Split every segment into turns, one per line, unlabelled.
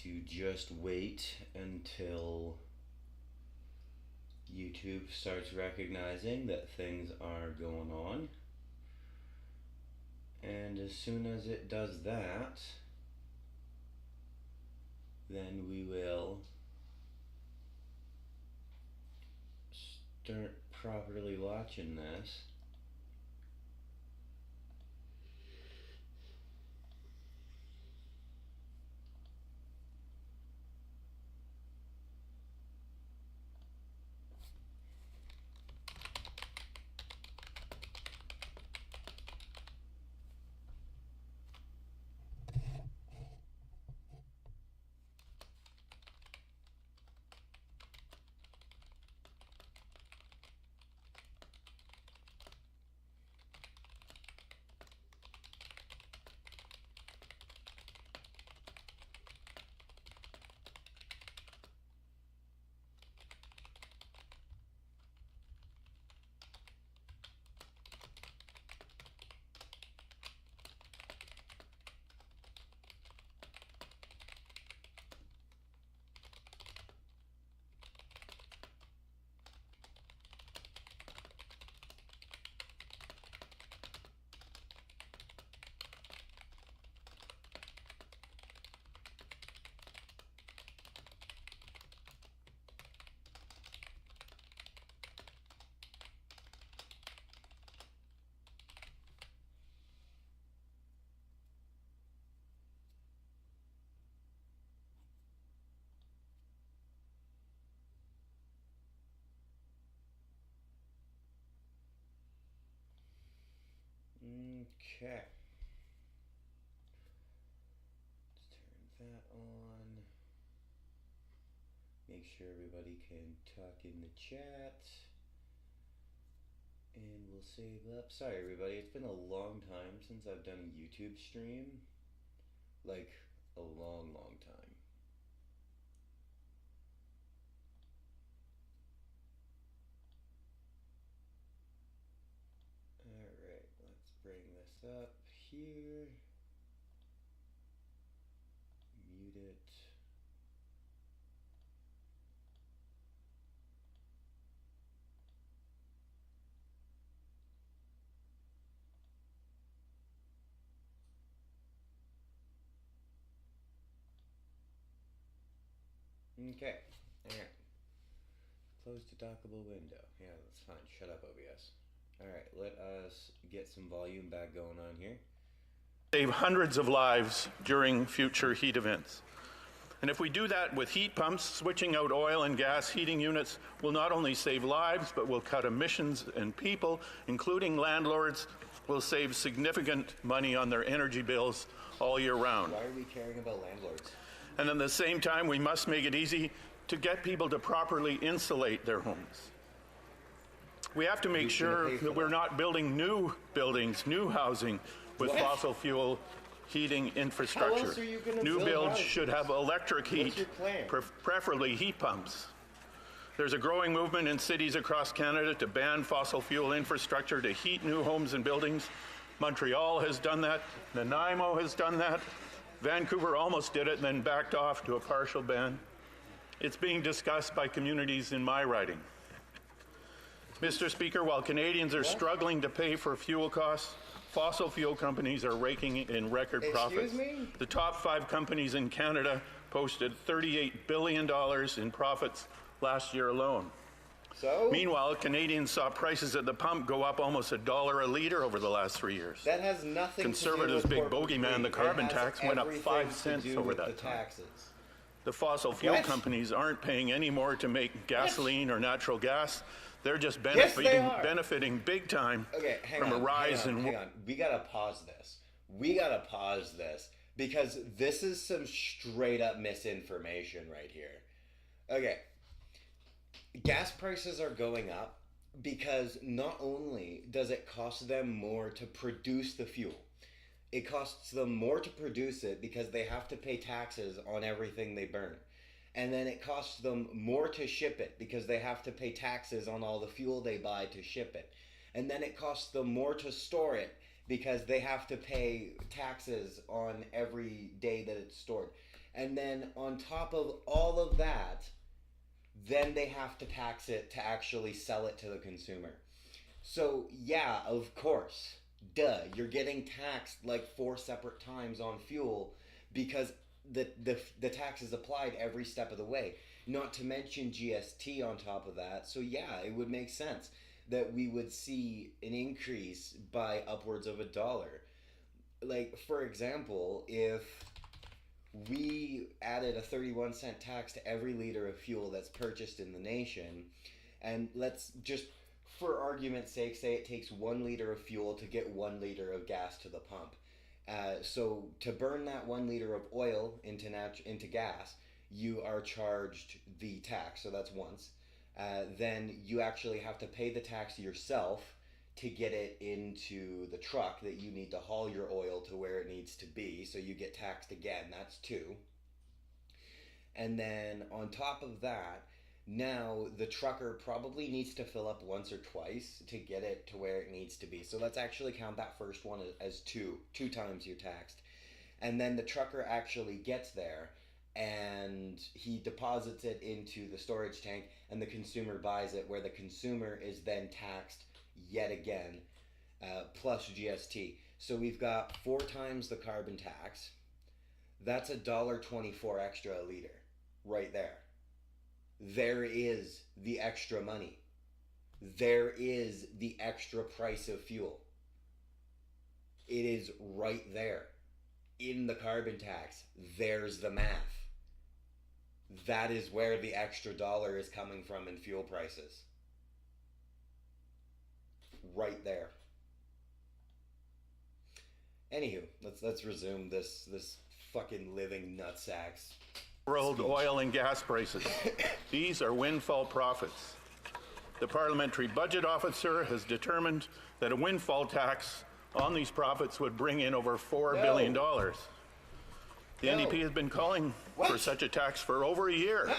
to just wait until YouTube starts recognizing that things are going on. And as soon as it does that, then we will start properly watching this. Okay. Let's turn that on. Make sure everybody can talk in the chat. And we'll save up. Sorry everybody, it's been a long time since I've done a YouTube stream. Like, a long, long time. Alright, let's bring this up here. Mute it. Okay, alright. Close the dockable window. Yeah, that's fine. Shut up, OBS. Alright, let us get some volume back going on here.
Save hundreds of lives during future heat events. And if we do that with heat pumps, switching out oil and gas heating units will not only save lives, but will cut emissions, and people, including landlords, will save significant money on their energy bills all year round.
Why are we caring about landlords?
And at the same time, we must make it easy to get people to properly insulate their homes. We have to make sure that we're not building new buildings, new housing with fossil fuel heating infrastructure.
How else are you gonna
New
build
builds
houses?
should have electric heat,
What's your plan?
preferably heat pumps. There's a growing movement in cities across Canada to ban fossil fuel infrastructure to heat new homes and buildings. Montreal has done that. Nanaimo has done that. Vancouver almost did it and then backed off to a partial ban. It's being discussed by communities in my riding. Mr. Speaker, while Canadians are struggling to pay for fuel costs, fossil fuel companies are raking in record profits.
Excuse me?
The top 5 companies in Canada posted $38 billion in profits last year alone.
So?
Meanwhile, Canadians saw prices at the pump go up almost $1 a litre over the last 3 years.
That has nothing
Conservatives'
to do
big
with
bogeyman, the carbon tax, went up 5 cents over that time.
Taxes.
The fossil fuel
What?
companies aren't paying any more to make gasoline or natural gas. They're just
Yes, they are.
benefiting big time from a rise in...
Hang on. We gotta pause this. Because this is some straight up misinformation right here. Okay. Gas prices are going up because not only does it cost them more to produce the fuel, it costs them more to produce it because they have to pay taxes on everything they burn. And then it costs them more to ship it because they have to pay taxes on all the fuel they buy to ship it. And then it costs them more to store it because they have to pay taxes on every day that it's stored. And then on top of all of that, then they have to tax it to actually sell it to the consumer. So, yeah, of course, duh, you're getting taxed like 4 separate times on fuel because the tax is applied every step of the way. Not to mention GST on top of that. So, yeah, it would make sense that we would see an increase by upwards of $1. Like, for example, if we added a 31-cent tax to every liter of fuel that's purchased in the nation, and let's just, for argument's sake, say it takes 1 liter of fuel to get 1 liter of gas to the pump. So to burn that 1 liter of oil into gas, you are charged the tax. So that's once. Then you actually have to pay the tax yourself to get it into the truck that you need to haul your oil to where it needs to be. So you get taxed again. That's 2. And then on top of that, now the trucker probably needs to fill up once or twice to get it to where it needs to be. So let's actually count that first one as 2 times you're taxed. And then the trucker actually gets there and he deposits it into the storage tank and the consumer buys it, where the consumer is then taxed yet again, plus GST. So we've got 4 times the carbon tax. That's $1.24 extra a liter right there. There is the extra money. There is the extra price of fuel. It is right there in the carbon tax. There's the math. That is where the extra dollar is coming from in fuel prices. Right there. Anywho, let's resume this fucking living nutsacks.
World oil and gas prices. These are windfall profits. The Parliamentary Budget Officer has determined that a windfall tax on these profits would bring in over $4 billion. The NDP has been calling for such a tax for over a year,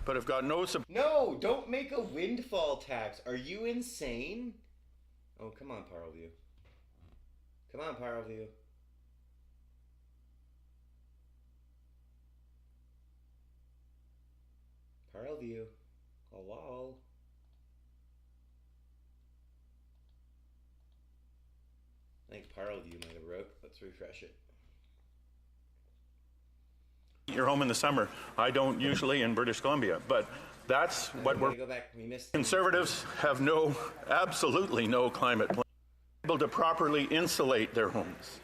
but have got no support.
No, don't make a windfall tax. Are you insane? Oh, come on, Parleview. Come on, Parleview. Parleview. Hello? I think Parleview might have broke. Let's refresh it.
Your home in the summer. I don't usually in British Columbia, but that's what we're.
Go back. We missed.
Conservatives have absolutely no climate plan, able to properly insulate their homes.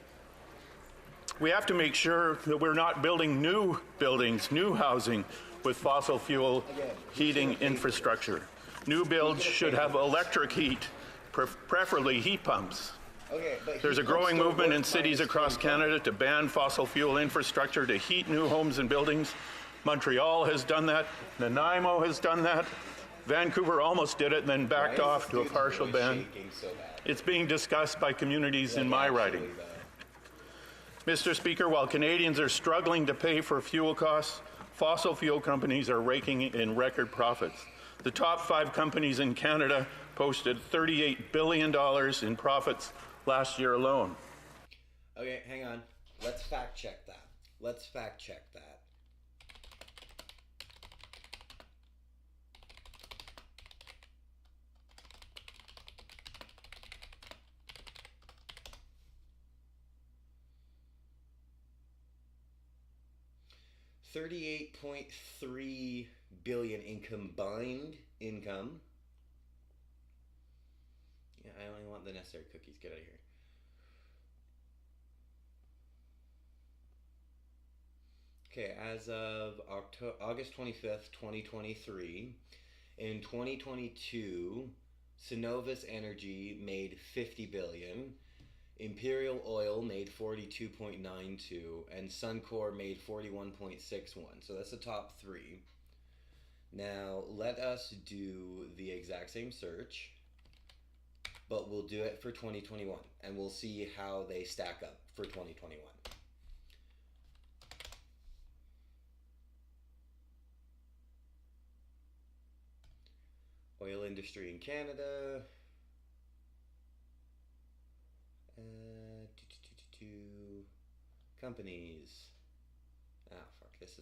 We have to make sure that we're not building new buildings, new housing with fossil fuel heating infrastructure. New builds should have electric heat, preferably heat pumps. There's a growing movement in cities across Canada to ban fossil fuel infrastructure to heat new homes and buildings. Montreal has done that. Nanaimo has done that. Vancouver almost did it and then backed off to a partial ban. It's being discussed by communities in my riding. Mr. Speaker, while Canadians are struggling to pay for fuel costs, fossil fuel companies are raking in record profits. The top 5 companies in Canada posted $38 billion in profits last year alone.
Okay, hang on. Let's fact check that. Let's fact check that. $38.3 billion in combined income. Yeah, I only want the necessary cookies. Get out of here. Okay, as of August 25th, 2023, in 2022, Cenovus Energy made $50 billion, Imperial Oil made 42.92, and Suncor made 41.61. So that's the top 3. Now, let us do the exact same search, but we'll do it for 2021, and we'll see how they stack up for 2021. Oil industry in Canada. Companies. Ah, fuck. This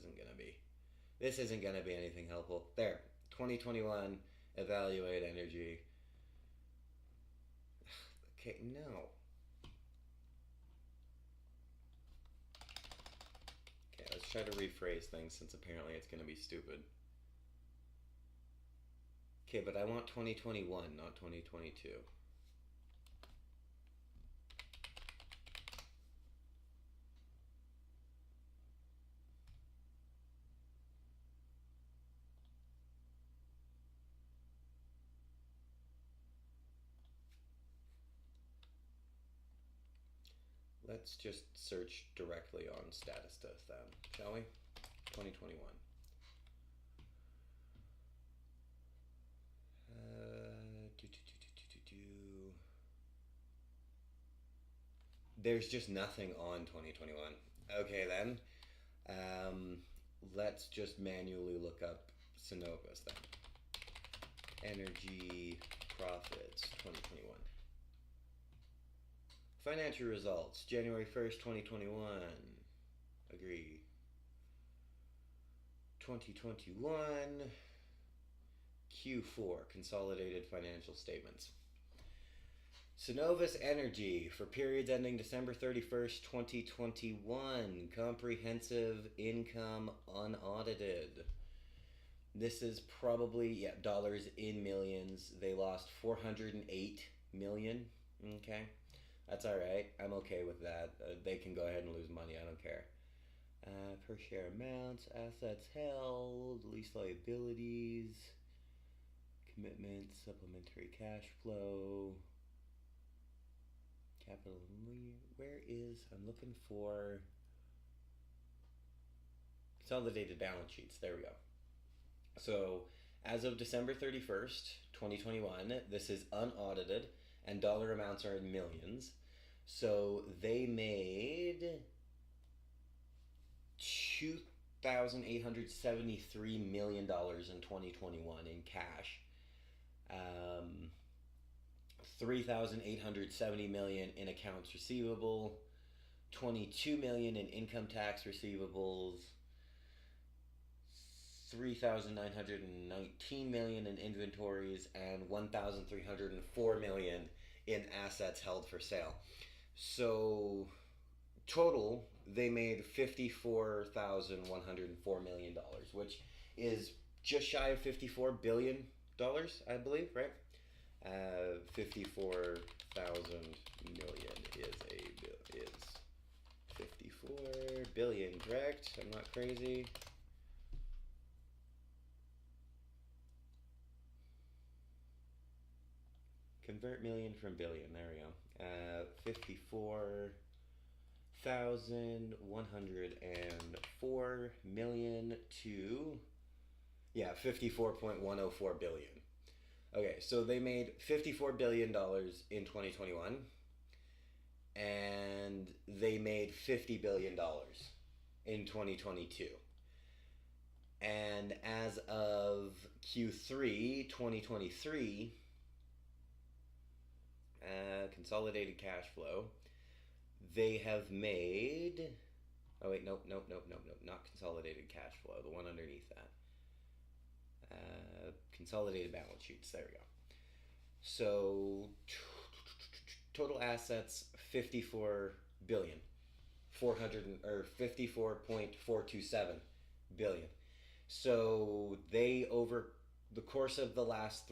isn't gonna be anything helpful. There, 2021, evaluate energy. Okay, no. Okay, let's try to rephrase things since apparently it's gonna be stupid. Okay, but I want 2021, not 2022. Let's just search directly on Statista then, shall we? 2021. There's just nothing on 2021. Okay then. Let's just manually look up Synovus then. Energy profits 2021. Financial results, January 1st, 2021. Agree. 2021. Q4, consolidated financial statements. Synovus Energy for periods ending December 31st, 2021. Comprehensive income unaudited. This is probably, dollars in millions. They lost 408 million. Okay. That's alright. I'm okay with that. They can go ahead and lose money. I don't care. Per share amounts, assets held, lease liabilities, commitments, supplementary cash flow, capital. Where is, I'm looking for consolidated balance sheets. There we go. So as of December 31st, 2021, this is unaudited and dollar amounts are in millions. So they made $2,873 million in 2021 in cash. $3,870 million in accounts receivable, $22 million in income tax receivables, $3,919 million in inventories, and $1,304 million in assets held for sale. So total, they made $54,104 million, which is just shy of $54 billion, I believe, right? 54,000 million is 54 billion, correct? I'm not crazy. Convert million from billion. There we go. 54,104 million to 54.104 billion. Okay, so they made $54 billion in 2021, and they made $50 billion in 2022. And as of Q3 2023, consolidated cash flow, they have made, nope, not consolidated cash flow, the one underneath that. Consolidated balance sheets, there we go. So total assets 54 billion, 54.427 billion. So they, over the course of the last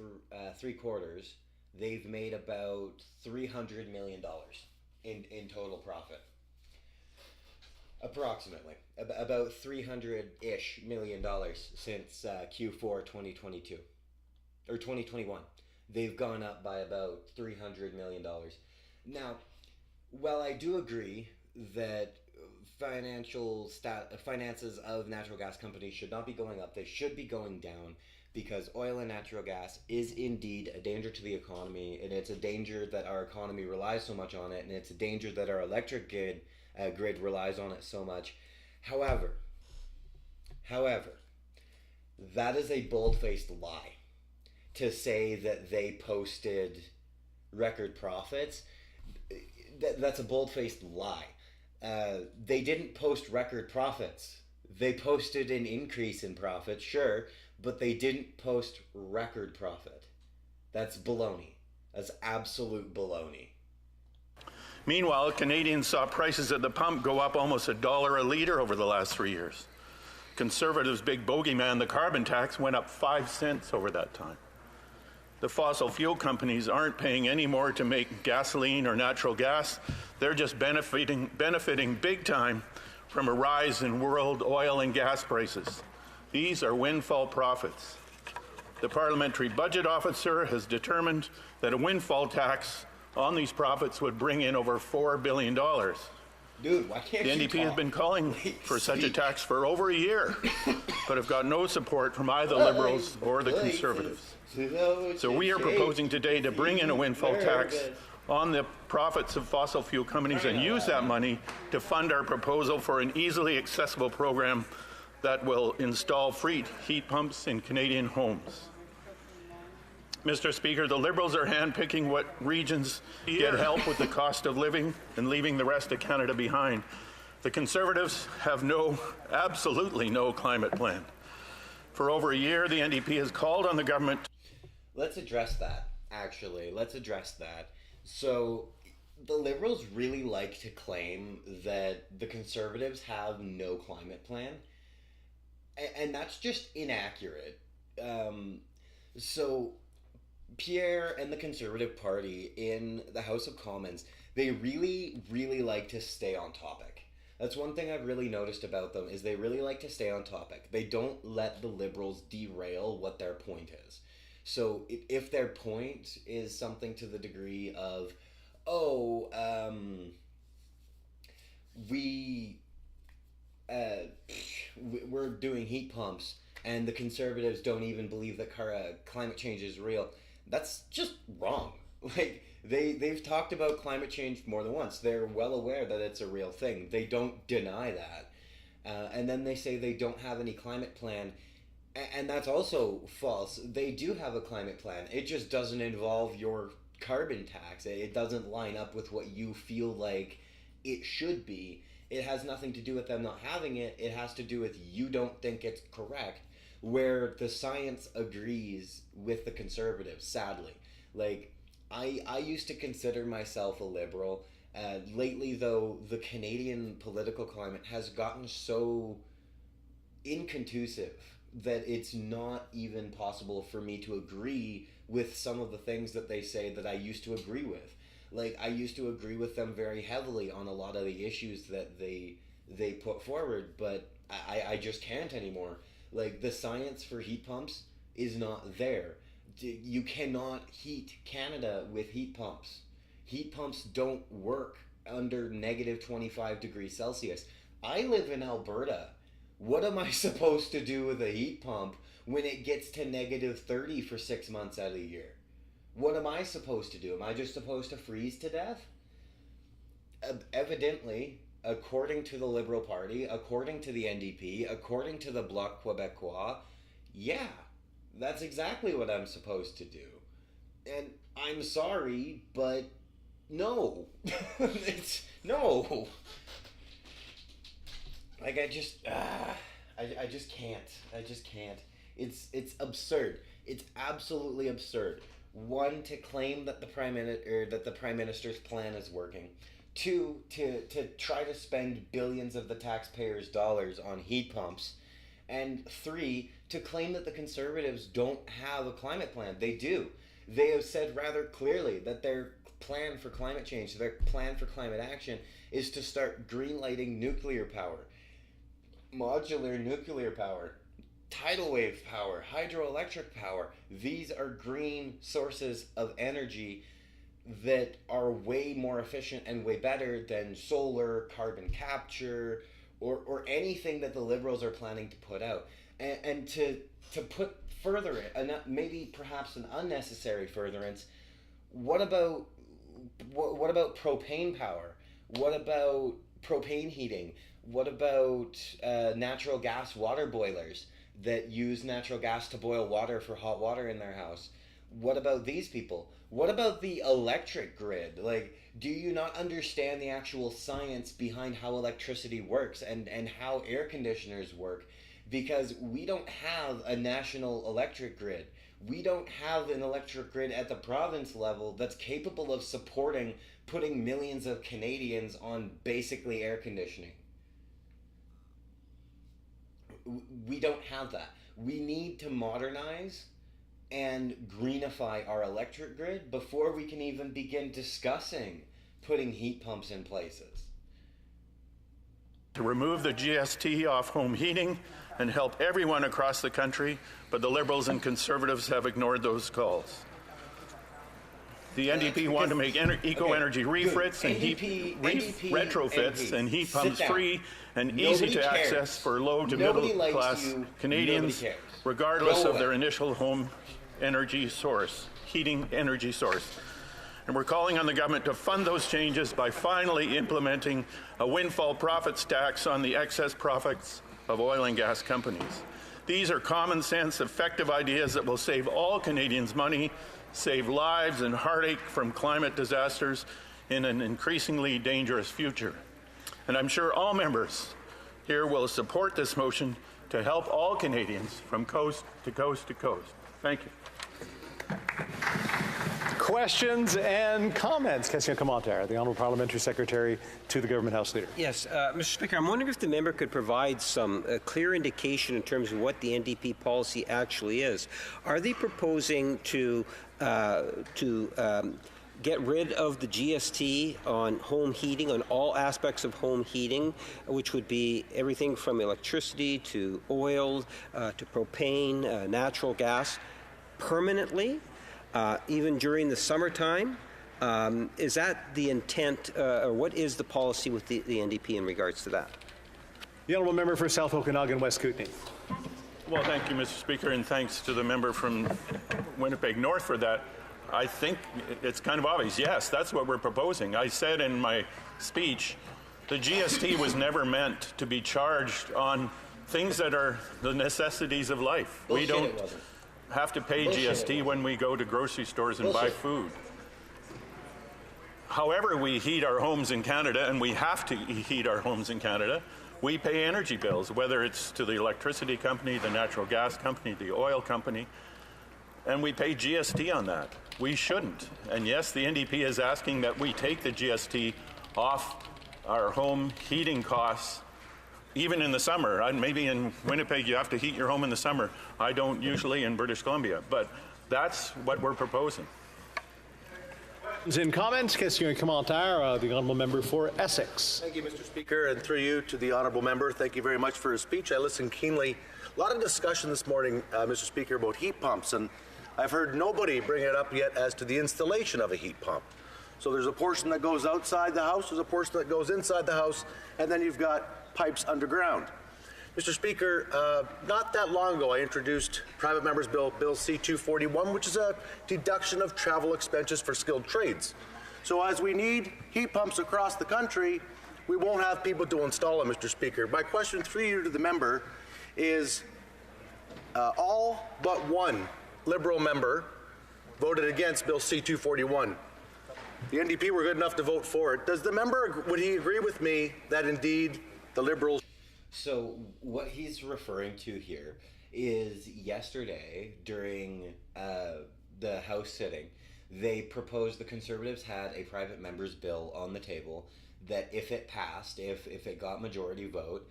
3 quarters, they've made about $300 million in total profit. Approximately. About $300-ish million since Q4 2022. Or 2021. They've gone up by about $300 million. Now, while I do agree that finances of natural gas companies should not be going up, they should be going down, because oil and natural gas is indeed a danger to the economy, and it's a danger that our economy relies so much on it, and it's a danger that our electric grid relies on it so much. However, that is a bold-faced lie to say that they posted record profits. That's a bold-faced lie. They didn't post record profits. They posted an increase in profit, sure, but they didn't post record profit. That's baloney. That's absolute baloney.
Meanwhile, Canadians saw prices at the pump go up almost $1 a litre over the last 3 years. Conservatives' big bogeyman, the carbon tax, went up 5 cents over that time. The fossil fuel companies aren't paying any more to make gasoline or natural gas. They're just benefiting big time from a rise in world oil and gas prices. These are windfall profits. The Parliamentary Budget Officer has determined that a windfall tax on these profits would bring in over $4 billion.
Dude, why can't
The
you
NDP has
talk?
been calling for such a
Speak.
tax for over a year, but have got no support from either Liberals or the Conservatives. So we are proposing today to bring in a windfall tax on the profits of fossil fuel companies and use that money to fund our proposal for an easily accessible program that will install free heat pumps in Canadian homes. Mr. Speaker, the Liberals are handpicking what regions get help with the cost of living and leaving the rest of Canada behind. The Conservatives have absolutely no climate plan. For over a year, the NDP has called on the government.
Let's address that, actually. Let's address that. So, the Liberals really like to claim that the Conservatives have no climate plan. And that's just inaccurate. So, Pierre and the Conservative Party in the House of Commons, they really, really like to stay on topic. That's one thing I've really noticed about them, is they really like to stay on topic. They don't let the Liberals derail what their point is. So if their point is something to the degree of, we're doing heat pumps and the Conservatives don't even believe that climate change is real, that's just wrong. Like, they've talked about climate change more than once. They're well aware that it's a real thing. They don't deny that. And then they say they don't have any climate plan. And that's also false. They do have a climate plan. It just doesn't involve your carbon tax. It doesn't line up with what you feel like it should be. It has nothing to do with them not having it. It has to do with you don't think it's correct, where the science agrees with the Conservatives, sadly. Like, I used to consider myself a Liberal. Lately, though, the Canadian political climate has gotten so inconducive that it's not even possible for me to agree with some of the things that they say that I used to agree with. Like, I used to agree with them very heavily on a lot of the issues that they put forward, but I just can't anymore. Like, the science for heat pumps is not there. You cannot heat Canada with heat pumps. Heat pumps don't work under negative 25 degrees Celsius. I live in Alberta. What am I supposed to do with a heat pump when it gets to negative 30 for 6 months out of the year? What am I supposed to do? Am I just supposed to freeze to death? Evidently, according to the Liberal Party, according to the NDP, according to the Bloc Québécois, yeah, that's exactly what I'm supposed to do. And I'm sorry, but no. No. Like, I just can't. I just can't. It's absurd. It's absolutely absurd. One, to claim that the Prime Minister's plan is working. Two, to try to spend billions of the taxpayers' dollars on heat pumps. And three, to claim that the Conservatives don't have a climate plan. They do. They have said rather clearly that their plan for climate change, their plan for climate action, is to start greenlighting nuclear power, modular nuclear power, tidal wave power, hydroelectric power. These are green sources of energy that are way more efficient and way better than solar, carbon capture, or anything that the Liberals are planning to put out. And to put further it, maybe perhaps an unnecessary furtherance, what about propane power? What about propane heating? What about natural gas water boilers that use natural gas to boil water for hot water in their house? What about these people? What about the electric grid? Like, do you not understand the actual science behind how electricity works and how air conditioners work? Because we don't have a national electric grid. We don't have an electric grid at the province level that's capable of supporting putting millions of Canadians on basically air conditioning. We don't have that. We need to modernize and greenify our electric grid before we can even begin discussing putting heat pumps in places.
To remove the GST off home heating and help everyone across the country, but the Liberals and Conservatives have ignored those calls. The NDP want to make eco-energy refits and retrofits and heat pumps free and easy to access for low to middle class Canadians, regardless of their initial home energy source, heating energy source. And we're calling on the government to fund those changes by finally implementing a windfall profits tax on the excess profits of oil and gas companies. These are common sense, effective ideas that will save all Canadians money, save lives and heartache from climate disasters in an increasingly dangerous future. And I'm sure all members here will support this motion to help all Canadians from coast to coast to coast. Thank you.
Questions and comments. Question commentaire. The Honourable Parliamentary Secretary to the Government House Leader.
Yes, Mr. Speaker, I'm wondering if the member could provide some clear indication in terms of what the NDP policy actually is. Are they proposing to get rid of the GST on home heating, on all aspects of home heating, which would be everything from electricity to oil to propane, natural gas, permanently? Even during the summertime? Is that the intent, or what is the policy with the NDP in regards to that?
The Honourable Member for South Okanagan, West Kootenay.
Well, thank you, Mr. Speaker, and thanks to the member from Winnipeg North for that. I think it's kind of obvious. Yes, that's what we're proposing. I said in my speech, the GST was never meant to be charged on things that are the necessities of life.
Bullshit,
we don't have to pay GST when we go to grocery stores and buy food. However we heat our homes in Canada, and we have to heat our homes in Canada, we pay energy bills, whether it's to the electricity company, the natural gas company, the oil company, and we pay GST on that. We shouldn't. And yes, the NDP is asking that we take the GST off our home heating costs even in the summer. Maybe in Winnipeg you have to heat your home in the summer. I don't usually in British Columbia, but that's what we're proposing.
In comments, question and commentaire, the Honourable Member for Essex.
Thank you, Mr. Speaker, and through you to the Honourable Member, thank you very much for his speech. I listened keenly. A lot of discussion this morning, Mr. Speaker, about heat pumps, and I've heard nobody bring it up yet as to the installation of a heat pump. So there's a portion that goes outside the house, there's a portion that goes inside the house, and then you've got pipes underground. Mr. Speaker, not that long ago I introduced Private Members Bill C-241, which is a deduction of travel expenses for skilled trades. So as we need heat pumps across the country, we won't have people to install them, Mr. Speaker. My question through you to the member is all but one Liberal member voted against Bill C-241. The NDP were good enough to vote for it. Does the member, would he agree with me that indeed the Liberals...
So what he's referring to here is yesterday during the House sitting, they proposed, the Conservatives had a private member's bill on the table that if it passed, if it got majority vote,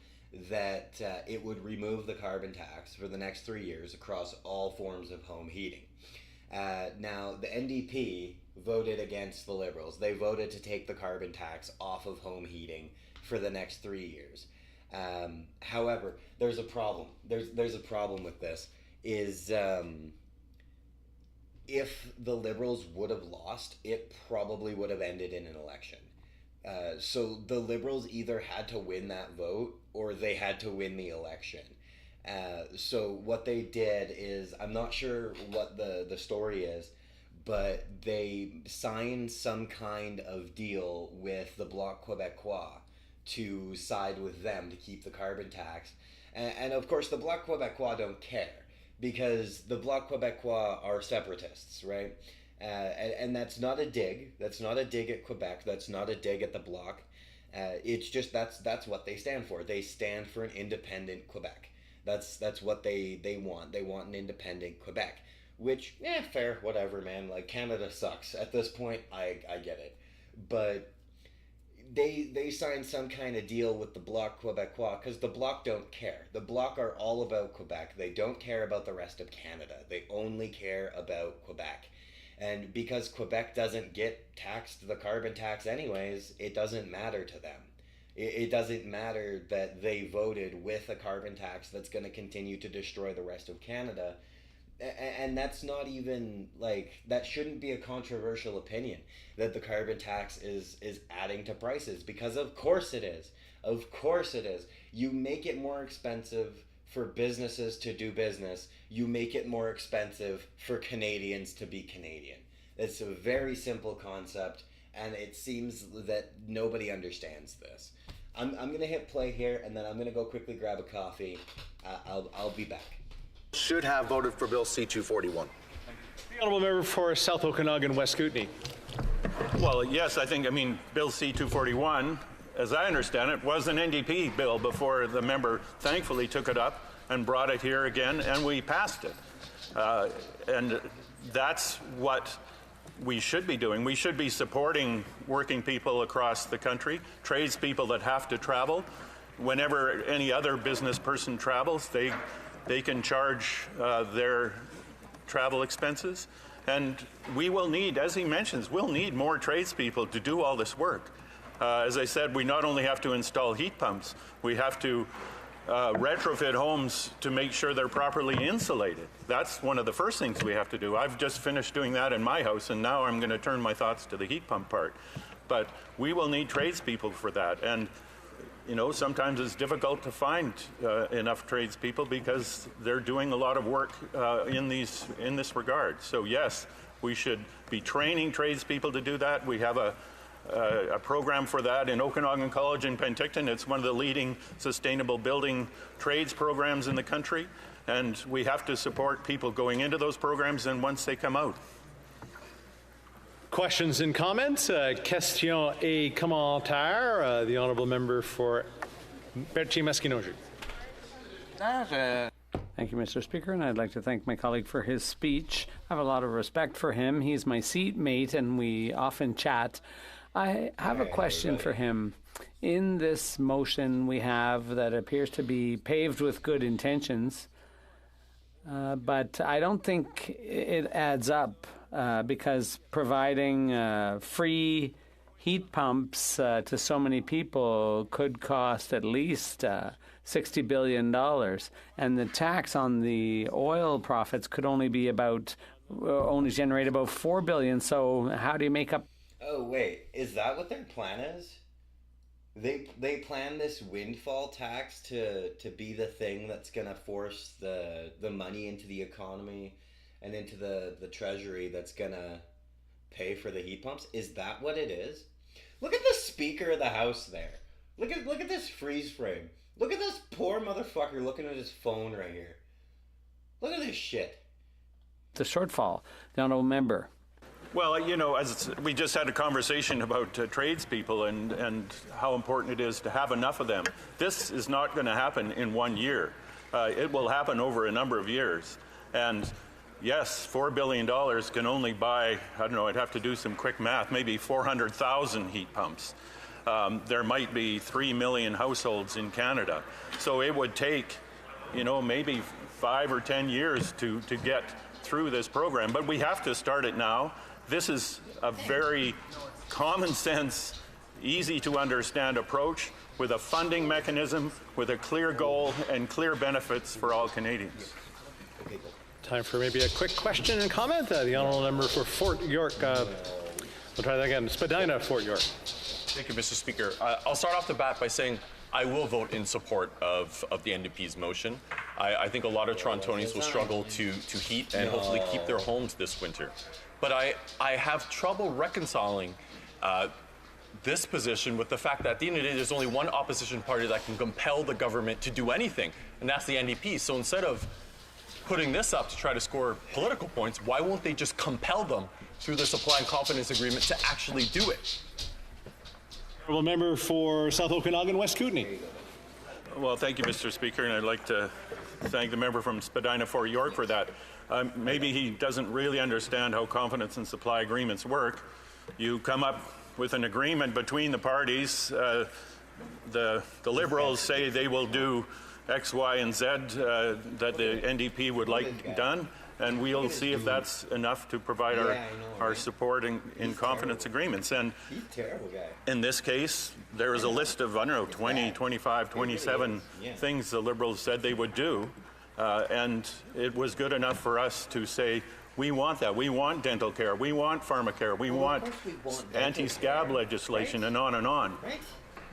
that it would remove the carbon tax for the next 3 years across all forms of home heating. Now, the NDP voted against the Liberals. They voted to take the carbon tax off of home heating for the next 3 years. However, there's a problem. There's a problem with this, is if the Liberals would have lost, it probably would have ended in an election. So the Liberals either had to win that vote or they had to win the election. So what they did is, I'm not sure what the story is, but they signed some kind of deal with the Bloc Québécois to side with them to keep the carbon tax. And of course, the Bloc Québécois don't care. because the Bloc Québécois are separatists, right? And that's not a dig. That's not a dig at Quebec. That's not a dig at the Bloc. It's just that's what they stand for. They stand for an independent Quebec. That's what they want. They want an independent Quebec. Which, fair, whatever, man. Like, Canada sucks. At this point, I get it. But they signed some kind of deal with the Bloc Québécois because the Bloc don't care. The Bloc are all about Quebec. They don't care about the rest of Canada. They only care about Quebec. And because Quebec doesn't get taxed the carbon tax anyways, it doesn't matter to them. It doesn't matter that they voted with a carbon tax that's going to continue to destroy the rest of Canada. And that's not even, like, that shouldn't be a controversial opinion, that the carbon tax is adding to prices, because of course it is. Of course it is. You make it more expensive for businesses to do business. You make it more expensive for Canadians to be Canadian. It's a very simple concept, and it seems that nobody understands this. I'm going to hit play here, and then I'm going to go quickly grab a coffee. I'll be back.
Should have voted for Bill C-241.
The honourable member for South Okanagan, West Kootenay.
Well, yes, I mean, Bill C-241, as I understand it, was an NDP bill before the member thankfully took it up and brought it here again, and we passed it. And that's what we should be doing. We should be supporting working people across the country, tradespeople that have to travel. Whenever any other business person travels, they can charge their travel expenses. And we will need, as he mentions, we'll need more tradespeople to do all this work. As I said, we not only have to install heat pumps, we have to retrofit homes to make sure they're properly insulated. That's one of the first things we have to do. I've just finished doing that in my house, and now I'm going to turn my thoughts to the heat pump part. But we will need tradespeople for that. And sometimes it's difficult to find enough tradespeople because they're doing a lot of work in this regard. So yes, we should be training tradespeople to do that. We have a program for that in Okanagan College in Penticton. It's one of the leading sustainable building trades programs in the country, and we have to support people going into those programs and once they come out.
Questions and comments? Questions et commentaires. The honourable member for Berthier-Masquinongé.
Thank you, Mr. Speaker, and I'd like to thank my colleague for his speech. I have a lot of respect for him. He's my seatmate, and we often chat. I have a question for him. In this motion we have that appears to be paved with good intentions, but I don't think it adds up. Because providing free heat pumps to so many people could cost at least $60 billion. And the tax on the oil profits could only generate about $4 billion. So how do you make up?
Oh, wait. Is that what their plan is? They plan this windfall tax to be the thing that's going to force the money into the economy and into the treasury that's gonna pay for the heat pumps? Is that what it is? Look at the Speaker of the House there. Look at this freeze frame. Look at this poor motherfucker looking at his phone right here. Look at this shit.
The shortfall, the honourable member.
Well, as we just had a conversation about tradespeople and how important it is to have enough of them. This is not going to happen in 1 year. It will happen over a number of years. And yes, $4 billion can only buy, I'd have to do some quick math, maybe 400,000 heat pumps. There might be 3 million households in Canada. So it would take, maybe 5 or 10 years to get through this program. But we have to start it now. This is a very common sense, easy to understand approach with a funding mechanism, with a clear goal and clear benefits for all Canadians.
Okay, go.
Time for maybe a quick question and comment. The honourable member for Fort York. We'll try that again. Spadina, Fort York.
Thank you, Mr. Speaker. I'll start off the bat by saying I will vote in support of the NDP's motion. I think a lot of Torontonians will struggle to heat and hopefully keep their homes this winter. But I have trouble reconciling this position with the fact that at the end of the day, there's only one opposition party that can compel the government to do anything, and that's the NDP. So instead of putting this up to try to score political points, why won't they just compel them through the supply and confidence agreement to actually do it?
Honourable member for South Okanagan, West Kootenay.
Well, thank you, Mr. Speaker, and I'd like to thank the member from Spadina Fort York for that. Maybe he doesn't really understand how confidence and supply agreements work. You come up with an agreement between the parties. The Liberals say they will do X, Y, and Z that the NDP would like done, and we'll see if that's enough to provide our support in confidence agreements. And
He's a terrible guy.
in this case, there is a list of, I don't know, 20, 25, 27 things the Liberals said they would do, and it was good enough for us to say, we want that. We want dental care. We want pharmacare. We want anti-scab legislation, and on and on.
Right?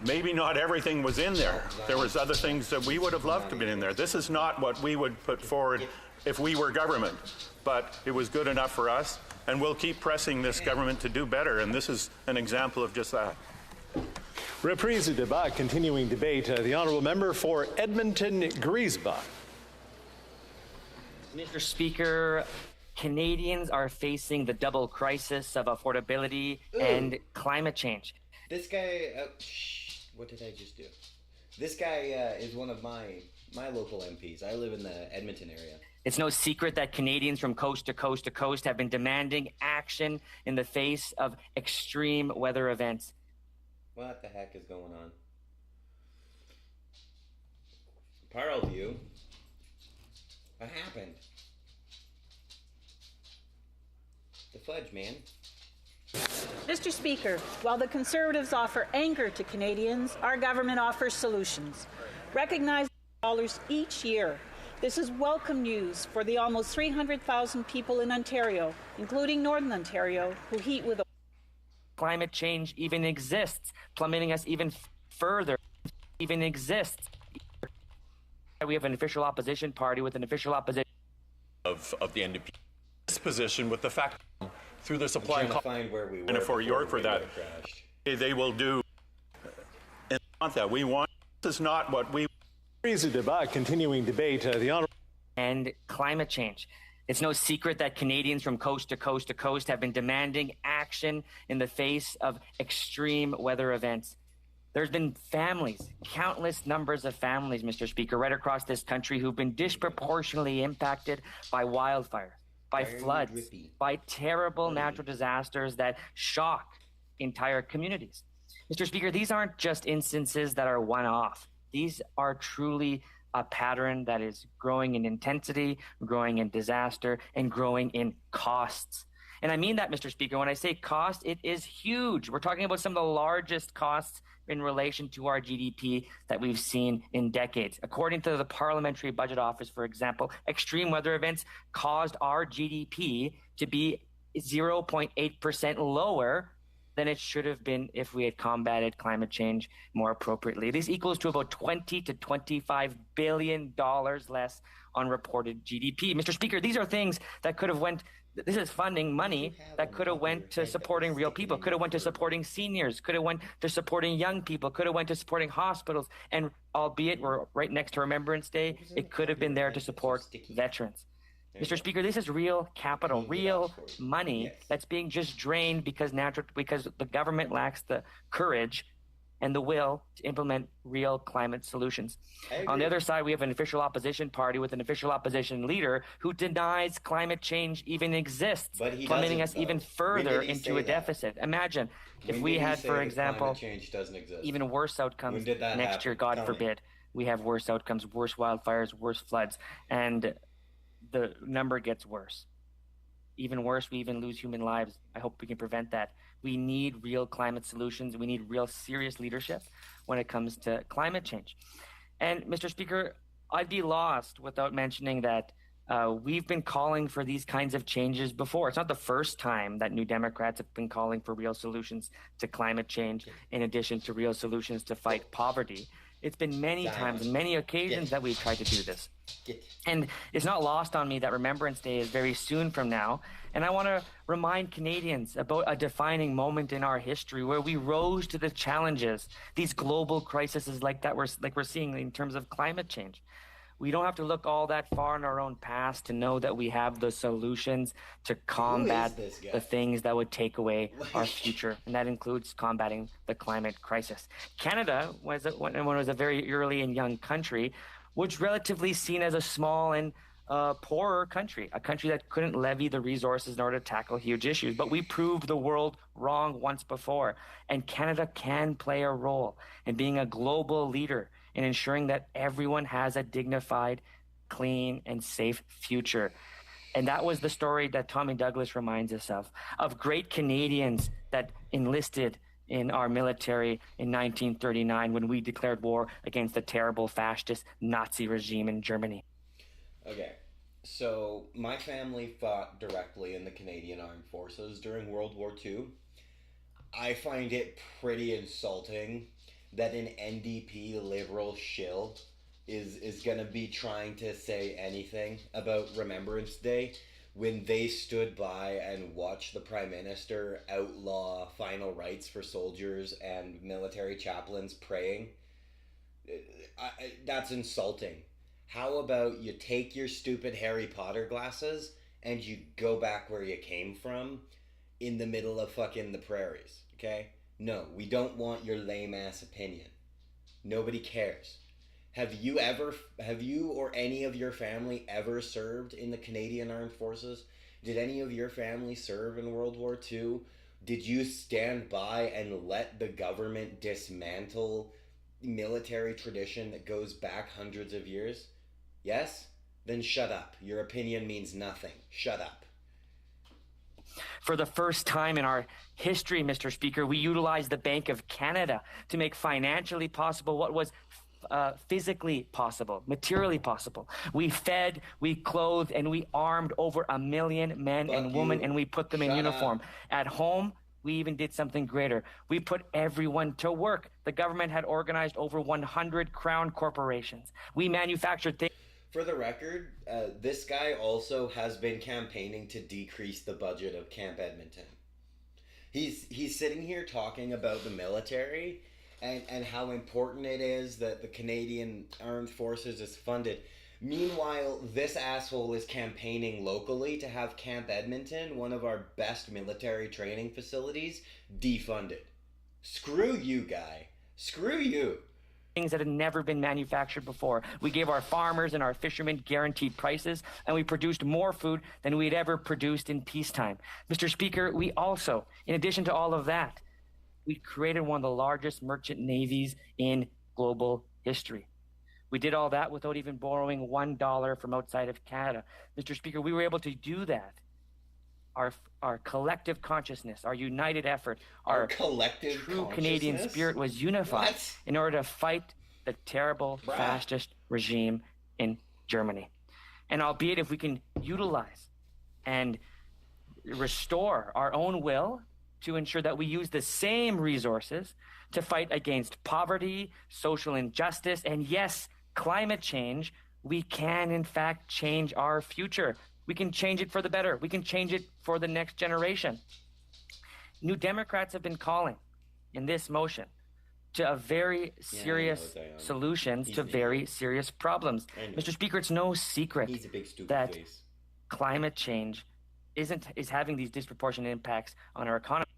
Maybe not everything was in there. There was other things that we would have loved to be in there. This is not what we would put forward if we were government, but it was good enough for us, and we'll keep pressing this government to do better, and this is an example of just that.
Reprise du débat, continuing debate. The honourable member for Edmonton-Griesbach.
Mr. Speaker, Canadians are facing the double crisis of affordability and climate change.
This guy, what did I just do? This guy is one of my local MPs. I live in the Edmonton area.
It's no secret that Canadians from coast to coast to coast have been demanding action in the face of extreme weather events.
What the heck is going on? Parleview? What happened? The fudge, man.
Mr. Speaker, while the Conservatives offer anger to Canadians, our government offers solutions. Recognize dollars each year. This is welcome news for the almost 300,000 people in Ontario, including Northern Ontario, who heat with
Climate change even exists, plummeting us even further. Even exists. We have an official opposition party with an official opposition
Of the NDP. This position with the fact through the supply and
Find where we were
For York for that,
crashed.
they will do, and want that. We want, this is not what we.
Reprise du débat, continuing debate. The honourable
and climate change. It's no secret that Canadians from coast to coast to coast have been demanding action in the face of extreme weather events. There's been families, countless numbers of families, Mr. Speaker, right across this country who've been disproportionately impacted by wildfires, by floods, by terrible natural disasters that shock entire communities. Mr. Speaker, these aren't just instances that are one-off. These are truly a pattern that is growing in intensity, growing in disaster, and growing in costs. And I mean that, Mr. Speaker. When I say cost, it is huge. We're talking about some of the largest costs in relation to our GDP that we've seen in decades. According to the Parliamentary Budget Office, for example, extreme weather events caused our GDP to be 0.8% lower than it should have been if we had combated climate change more appropriately. This equals to about $20 to $25 billion less on reported GDP. Mr. Speaker, these are things that could have went, this is funding money that could have went to supporting real people, could have went to supporting seniors, could have went to supporting young people, could have went to supporting hospitals, and albeit we're right next to Remembrance Day, it could have been there to support veterans. Mr. Speaker, this is real capital, real money that's being just drained because the government lacks the courage and the will to implement real climate solutions. On the other side, we have an official opposition party with an official opposition leader who denies climate change even exists, plummeting us even further into a deficit. Imagine if we had, for example, even worse outcomes next year, God forbid. We have worse outcomes, worse wildfires, worse floods, and the number gets worse. Even worse, we even lose human lives. I hope we can prevent that. We need real climate solutions. We need real serious leadership when it comes to climate change. And Mr. Speaker, I'd be lost without mentioning that we've been calling for these kinds of changes before. It's not the first time that New Democrats have been calling for real solutions to climate change in addition to real solutions to fight poverty. It's been many times and many occasions that we've tried to do this. And it's not lost on me that Remembrance Day is very soon from now. And I want to remind Canadians about a defining moment in our history where we rose to the challenges, these global crises like we're seeing in terms of climate change. We don't have to look all that far in our own past to know that we have the solutions to combat the things that would take away our future, and that includes combating the climate crisis. Canada, when it was a very early and young country, was relatively seen as a small and poorer country, a country that couldn't levy the resources in order to tackle huge issues. But we proved the world wrong once before, and Canada can play a role in being a global leader in ensuring that everyone has a dignified, clean, and safe future. And that was the story that Tommy Douglas reminds us of great Canadians that enlisted in our military in 1939 when we declared war against the terrible fascist Nazi regime in Germany.
Okay, so my family fought directly in the Canadian Armed Forces during World War II. I find it pretty insulting that an NDP liberal shill is going to be trying to say anything about Remembrance Day when they stood by and watched the Prime Minister outlaw final rights for soldiers and military chaplains praying. That's insulting. How about you take your stupid Harry Potter glasses and you go back where you came from in the middle of fucking the prairies, okay? No, we don't want your lame ass opinion. Nobody cares. Have you or any of your family ever served in the Canadian Armed Forces? Did any of your family serve in World War II? Did you stand by and let the government dismantle military tradition that goes back hundreds of years? Yes? Then shut up. Your opinion means nothing. Shut up.
For the first time in our history, Mr. Speaker, we utilized the Bank of Canada to make financially possible what was physically possible, materially possible. We fed, we clothed, and we armed over 1 million men and women, and we put them in uniform. At home, we even did something greater. We put everyone to work. The government had organized over 100 crown corporations. We manufactured things.
For the record, this guy also has been campaigning to decrease the budget of Camp Edmonton. He's sitting here talking about the military and how important it is that the Canadian Armed Forces is funded. Meanwhile, this asshole is campaigning locally to have Camp Edmonton, one of our best military training facilities, defunded. Screw you, guy. Screw you.
Things that had never been manufactured before. We gave our farmers and our fishermen guaranteed prices, and we produced more food than we had ever produced in peacetime. Mr. Speaker, we also, in addition to all of that, we created one of the largest merchant navies in global history. We did all that without even borrowing $1 from outside of Canada. Mr. Speaker, we were able to do that. Our collective consciousness, our united effort, our collective true Canadian spirit was unified in order to fight the terrible fascist regime in Germany. And albeit if we can utilize and restore our own will to ensure that we use the same resources to fight against poverty, social injustice, and yes, climate change, we can in fact change our future. We can change it for the better. We can change it for the next generation. New Democrats have been calling in this motion to a very serious solutions to very serious problems. Mr. Speaker, it's no secret that climate change is having these disproportionate impacts on our economy.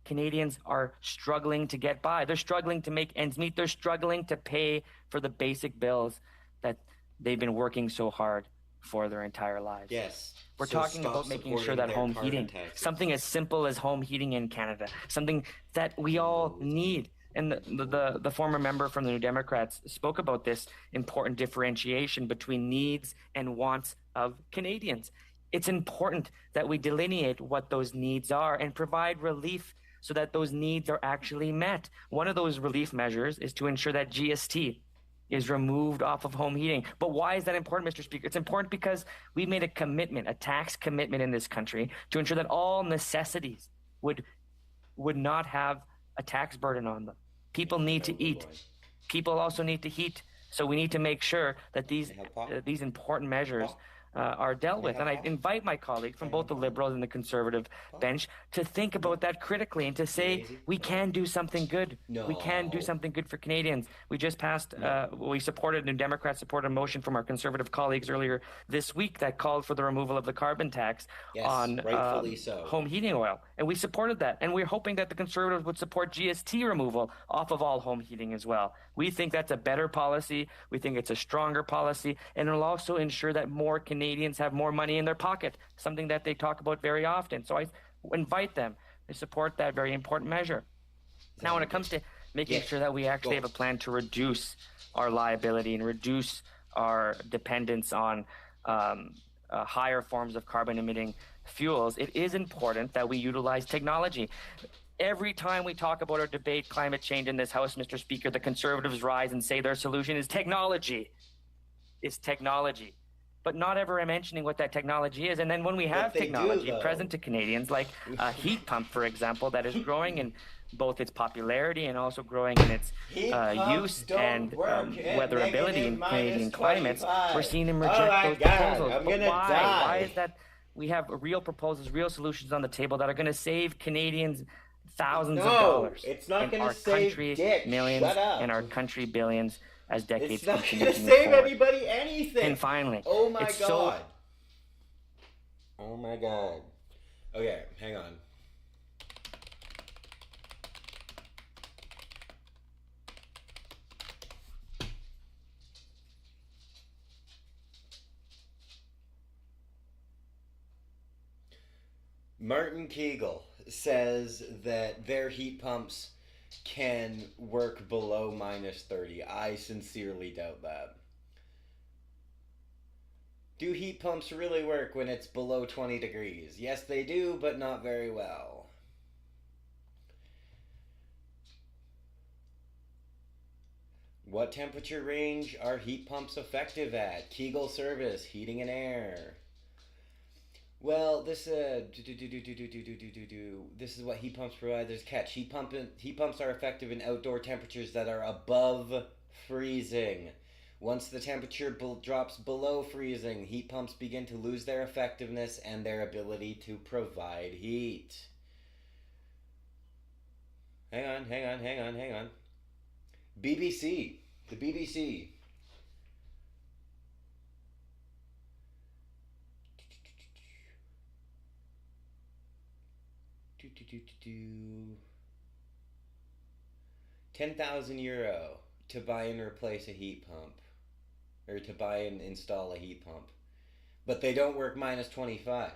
Canadians are struggling to get by. They're struggling to make ends meet. They're struggling to pay for the basic bills that they've been working so hard for their entire lives.
Yes.
We're talking about making sure that home heating, something as simple as home heating in Canada, something that we all need. And the former member from the New Democrats spoke about this important differentiation between needs and wants of Canadians. It's important that we delineate what those needs are and provide relief so that those needs are actually met. One of those relief measures is to ensure that GST is removed off of home heating. But why is that important, Mr. Speaker? It's important because we made a commitment, a tax commitment in this country to ensure that all necessities would not have a tax burden on them. People need to eat. People also need to heat. So we need to make sure that these important measures are dealt with. And I invite my colleague from both the Liberals and the Conservative bench to think about that critically and to say we can do something good. We can do something good for Canadians. We just passed, we supported, and Democrats supported a motion from our Conservative colleagues earlier this week that called for the removal of the carbon tax on home heating oil. And we supported that. And we're hoping that the Conservatives would support GST removal off of all home heating as well. We think that's a better policy. We think it's a stronger policy. And it'll also ensure that more Canadians have more money in their pocket, something that they talk about very often. So I invite them to support that very important measure. Now, when it comes to making sure that we actually have a plan to reduce our liability and reduce our dependence on higher forms of carbon-emitting fuels, it is important that we utilize technology. Every time we talk about or debate climate change in this House, Mr. Speaker, the Conservatives rise and say their solution is technology. It's technology. But not ever mentioning what that technology is. And then when we have technology present to Canadians, like a heat pump, for example, that is growing in both its popularity and also growing in its use and weatherability in Canadian climates, we're seeing them reject those proposals. But why? Why is that? We have real proposals, real solutions on the table that are going to save Canadians thousands of dollars.
It's not
going to
save
country
dick.
millions and our country billions as decades continue to move forward.
It's not going to save anybody anything.
And finally,
oh my god. Oh my god. Okay, hang on. Martin Kegel says that their heat pumps can work below minus 30. I sincerely doubt that. Do heat pumps really work when it's below 20 degrees? Yes, they do, but not very well. What temperature range are heat pumps effective at? Kegel service, heating and air. Well, this is what heat pumps provide. There's a catch. Heat pumps are effective in outdoor temperatures that are above freezing. Once the temperature drops below freezing, heat pumps begin to lose their effectiveness and their ability to provide heat. Hang on. BBC. The BBC. 10,000 euro to buy and replace a heat pump. Or to buy and install a heat pump. But they don't work minus 25.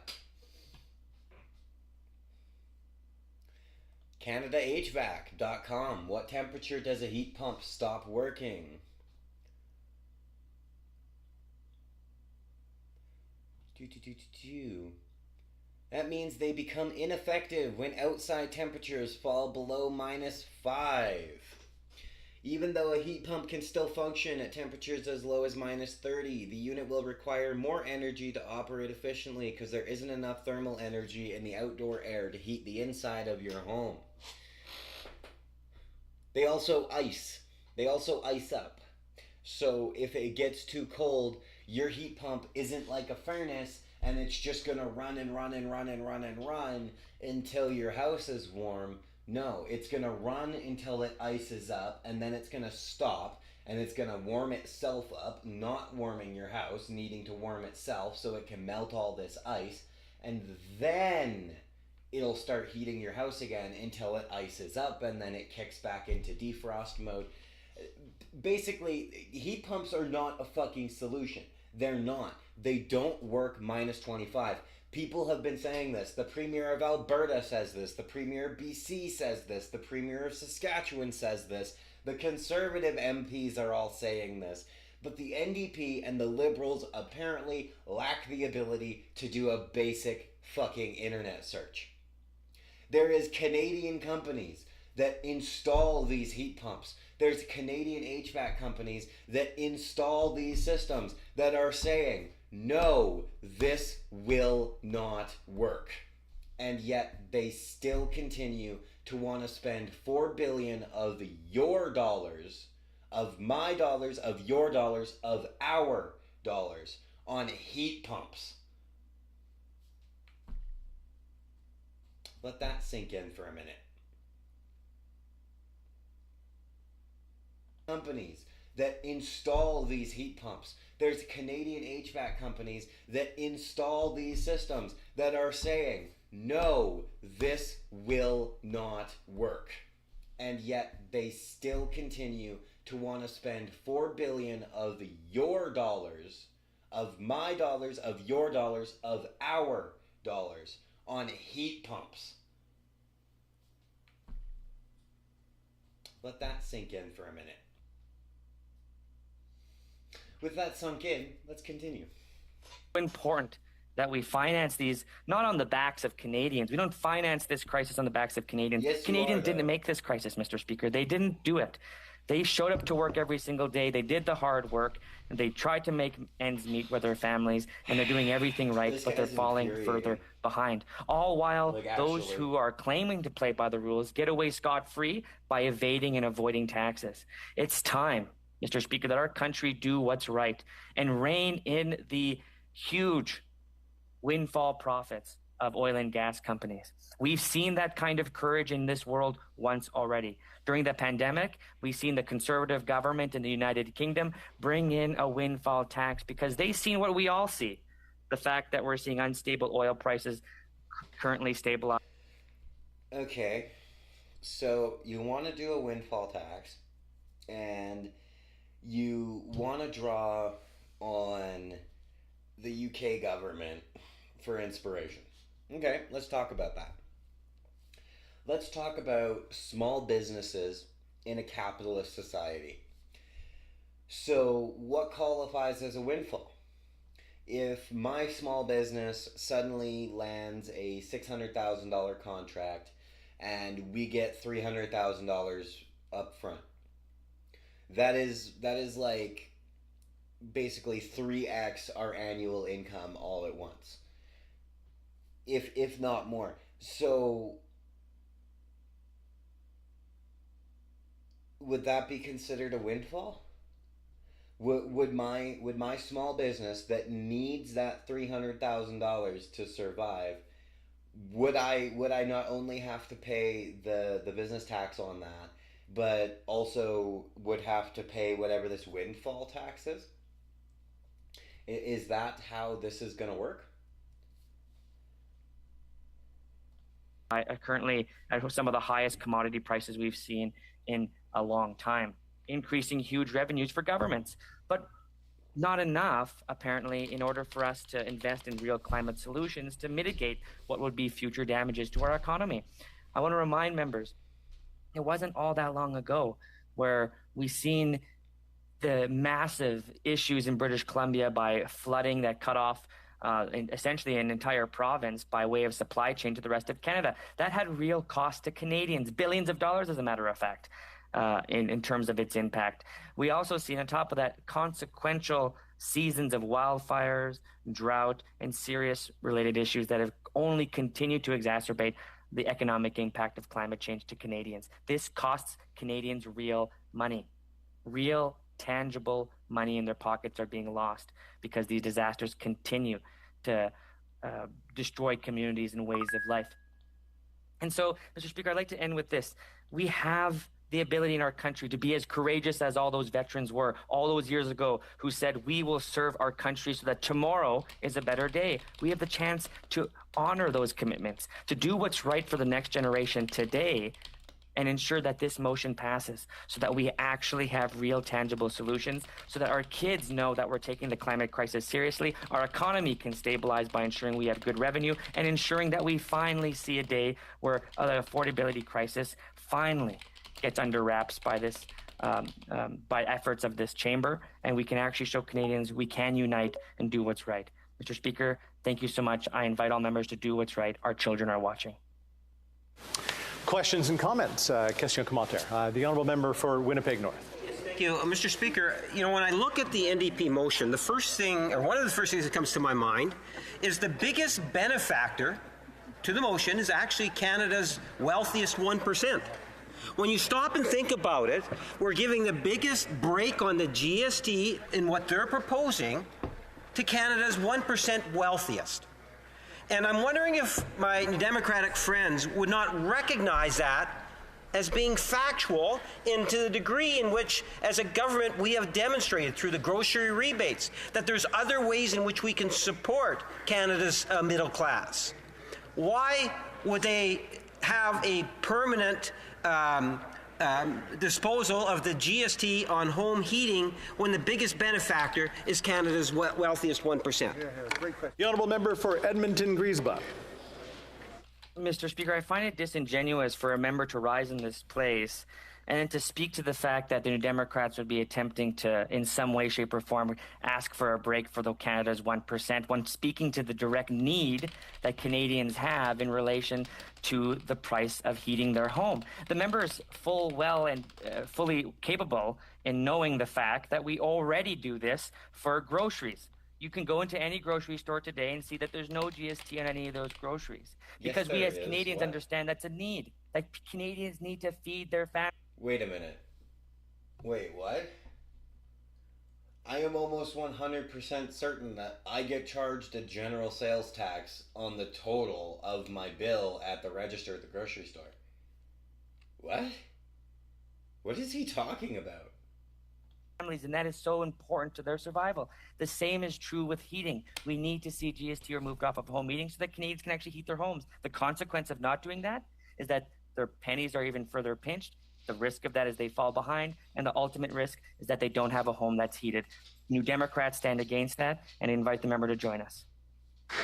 CanadaHVAC.com. What temperature does a heat pump stop working? That means they become ineffective when outside temperatures fall below minus 5. Even though a heat pump can still function at temperatures as low as minus 30, the unit will require more energy to operate efficiently because there isn't enough thermal energy in the outdoor air to heat the inside of your home. They also ice. They also ice up. So if it gets too cold, your heat pump isn't like a furnace and it's just going to run until your house is warm. No, it's going to run until it ices up, and then it's going to stop, and it's going to warm itself up, not warming your house, needing to warm itself so it can melt all this ice, and then it'll start heating your house again until it ices up, and then it kicks back into defrost mode. Basically, heat pumps are not a fucking solution. They're not. They don't work minus 25. People have been saying this. The Premier of Alberta says this. The Premier of BC says this. The Premier of Saskatchewan says this. The Conservative MPs are all saying this. But the NDP and the Liberals apparently lack the ability to do a basic fucking internet search. There is Canadian companies that install these heat pumps. There's Canadian HVAC companies that install these systems that are saying, no, this will not work. And yet they still continue to want to spend $4 billion of your dollars, of my dollars, of your dollars, of our dollars on heat pumps. Let that sink in for a minute. Companies that install these heat pumps. There's Canadian HVAC companies that install these systems that are saying, no, this will not work. And yet they still continue to want to spend $4 billion of your dollars, of my dollars, of your dollars, of our dollars on heat pumps. Let that sink in for a minute. With that sunk in, let's continue.
Important that we finance these not on the backs of Canadians. We don't finance this crisis on the backs of Canadians.
Yes,
Canadians didn't make this crisis, Mr. Speaker. They didn't do it. They showed up to work every single day. They did the hard work, and they tried to make ends meet with their families, and they're doing everything right, but they're falling further behind. All while those who are claiming to play by the rules get away scot-free by evading and avoiding taxes. It's time, Mr. Speaker, that our country do what's right and rein in the huge windfall profits of oil and gas companies. We've seen that kind of courage in this world once already. During the pandemic, we've seen the Conservative government in the United Kingdom bring in a windfall tax because they've seen what we all see, the fact that we're seeing unstable oil prices currently stabilized.
Okay, so you want to do a windfall tax, and you want to draw on the UK government for inspiration. Okay, let's talk about that. Let's talk about small businesses in a capitalist society. So, what qualifies as a windfall? If my small business suddenly lands a $600,000 contract and we get $300,000 up front, that is like basically 3x our annual income all at once, if not more. So would that be considered a windfall? Would my small business that needs that $300,000 to survive, would I not only have to pay the business tax on that, but also would have to pay whatever this windfall tax is? Is that how this is going to work?
Currently at some of the highest commodity prices we've seen in a long time, increasing huge revenues for governments, but not enough, apparently, in order for us to invest in real climate solutions to mitigate what would be future damages to our economy. I want to remind members, it wasn't all that long ago where we seen the massive issues in British Columbia by flooding that cut off essentially an entire province by way of supply chain to the rest of Canada. That had real cost to Canadians, billions of dollars, as a matter of fact, in terms of its impact. We also see, on top of that, consequential seasons of wildfires, drought, and serious related issues that have only continued to exacerbate the economic impact of climate change to Canadians. This costs Canadians real money. Real, tangible money in their pockets are being lost because these disasters continue to destroy communities and ways of life. And so, Mr. Speaker, I'd like to end with this. We have the ability in our country to be as courageous as all those veterans were all those years ago who said, we will serve our country so that tomorrow is a better day. We have the chance to honor those commitments, to do what's right for the next generation today, and ensure that this motion passes so that we actually have real tangible solutions, so that our kids know that we're taking the climate crisis seriously, our economy can stabilize by ensuring we have good revenue, and ensuring that we finally see a day where the affordability crisis finally gets under wraps by this, by efforts of this chamber, and we can actually show Canadians we can unite and do what's right. Mr. Speaker, thank you so much. I invite all members to do what's right. Our children are watching.
Questions and comments? Question commentaire. The honourable member for Winnipeg North.
Thank you, Mr. Speaker. You know, when I look at the NDP motion, the first thing, or one of the first things that comes to my mind, is the biggest benefactor to the motion is actually Canada's wealthiest 1%. When you stop and think about it, we're giving the biggest break on the GST in what they're proposing to Canada's 1% wealthiest. And I'm wondering if my Democratic friends would not recognize that as being factual, and to the degree in which, as a government, we have demonstrated through the grocery rebates that there's other ways in which we can support Canada's middle class. Why would they have a permanent disposal of the GST on home heating when the biggest benefactor is Canada's wealthiest 1%?
The honourable member for Edmonton-Griesbach.
Mr. Speaker, I find it disingenuous for a member to rise in this place and then to speak to the fact that the New Democrats would be attempting to, in some way, shape, or form, ask for a break for the Canada's 1%, when speaking to the direct need that Canadians have in relation to the price of heating their home. The member is full well and fully capable in knowing the fact that we already do this for groceries. You can go into any grocery store today and see that there's no GST on any of those groceries. Because we as Canadians understand that's a need. Like, Canadians need to feed their families.
Wait a minute. Wait, what? I am almost 100% certain that I get charged a general sales tax on the total of my bill at the register at the grocery store. What? What is he talking about?
And that is so important to their survival. The same is true with heating. We need to see GST removed off of home heating so that Canadians can actually heat their homes. The consequence of not doing that is that their pennies are even further pinched. The risk of that is they fall behind, and the ultimate risk is that they don't have a home that's heated. New Democrats stand against that and invite the member to join us.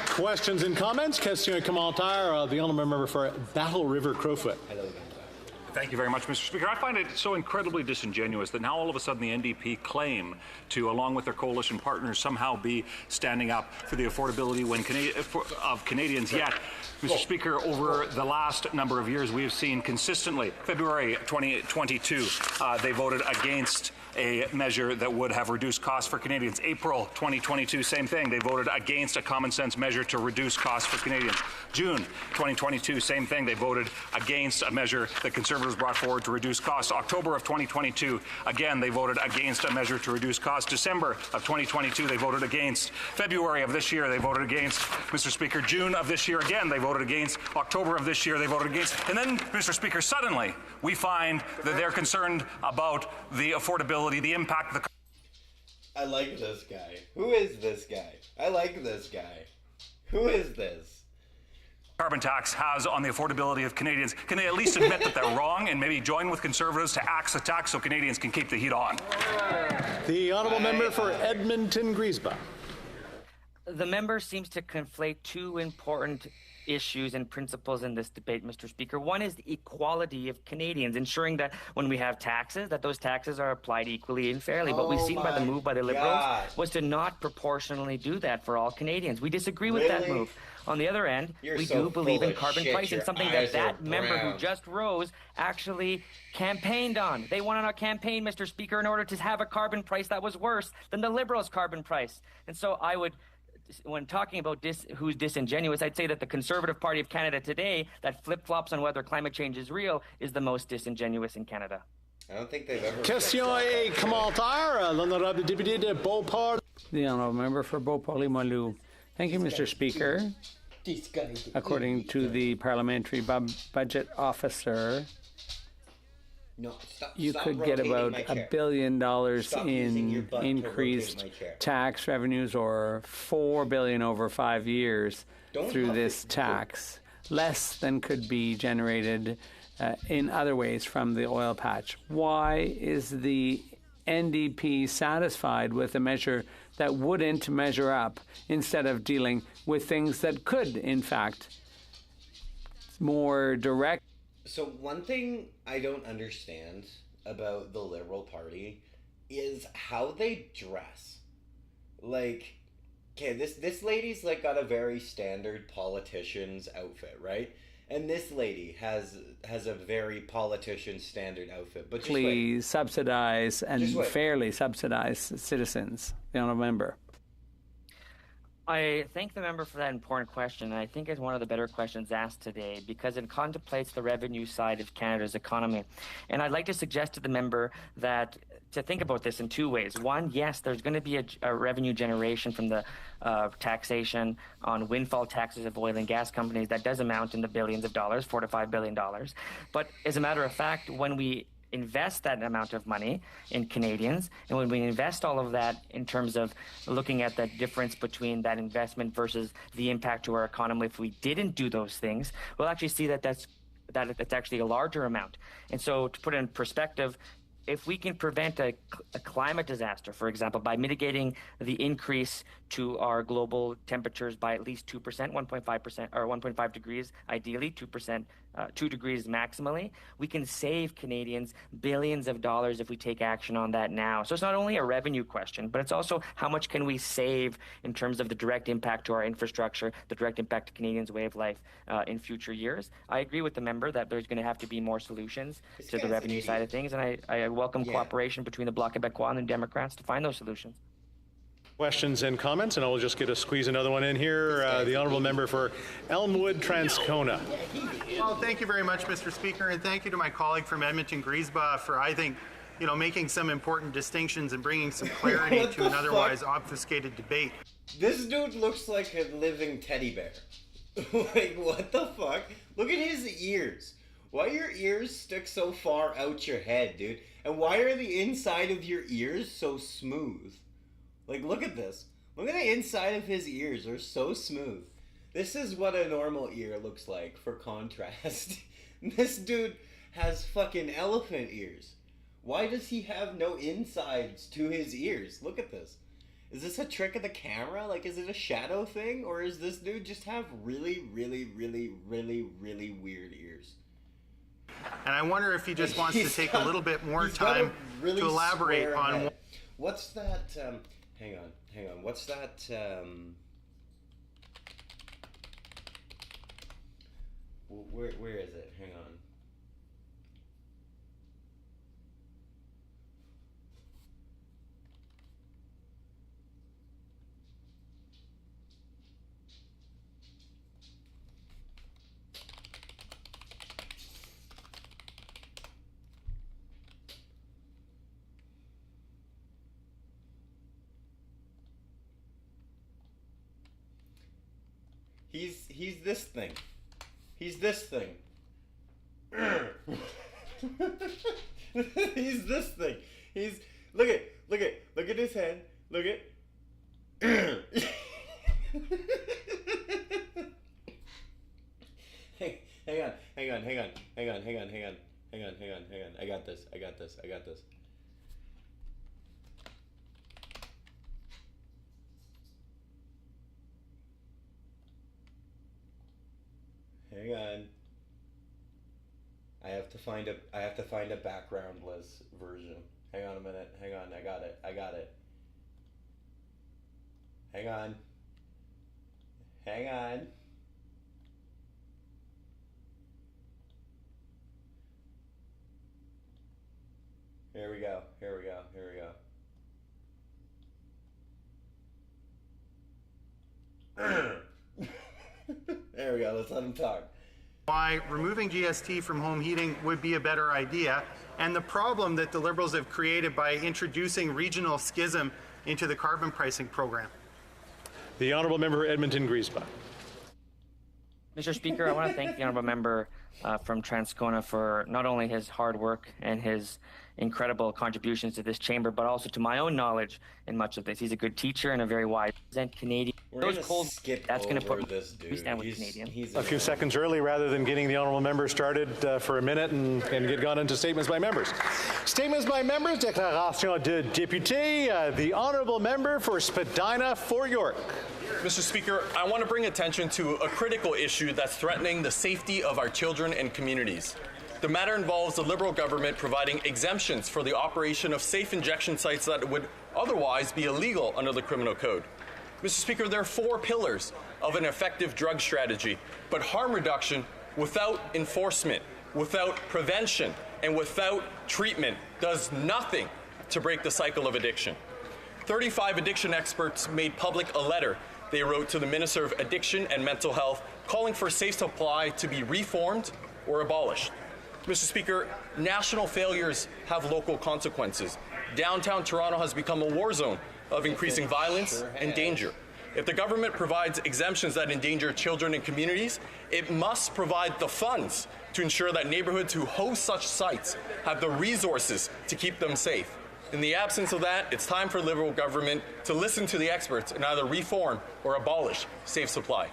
Questions and comments? Question et commentaire. The honourable member for Battle River Crowfoot.
Thank you very much, Mr. Speaker. I find it so incredibly disingenuous that now all of a sudden the NDP claim to, along with their coalition partners, somehow be standing up for the affordability of Canadians. Yet, Mr. Speaker, over the last number of years, we have seen consistently, February 2022, they voted against a measure that would have reduced costs for Canadians. April 2022, same thing. They voted against a common sense measure to reduce costs for Canadians. June 2022, same thing. They voted against a measure that Conservatives brought forward to reduce costs. October of 2022, again, they voted against a measure to reduce costs. December of 2022, they voted against. February of this year, they voted against. Mr. Speaker, June of this year, again, they voted against. October of this year, they voted against. And then, Mr. Speaker, suddenly we find that they're concerned about the affordability, the impact of the...
I like this guy. Who is this guy? I like this guy. Who is this?
Carbon tax has on the affordability of Canadians. Can they at least admit that they're wrong and maybe join with Conservatives to axe the tax so Canadians can keep the heat on?
The honourable member for Edmonton-Griesbach.
The member seems to conflate two important issues and principles in this debate, Mr. Speaker. One is the equality of Canadians, ensuring that when we have taxes, that those taxes are applied equally and fairly. What we've seen by the move by the Liberals was to not proportionally do that for all Canadians. We disagree with that move. On the other end, we do believe in carbon pricing, something that member who just rose actually campaigned on. They went on a campaign, Mr. Speaker, in order to have a carbon price that was worse than the Liberals' carbon price. And so I would, when talking about who's disingenuous, I'd say that the Conservative Party of Canada today, that flip-flops on whether climate change is real, is the most disingenuous in Canada.
I don't think they've ever...
Question et commentaire. L'honorable député de Beauport.
The honourable member for Beauport-Limoilou. Thank you, Mr. Speaker. According to the parliamentary budget officer, you could get about $1 billion in increased tax revenues, or $4 billion over 5 years through this tax. Less than could be generated in other ways from the oil patch. Why is the NDP satisfied with a measure that wouldn't measure up, instead of dealing with things that could, in fact, more direct?
So one thing I don't understand about the Liberal Party is how they dress. Like, okay, this lady's like got a very standard politician's outfit, right? And this lady has a very politician standard outfit. But
please subsidize and fairly subsidize citizens, the honourable member.
I thank the member for that important question, and I think it's one of the better questions asked today because it contemplates the revenue side of Canada's economy. And I'd like to suggest to the member that to think about this in two ways. One, yes, there's going to be a revenue generation from the taxation on windfall taxes of oil and gas companies that does amount in the billions of dollars, $4 to $5 billion. But as a matter of fact, when we invest that amount of money in Canadians, and when we invest all of that in terms of looking at the difference between that investment versus the impact to our economy if we didn't do those things, we'll actually see that that's actually a larger amount. And so to put it in perspective, if we can prevent a climate disaster, for example, by mitigating the increase to our global temperatures by at least 2%, 1.5%, or 1.5 degrees, ideally 2%, 2 degrees maximally, we can save Canadians billions of dollars if we take action on that now. So it's not only a revenue question, but it's also how much can we save in terms of the direct impact to our infrastructure, the direct impact to Canadians' way of life in future years. I agree with the member that there's going to have to be more solutions to the revenue side of things, and I welcome cooperation between the Bloc Québécois and the Democrats to find those solutions.
Questions and comments, and I'll just get to squeeze another one in here. The honourable member for Elmwood, Transcona.
Well, thank you very much, Mr. Speaker, and thank you to my colleague from Edmonton, Griesbach, for, I think, making some important distinctions and bringing some clarity to an otherwise obfuscated debate.
This dude looks like a living teddy bear. Like, what the fuck? Look at his ears. Why your ears stick so far out your head, dude? And why are the inside of your ears so smooth? Like, look at this. Look at the inside of his ears. They're so smooth. This is what a normal ear looks like, for contrast. This dude has fucking elephant ears. Why does he have no insides to his ears? Look at this. Is this a trick of the camera? Like, is it a shadow thing? Or is this dude just have really, really, really, really, really weird ears?
And I wonder if he just wants to take a little bit more time to elaborate on...
What's that... Hang on. What's that, where is it? Hang on. He's this thing. He's this thing. He's this thing. He's look at his head. Look at Hang on. I got this. Hang on. I have to find a backgroundless version. Hang on a minute. Hang on. I got it. Hang on. Here we go. There we go. Let's let him talk.
Why removing GST from home heating would be a better idea, and the problem that the Liberals have created by introducing regional schism into the carbon pricing program.
The honourable member for Edmonton, Griesbach.
Mr. Speaker, I want to thank the honourable member from Transcona for not only his hard work and his incredible contributions to this chamber, but also to my own knowledge in much of this. He's a good teacher and a very wise Canadian.
That's going to put this dude.
We stand with Canadian.
A few seconds early, rather than getting the honourable member started for a minute and get gone into statements by members. Statements by members, déclaration de député, the honourable member for Spadina for York.
Mr. Speaker, I want to bring attention to a critical issue that's threatening the safety of our children and communities. The matter involves the Liberal government providing exemptions for the operation of safe injection sites that would otherwise be illegal under the Criminal Code. Mr. Speaker, there are 4 pillars of an effective drug strategy, but harm reduction without enforcement, without prevention, and without treatment does nothing to break the cycle of addiction. 35 addiction experts made public a letter they wrote to the Minister of Addiction and Mental Health calling for safe supply to be reformed or abolished. Mr. Speaker, national failures have local consequences. downtown Toronto has become a war zone of increasing violence and danger. If the government provides exemptions that endanger children and communities, it must provide the funds to ensure that neighborhoods who host such sites have the resources to keep them safe. In the absence of that, it's time for Liberal government to listen to the experts and either reform or abolish safe supply.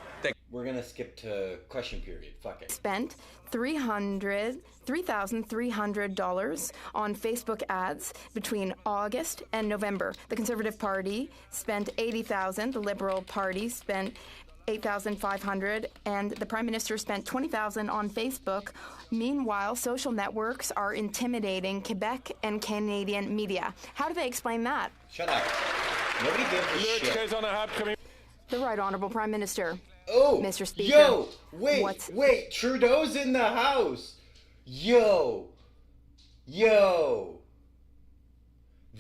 We're going to skip to question period. Fuck it.
Spent $3,300 on Facebook ads between August and November. The Conservative Party spent $80,000. The Liberal Party spent $8,500, and the Prime Minister spent $20,000 on Facebook. Meanwhile, social networks are intimidating Quebec and Canadian media. How do they explain that?
Shut up. Nobody gives a shit.
The Right Honourable Prime Minister.
Oh,
Mr. Speaker.
Yo, wait, Trudeau's in the house. Yo.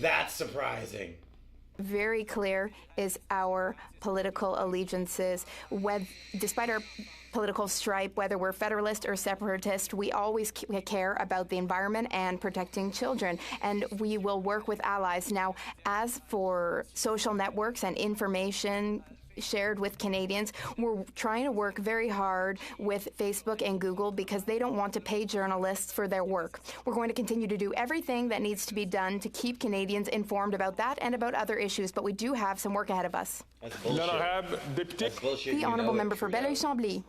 That's surprising.
Very clear is our political allegiances. Despite our political stripe, whether we're federalist or separatist, we always care about the environment and protecting children, and we will work with allies. Now, as for social networks and information shared with Canadians, we're trying to work very hard with Facebook and Google because they don't want to pay journalists for their work. We're going to continue to do everything that needs to be done to keep Canadians informed about that and about other issues, but we do have some work ahead of us.
That's bullshit. That's bullshit.
The Honourable Member for Belleuil-Chambly.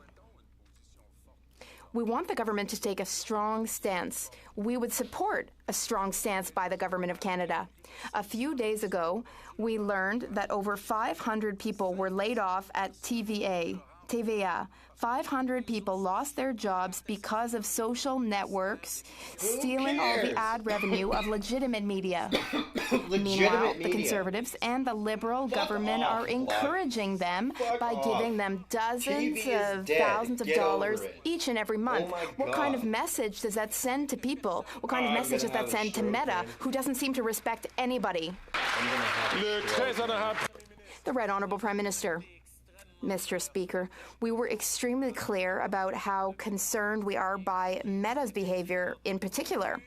We want the government to take a strong stance. We would support a strong stance by the Government of Canada. A few days ago, we learned that over 500 people were laid off at TVA. 500 people lost their jobs because of social networks stealing all the ad revenue of legitimate media. Meanwhile, the Conservatives and the Liberal government are encouraging them by giving them dozens of thousands of dollars each and every month. What kind of message does that send to people? What kind of message does that send to Meta, who doesn't seem to respect anybody? The Right Honourable Prime Minister. Mr. Speaker, we were extremely clear about how concerned we are by Meta's behavior in particular.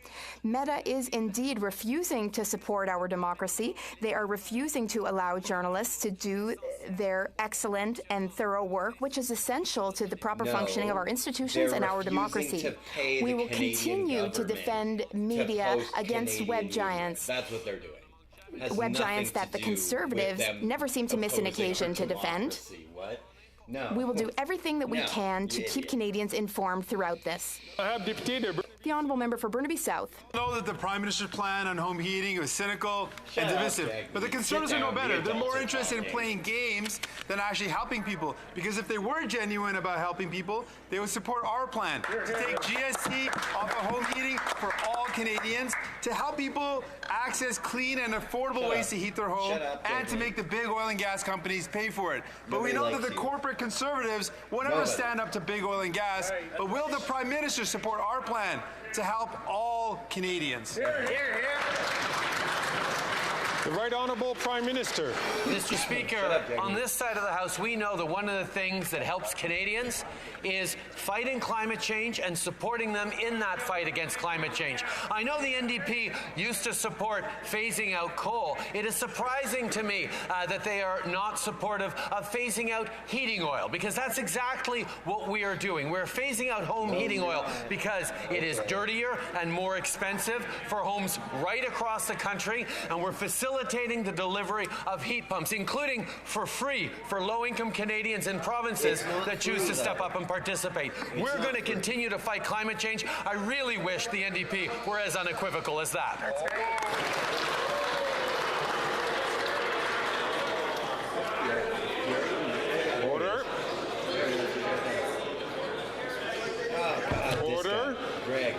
Meta is indeed refusing to support our democracy. They are refusing to allow journalists to do their excellent and thorough work, which is essential to the proper functioning of our institutions and our democracy. We will continue to defend media against web giants.
That's what they're doing.
Web giants that the Conservatives never seem to miss an occasion to defend.
What? No.
We will do everything that we can to keep Canadians informed throughout this. The Honourable Member for Burnaby South.
I know that the Prime Minister's plan on home heating was cynical and divisive, but the Conservatives are no better. They're more interested in playing games than actually helping people, because if they were genuine about helping people, they would support our plan to take GST off of home heating for all Canadians, to help people access clean and affordable ways to heat their home, and to make the big oil and gas companies pay for it. But we know that the corporate Conservatives will never stand up to big oil and gas, but will the Prime Minister support our plan to help all Canadians?
Hear, hear, hear.
The Right Honourable Prime Minister.
Mr. Speaker, on this side of the House, we know that one of the things that helps Canadians is fighting climate change and supporting them in that fight against climate change. I know the NDP used to support phasing out coal. It is surprising to me that they are not supportive of phasing out heating oil, because that's exactly what we are doing. We're phasing out home heating oil because it is dirtier and more expensive for homes right across the country, and we're facilitating the delivery of heat pumps, including for free for low-income Canadians in provinces that choose to step up and participate. We're going to continue to fight climate change. I really wish the NDP were as unequivocal as that.
Order. Order.
Greg,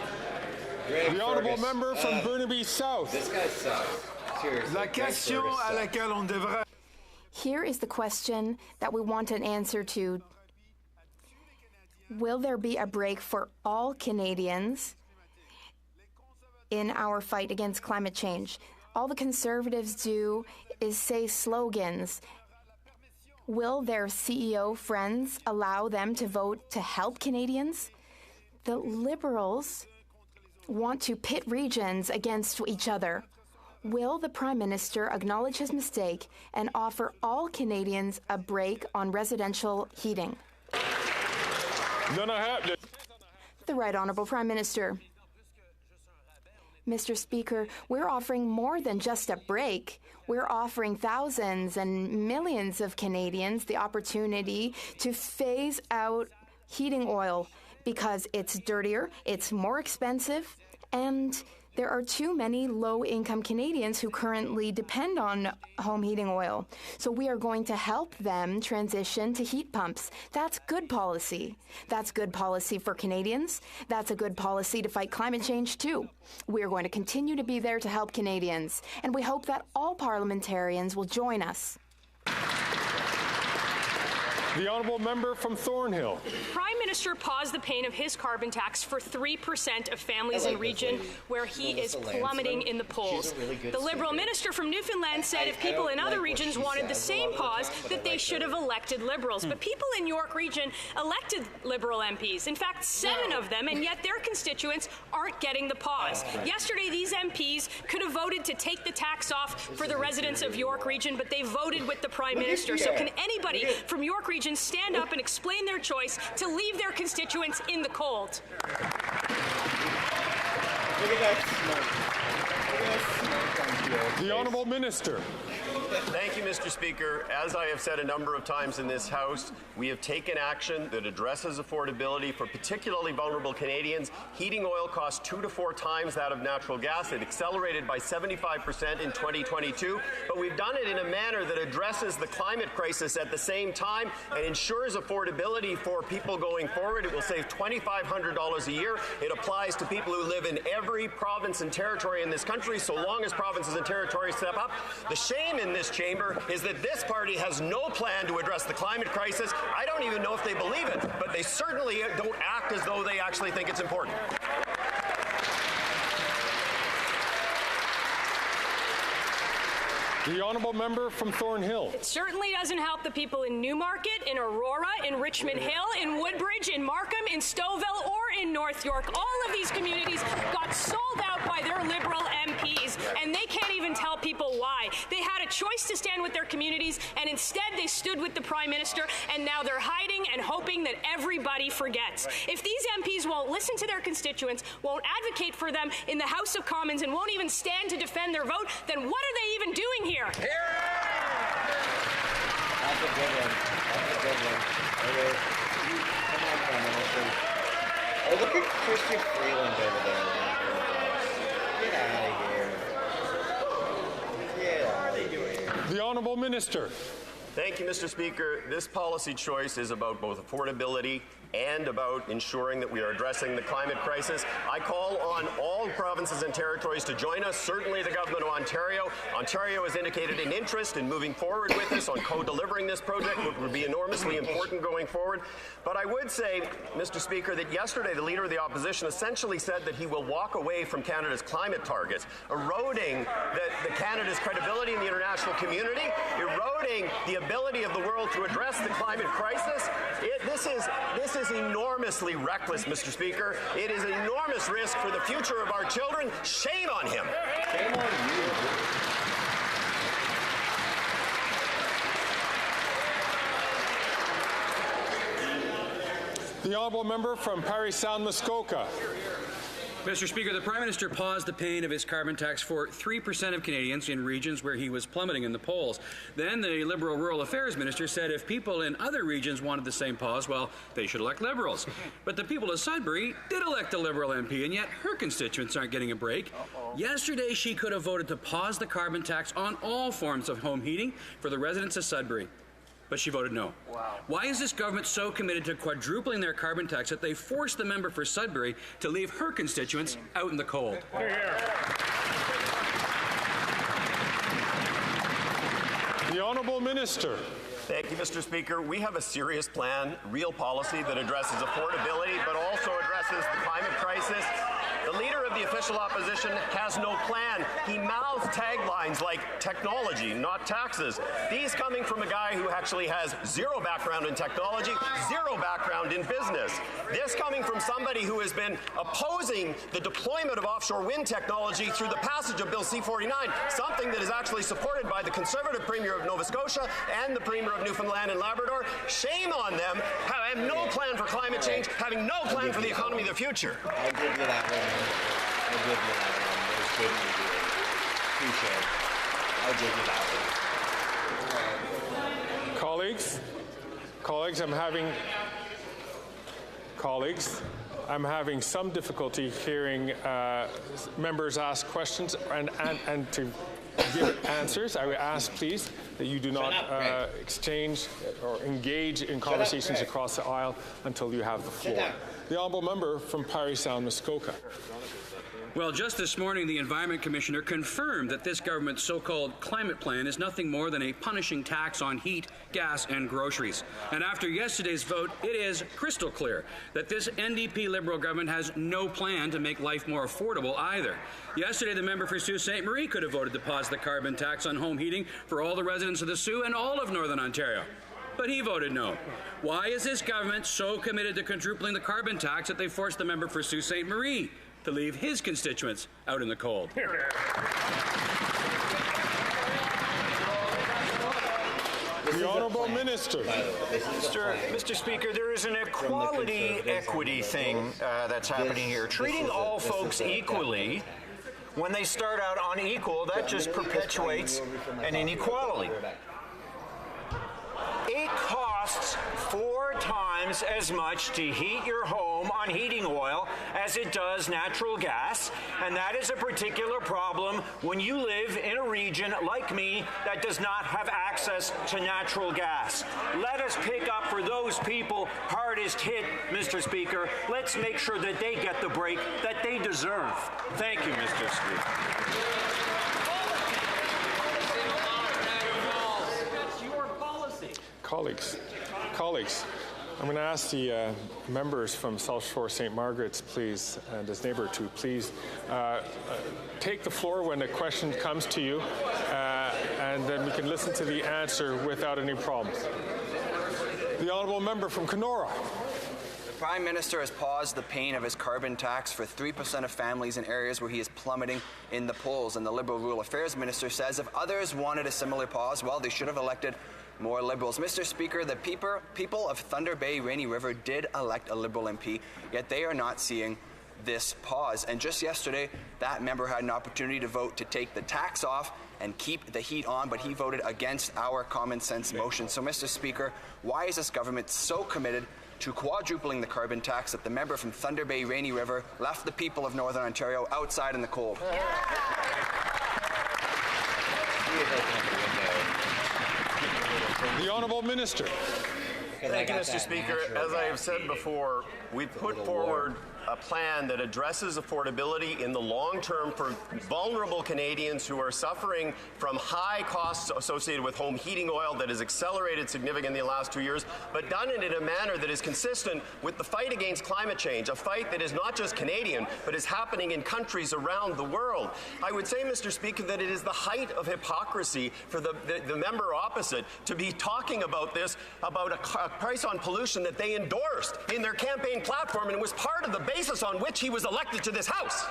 the Honourable
Fergus.
Member from Burnaby South.
This guy sucks. Seriously.
La question à laquelle on devrait...
Here is the question that we want an answer to. Will there be a break for all Canadians in our fight against climate change? All the Conservatives do is say slogans. Will their CEO friends allow them to vote to help Canadians? The Liberals want to pit regions against each other. Will the Prime Minister acknowledge his mistake and offer all Canadians a break on residential heating?
Then I have to.
The Right Honourable Prime Minister. Mr. Speaker, we're offering more than just a break. We're offering thousands and millions of Canadians the opportunity to phase out heating oil because it's dirtier, it's more expensive, and there are too many low-income Canadians who currently depend on home heating oil. So we are going to help them transition to heat pumps. That's good policy. That's good policy for Canadians. That's a good policy to fight climate change, too. We are going to continue to be there to help Canadians, and we hope that all parliamentarians will join us.
The honourable member from Thornhill.
Prime Minister paused the paying of his carbon tax for 3% of families in region where he is plummeting in the polls. The Liberal minister from Newfoundland said if people in other regions wanted the same pause, that they should have elected Liberals. But people in York region elected Liberal MPs. In fact, 7 of them, and yet their constituents aren't getting the pause. Yesterday, these MPs could have voted to take the tax off for the residents of York region, but they voted with the Prime Minister. So can anybody from York region stand up and explain their choice to leave their constituents in the cold?
Look at that smoke. Look at that smoke on
The honourable minister.
Thank you, Mr. Speaker. As I have said a number of times in this House, we have taken action that addresses affordability for particularly vulnerable Canadians. Heating oil costs 2 to 4 times that of natural gas. It accelerated by 75% in 2022, but we've done it in a manner that addresses the climate crisis at the same time and ensures affordability for people going forward. It will save $2,500 a year. It applies to people who live in every province and territory in this country, so long as provinces and territories step up. The shame in this chamber is that this party has no plan to address the climate crisis. I don't even know if they believe it, but they certainly don't act as though they actually think it's important.
The honourable member from Thornhill.
It certainly doesn't help the people in Newmarket, in Aurora, in Richmond Hill, in Woodbridge, in Markham, in Stouffville, or in North York. All of these communities got sold out by their Liberal MPs, and they can't even tell people why. They had a choice to stand with their communities, and instead they stood with the Prime Minister, and now they're hiding and hoping that everybody forgets. If these MPs won't listen to their constituents, won't advocate for them in the House of Commons, and won't even stand to defend their vote, then what are they even doing here?
That's a good one. That's a good one. Okay. Come on, Prime Minister. Oh, look at Christian Freeland over there. Get out of here. Get out of here.
The honourable minister.
Thank you, Mr. Speaker. This policy choice is about both affordability and about ensuring that we are addressing the climate crisis. I call on all provinces and territories to join us, certainly the government of Ontario. Ontario has indicated an interest in moving forward with this, on co-delivering this project, which would be enormously important going forward. But I would say, Mr. Speaker, that yesterday the Leader of the Opposition essentially said that he will walk away from Canada's climate targets, eroding the Canada's credibility in the international community, eroding the ability of the world to address the climate crisis. This is enormously reckless, Mr. Speaker. It is an enormous risk for the future of our children. Shame on him.
Shame on you.
The honourable member from Parry Sound Muskoka.
Mr. Speaker, the Prime Minister paused the paying of his carbon tax for 3% of Canadians in regions where he was plummeting in the polls. Then the Liberal Rural Affairs Minister said if people in other regions wanted the same pause, well, they should elect Liberals. But the people of Sudbury did elect a Liberal MP, and yet her constituents aren't getting a break. Yesterday, she could have voted to pause the carbon tax on all forms of home heating for the residents of Sudbury. But she voted no. Wow. Why is this government so committed to quadrupling their carbon tax that they forced the member for Sudbury to leave her constituents out in the cold?
The honourable minister.
Thank you, Mr. Speaker. We have a serious plan, real policy that addresses affordability, but also addresses the climate crisis. The leader of the official opposition has no plan. He mouths taglines like technology, not taxes. These coming from a guy who actually has zero background in technology, zero background in business. This coming from somebody who has been opposing the deployment of offshore wind technology through the passage of Bill C-49, something that is actually supported by the Conservative Premier of Nova Scotia and the Premier of Newfoundland and Labrador. Shame on them, having no plan for climate change, having no plan for the economy of the future.
I'll give you that one. I'll give you that one. There's good news. Touche. I'll give you that one.
Colleagues, I'm having some difficulty hearing members ask questions and to give answers. I would ask, please, that you do not exchange or engage in conversations across the aisle until you have the floor. The honourable member from Parry Sound, Muskoka.
Well, just this morning, the Environment Commissioner confirmed that this government's so-called climate plan is nothing more than a punishing tax on heat, gas, and groceries. And after yesterday's vote, it is crystal clear that this NDP Liberal government has no plan to make life more affordable either. Yesterday, the member for Sault Ste. Marie could have voted to pause the carbon tax on home heating for all the residents of the Soo and all of Northern Ontario. But he voted no. Why is this government so committed to quadrupling the carbon tax that they forced the member for Sault Ste. Marie to leave his constituents out in the cold?
The Honourable Minister.
Mr. Speaker, there is an equality equity thing that's happening here. Treating all folks equally when they start out unequal, that just perpetuates an inequality. It costs 4 times as much to heat your home on heating oil as it does natural gas, and that is a particular problem when you live in a region like me that does not have access to natural gas. Let us pick up for those people hardest hit, Mr. Speaker. Let's make sure that they get the break that they deserve. Thank you, Mr. Speaker.
Colleagues, I'm going to ask the members from South Shore St. Margaret's, please, and his neighbour to please take the floor when a question comes to you, and then we can listen to the answer without any problems. The honourable member from Kenora.
The Prime Minister has paused the paying of his carbon tax for 3% of families in areas where he is plummeting in the polls, and the Liberal Rural Affairs Minister says if others wanted a similar pause, well, they should have elected more Liberals. Mr. Speaker, the people of Thunder Bay Rainy River did elect a Liberal MP, yet they are not seeing this pause. And just yesterday, that member had an opportunity to vote to take the tax off and keep the heat on, but he voted against our common sense motion. So, Mr. Speaker, why is this government so committed to quadrupling the carbon tax that the member from Thunder Bay Rainy River left the people of Northern Ontario outside in the cold?
The Honourable Minister.
Thank you, Mr. Speaker. As I have said before, we put forward a plan that addresses affordability in the long term for vulnerable Canadians who are suffering from high costs associated with home heating oil that has accelerated significantly in the last 2 years, but done it in a manner that is consistent with the fight against climate change, a fight that is not just Canadian, but is happening in countries around the world. I would say, Mr. Speaker, that it is the height of hypocrisy for the member opposite to be talking about this, about a price on pollution that they endorsed in their campaign platform, and it was part of the basis on which he was elected to this House.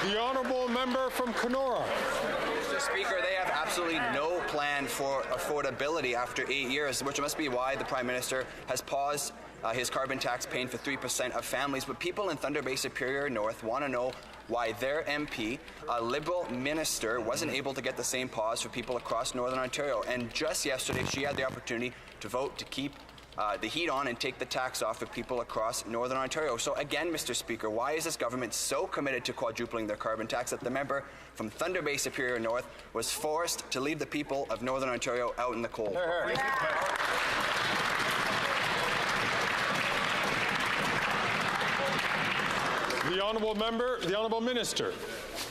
The honourable member from Kenora.
Mr. Speaker, they have absolutely no plan for affordability after 8 years, which must be why the Prime Minister has paused his carbon tax paying for 3% of families. But people in Thunder Bay Superior North want to know why their MP, a Liberal minister, wasn't able to get the same pause for people across Northern Ontario. And just yesterday, she had the opportunity to vote to keep the heat on and take the tax off for people across Northern Ontario. So again, Mr. Speaker, why is this government so committed to quadrupling their carbon tax that the member from Thunder Bay Superior North was forced to leave the people of Northern Ontario out in the cold?
The honourable member, the honourable minister.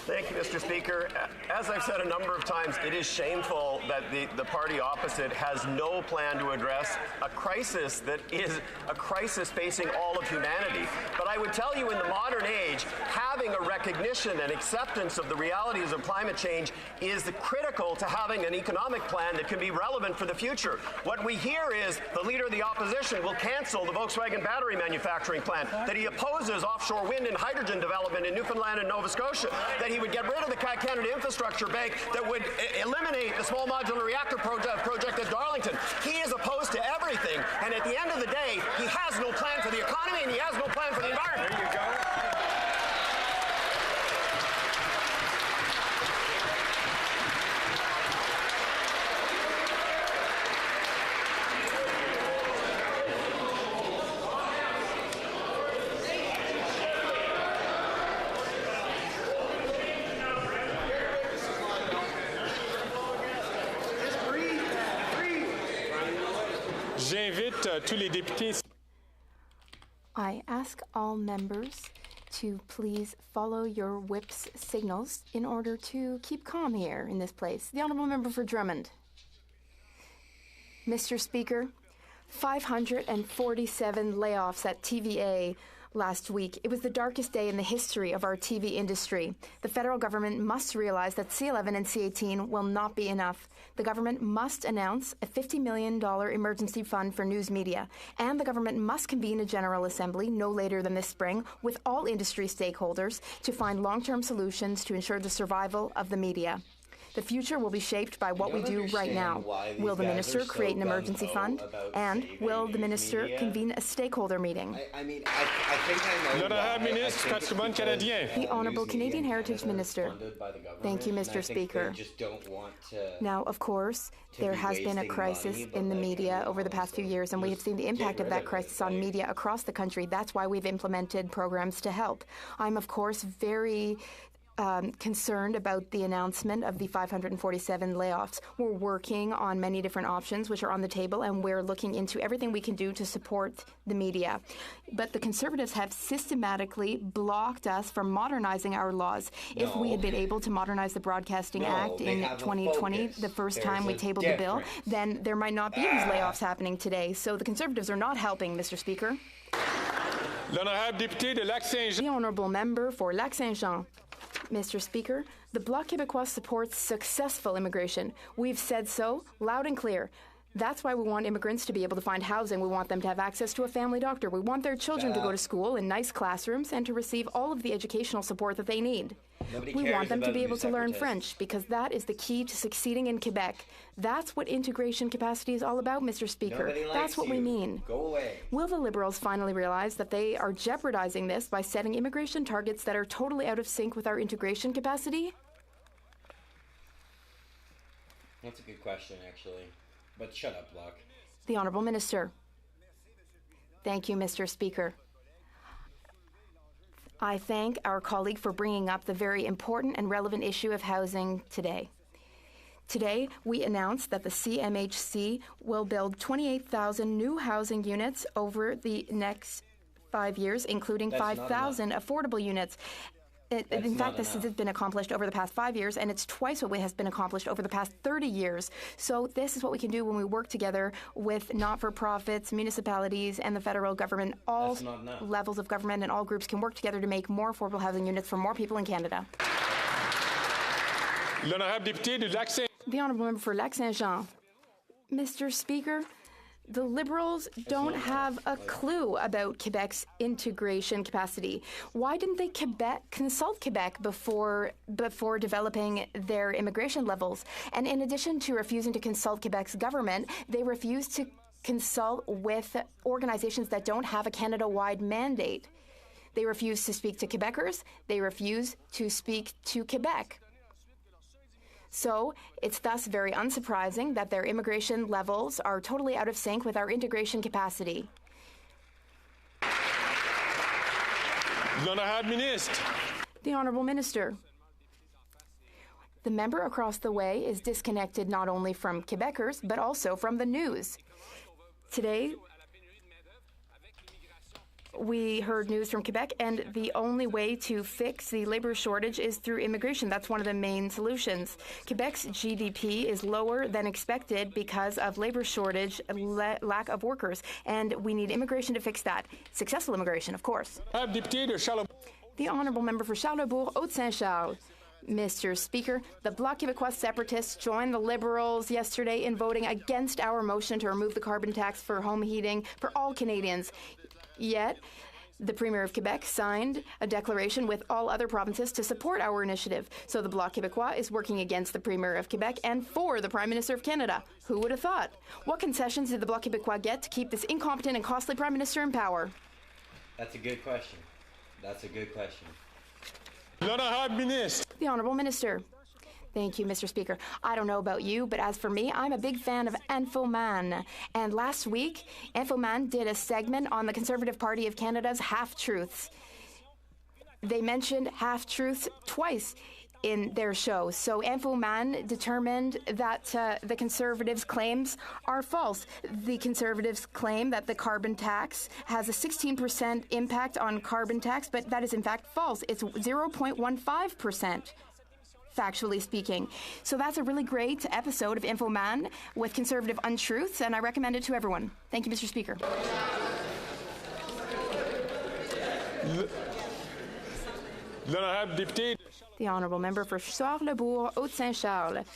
Thank you, Mr. Speaker. As I've said a number of times, it is shameful that the party opposite has no plan to address a crisis that is a crisis facing all of humanity. But I would tell you, in the modern age, having a recognition and acceptance of the realities of climate change is critical to having an economic plan that can be relevant for the future. What we hear is the leader of the opposition will cancel the Volkswagen battery manufacturing plant, that he opposes offshore wind and hydrogen development in Newfoundland and Nova Scotia, that he would get rid of the Canada Infrastructure Bank, that would eliminate the small modular reactor project at Darlington. He is opposed to everything, and at the end of the day, he has no plan for the economy and he has no plan for the environment. There you go.
J'invite tous les députés.
I ask all members to please follow your whip's signals in order to keep calm here in this place. The Honourable Member for Drummond. Mr. Speaker, 547 layoffs at TVA last week. It was the darkest day in the history of our TV industry. The federal government must realize that C11 and C18 will not be enough. The government must announce a $50 million emergency fund for news media, and the government must convene a General Assembly no later than this spring with all industry stakeholders to find long-term solutions to ensure the survival of the media. The future will be shaped by what we do right now. Will the minister create an emergency fund? And will the minister convene a stakeholder meeting?
I think I know
L'honorable ministre Patrimoine Canadien.
The Honourable Canadian Heritage Minister. Thank you, Mr. Speaker. Now, of course, there has been a crisis in the media over the past few years, and we have seen the impact of that crisis on media across the country. That's why we've implemented programs to help. I'm, of course, very concerned about the announcement of the 547 layoffs. We're working on many different options which are on the table, and we're looking into everything we can do to support the media. But the Conservatives have systematically blocked us from modernizing our laws. If we had been able to modernize the Broadcasting Act in 2020, the first time we tabled the bill, then there might not be these layoffs happening today. So the Conservatives are not helping, Mr. Speaker.
L'honorable député de Lac-Saint-Jean.
The Honourable Member for Lac-Saint-Jean. Mr. Speaker, the Bloc Québécois supports successful immigration. We've said so loud and clear. That's why we want immigrants to be able to find housing. We want them to have access to a family doctor. We want their children to go to school in nice classrooms and to receive all of the educational support that they need. We want them to be able to learn French because that is the key to succeeding in Quebec. That's what integration capacity is all about, Mr. Speaker. That's what we mean.
Go away.
Will the Liberals finally realize that they are jeopardizing this by setting immigration targets that are totally out of sync with our integration capacity?
That's a good question, actually. But shut up, Block.
The Honourable Minister. Thank you, Mr. Speaker. I thank our colleague for bringing up the very important and relevant issue of housing today. Today, we announced that the CMHC will build 28,000 new housing units over the next 5 years, including 5,000 affordable units. In fact, this has been accomplished over the past 5 years, and it's twice what has been accomplished over the past 30 years. So this is what we can do when we work together with not-for-profits, municipalities, and the federal government. All levels of government and all groups can work together to make more affordable housing units for more people in Canada.
L'honorable député de Lac-Saint-Jean.
The Honourable Member for Lac-Saint-Jean. Mr. Speaker, the Liberals don't have a clue about Quebec's integration capacity. Why didn't they consult Quebec before developing their immigration levels? And in addition to refusing to consult Quebec's government, they refused to consult with organizations that don't have a Canada-wide mandate. They refuse to speak to Quebecers. They refuse to speak to Quebec. So it's thus very unsurprising that their immigration levels are totally out of sync with our integration capacity.
L'honorable ministre.
The Honourable Minister. The member across the way is disconnected not only from Quebecers, but also from the news. Today, we heard news from Quebec, and the only way to fix the labor shortage is through immigration. That's one of the main solutions. Quebec's GDP is lower than expected because of labor shortage, lack of workers, and we need immigration to fix that. Successful immigration, of course. The Honourable Member for Charlebourg, Haute-Saint-Charles. Mr. Speaker, the Bloc Québécois separatists joined the Liberals yesterday in voting against our motion to remove the carbon tax for home heating for all Canadians. Yet, the Premier of Quebec signed a declaration with all other provinces to support our initiative. So the Bloc Québécois is working against the Premier of Quebec and for the Prime Minister of Canada. Who would have thought? What concessions did the Bloc Québécois get to keep this incompetent and costly Prime Minister in power?
That's a good question. That's a good question.
The Honourable Minister. Thank you, Mr. Speaker. I don't know about you, but as for me, I'm a big fan of Infoman. And last week, Infoman did a segment on the Conservative Party of Canada's half-truths. They mentioned half-truths twice in their show. So Infoman determined that the Conservatives' claims are false. The Conservatives claim that the carbon tax has a 16% impact on carbon tax, but that is in fact false. It's 0.15%. Factually speaking. So that's a really great episode of Infoman with conservative untruths, and I recommend it to everyone. Thank you, Mr. Speaker. The Honourable Member for Charlebourg, Haute-Saint-Charles.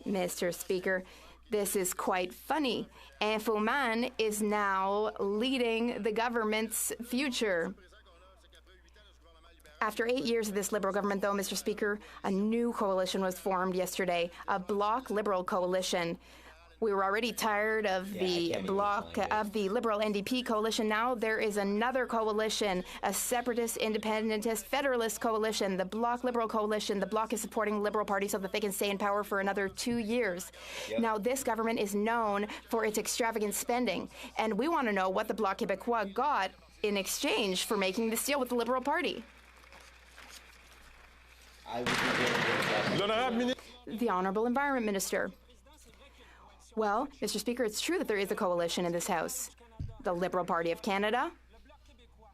Mr. Speaker, this is quite funny. Infoman is now leading the government's future. After 8 years of this Liberal government, though, Mr. Speaker, a new coalition was formed yesterday, a Bloc Liberal coalition. We were already tired of the Bloc, of the Liberal NDP coalition. Now there is another coalition, a separatist, independentist, federalist coalition, the Bloc Liberal coalition. The Bloc is supporting the Liberal Party so that they can stay in power for another 2 years. Yep. Now this government is known for its extravagant spending, and we want to know what the Bloc Québécois got in exchange for making this deal with the Liberal Party. The Honourable Environment Minister. Well, Mr. Speaker, it's true that there is a coalition in this House. The Liberal Party of Canada,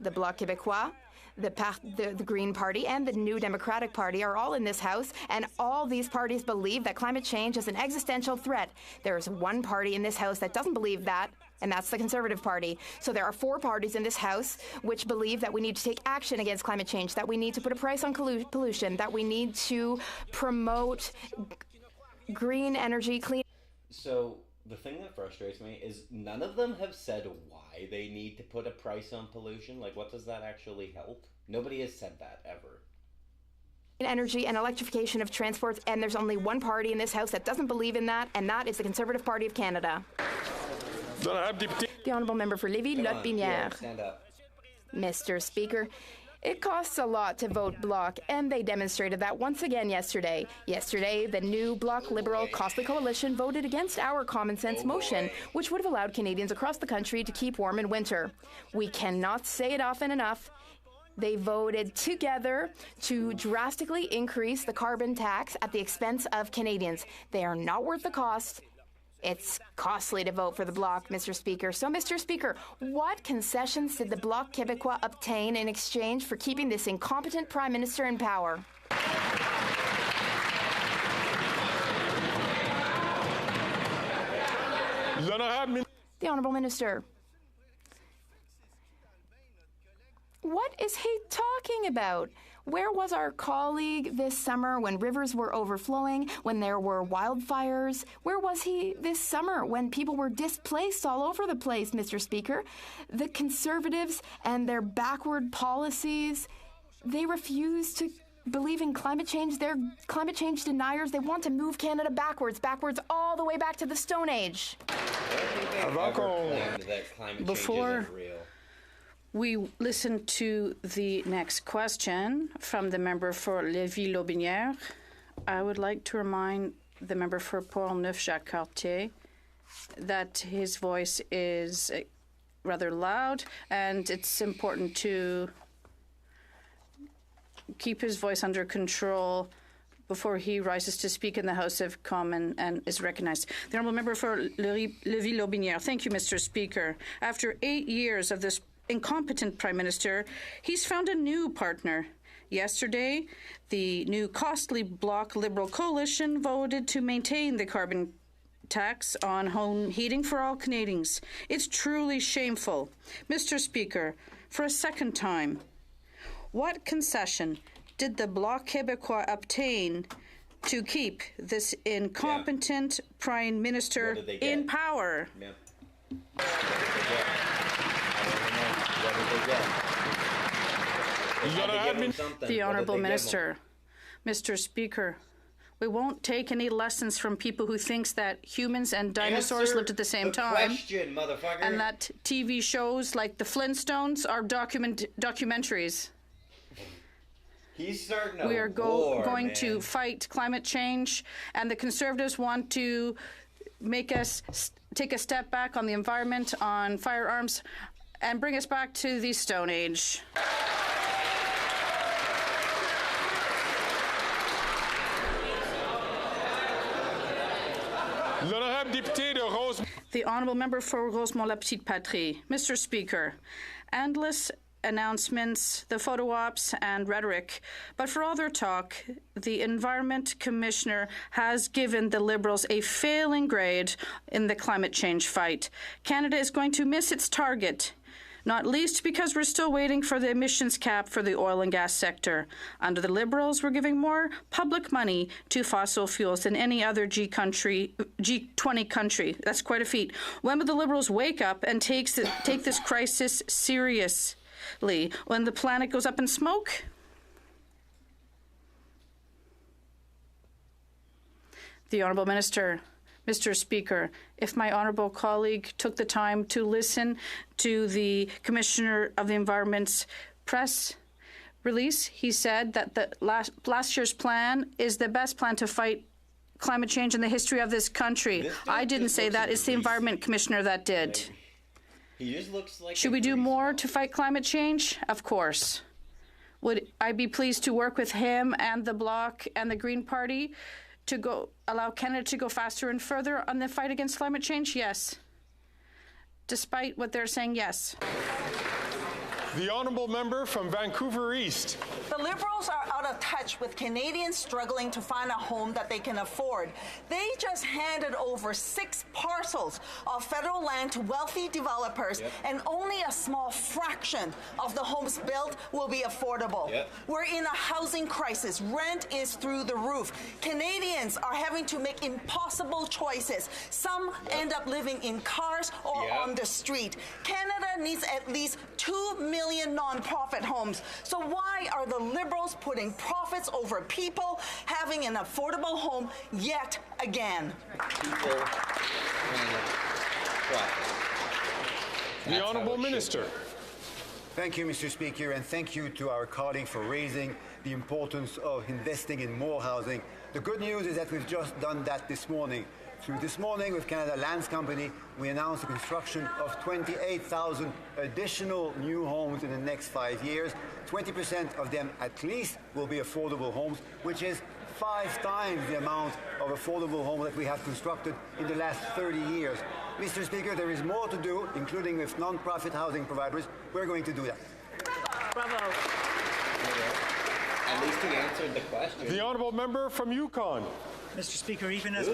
the Bloc Québécois, the Green Party, and the New Democratic Party are all in this House, and all these parties believe that climate change is an existential threat. There's one party in this House that doesn't believe that, and that's the Conservative Party. So there are 4 parties in this House which believe that we need to take action against climate change, that we need to put a price on pollution, that we need to promote green energy, clean...
So the thing that frustrates me is none of them have said why they need to put a price on pollution. Like, what does that actually help? Nobody has said that ever.
Energy and electrification of transports, and there's only one party in this House that doesn't believe in that, and that is the Conservative Party of Canada. The Honourable Member for Lévis-Lotbinière.
Stand up.
Mr. Speaker, it costs a lot to vote Bloc, and they demonstrated that once again yesterday. Yesterday, the new Bloc Liberal Costly Coalition voted against our common sense motion, which would have allowed Canadians across the country to keep warm in winter. We cannot say it often enough. They voted together to drastically increase the carbon tax at the expense of Canadians. They are not worth the cost. It's costly to vote for the Bloc, Mr. Speaker. So, Mr. Speaker, what concessions did the Bloc Québécois obtain in exchange for keeping this incompetent Prime Minister in power? The Honourable Minister. What is he talking about? Where was our colleague this summer when rivers were overflowing, when there were wildfires? Where was he this summer when people were displaced all over the place, Mr. Speaker? The Conservatives and their backward policies, they refuse to believe in climate change. They're climate change deniers. They want to move Canada backwards all the way back to the Stone Age.
Before we listen to the next question from the member for Lévis-Lotbinière, I would like to remind the member for Portneuf-Jacques-Cartier that his voice is rather loud, and it's important to keep his voice under control before he rises to speak in the House of Commons and is recognized. The honourable member for Lévis-Lotbinière. Thank you, Mr. Speaker. After 8 years of this incompetent Prime Minister, he's found a new partner. Yesterday, the new costly Bloc Liberal coalition voted to maintain the carbon tax on home heating for all Canadians. It's truly shameful. Mr. Speaker, for a second time, what concession did the Bloc Québécois obtain to keep this incompetent Prime Minister in power?
Yeah. What did they get?
The Honourable Minister, Mr. Speaker, we won't take any lessons from people who thinks that humans and dinosaurs lived at the same time,
question, motherfucker.
and that TV shows like the Flintstones are documentaries.
He's starting a
We are going
man.
to fight climate change, and the Conservatives want to make us take a step back on the environment, on firearms, and bring us back to the Stone Age. The Honourable Member for Rosemont-la-Petite-Patrie. Mr. Speaker, endless announcements, the photo ops and rhetoric, but for all their talk, the Environment Commissioner has given the Liberals a failing grade in the climate change fight. Canada is going to miss its target, not least because we're still waiting for the emissions cap for the oil and gas sector. Under the Liberals, we're giving more public money to fossil fuels than any other G20 country. That's quite a feat. When will the Liberals wake up and take this crisis seriously? When the planet goes up in smoke? The Honourable Minister. Mr. Speaker, if my honourable colleague took the time to listen to the Commissioner of the Environment's press release, he said that the last year's plan is the best plan to fight climate change in the history of this country. I didn't say that. It's the Environment Commissioner that did.
He just looks like.
Should we do more to fight climate change? Of course. Would I be pleased to work with him and the Bloc and the Green Party to allow Canada to go faster and further on the fight against climate change? Yes. Despite what they're saying, yes.
The Honourable Member from Vancouver East.
The Liberals are out of touch with Canadians struggling to find a home that they can afford. They just handed over 6 parcels of federal land to wealthy developers, and only a small fraction of the homes built will be affordable. We're in a housing crisis. Rent is through the roof. Canadians are having to make impossible choices. Some end up living in cars or on the street. Canada needs at least 2 million non-profit homes. So why are the Liberals putting profits over people having an affordable home yet again?
The Honourable Minister.
Thank you, Mr. Speaker, and thank you to our colleague for raising the importance of investing in more housing. The good news is that we've just done that this morning. Through this morning with Canada Lands Company, we announced the construction of 28,000 additional new homes in the next 5 years. 20% of them at least will be affordable homes, which is 5 times the amount of affordable homes that we have constructed in the last 30 years. Mr. Speaker, there is more to do, including with non-profit housing providers. We're going to do that.
Bravo.
At least he answered the question.
The Honourable Member from Yukon.
Mr. Speaker, even as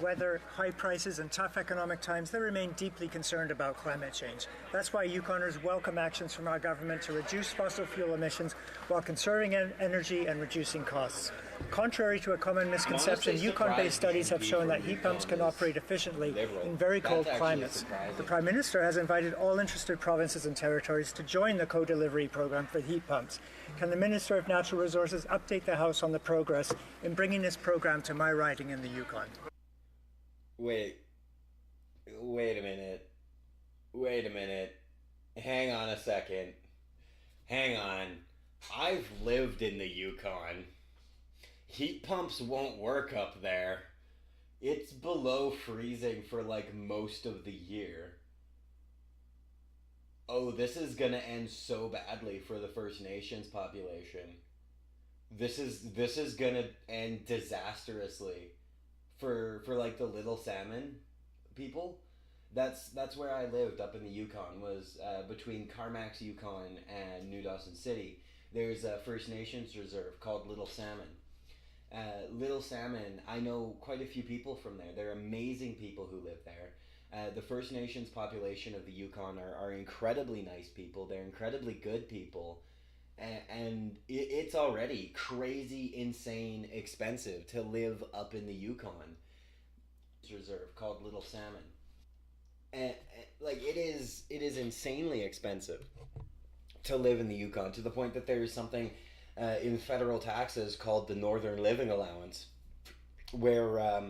weather, high prices and tough economic times, they remain deeply concerned about climate change. That's why Yukoners welcome actions from our government to reduce fossil fuel emissions while conserving energy and reducing costs. Contrary to a common misconception, Yukon-based studies have shown that heat pumps can operate efficiently in very cold climates. The Prime Minister has invited all interested provinces and territories to join the co-delivery program for heat pumps. Can the Minister of Natural Resources update the House on the progress in bringing this program to my riding in the Yukon?
Wait a minute. Hang on a second. Hang on. I've lived in the Yukon. Heat pumps won't work up there. It's below freezing for like most of the year. Oh, this is gonna end so badly for the First Nations population. This is gonna end disastrously for like the Little Salmon people, That's where I lived up in the Yukon, was between Carmacks, Yukon, and New Dawson City. There's a First Nations reserve called Little Salmon. Little Salmon, I know quite a few people from there. They're amazing people who live there. The First Nations population of the Yukon are incredibly nice people. They're incredibly good people. And it's already crazy, insane, expensive to live up in the Yukon. Reserve called Little Salmon. And like it is insanely expensive to live in the Yukon, to the point that there's something in federal taxes called the Northern Living Allowance, where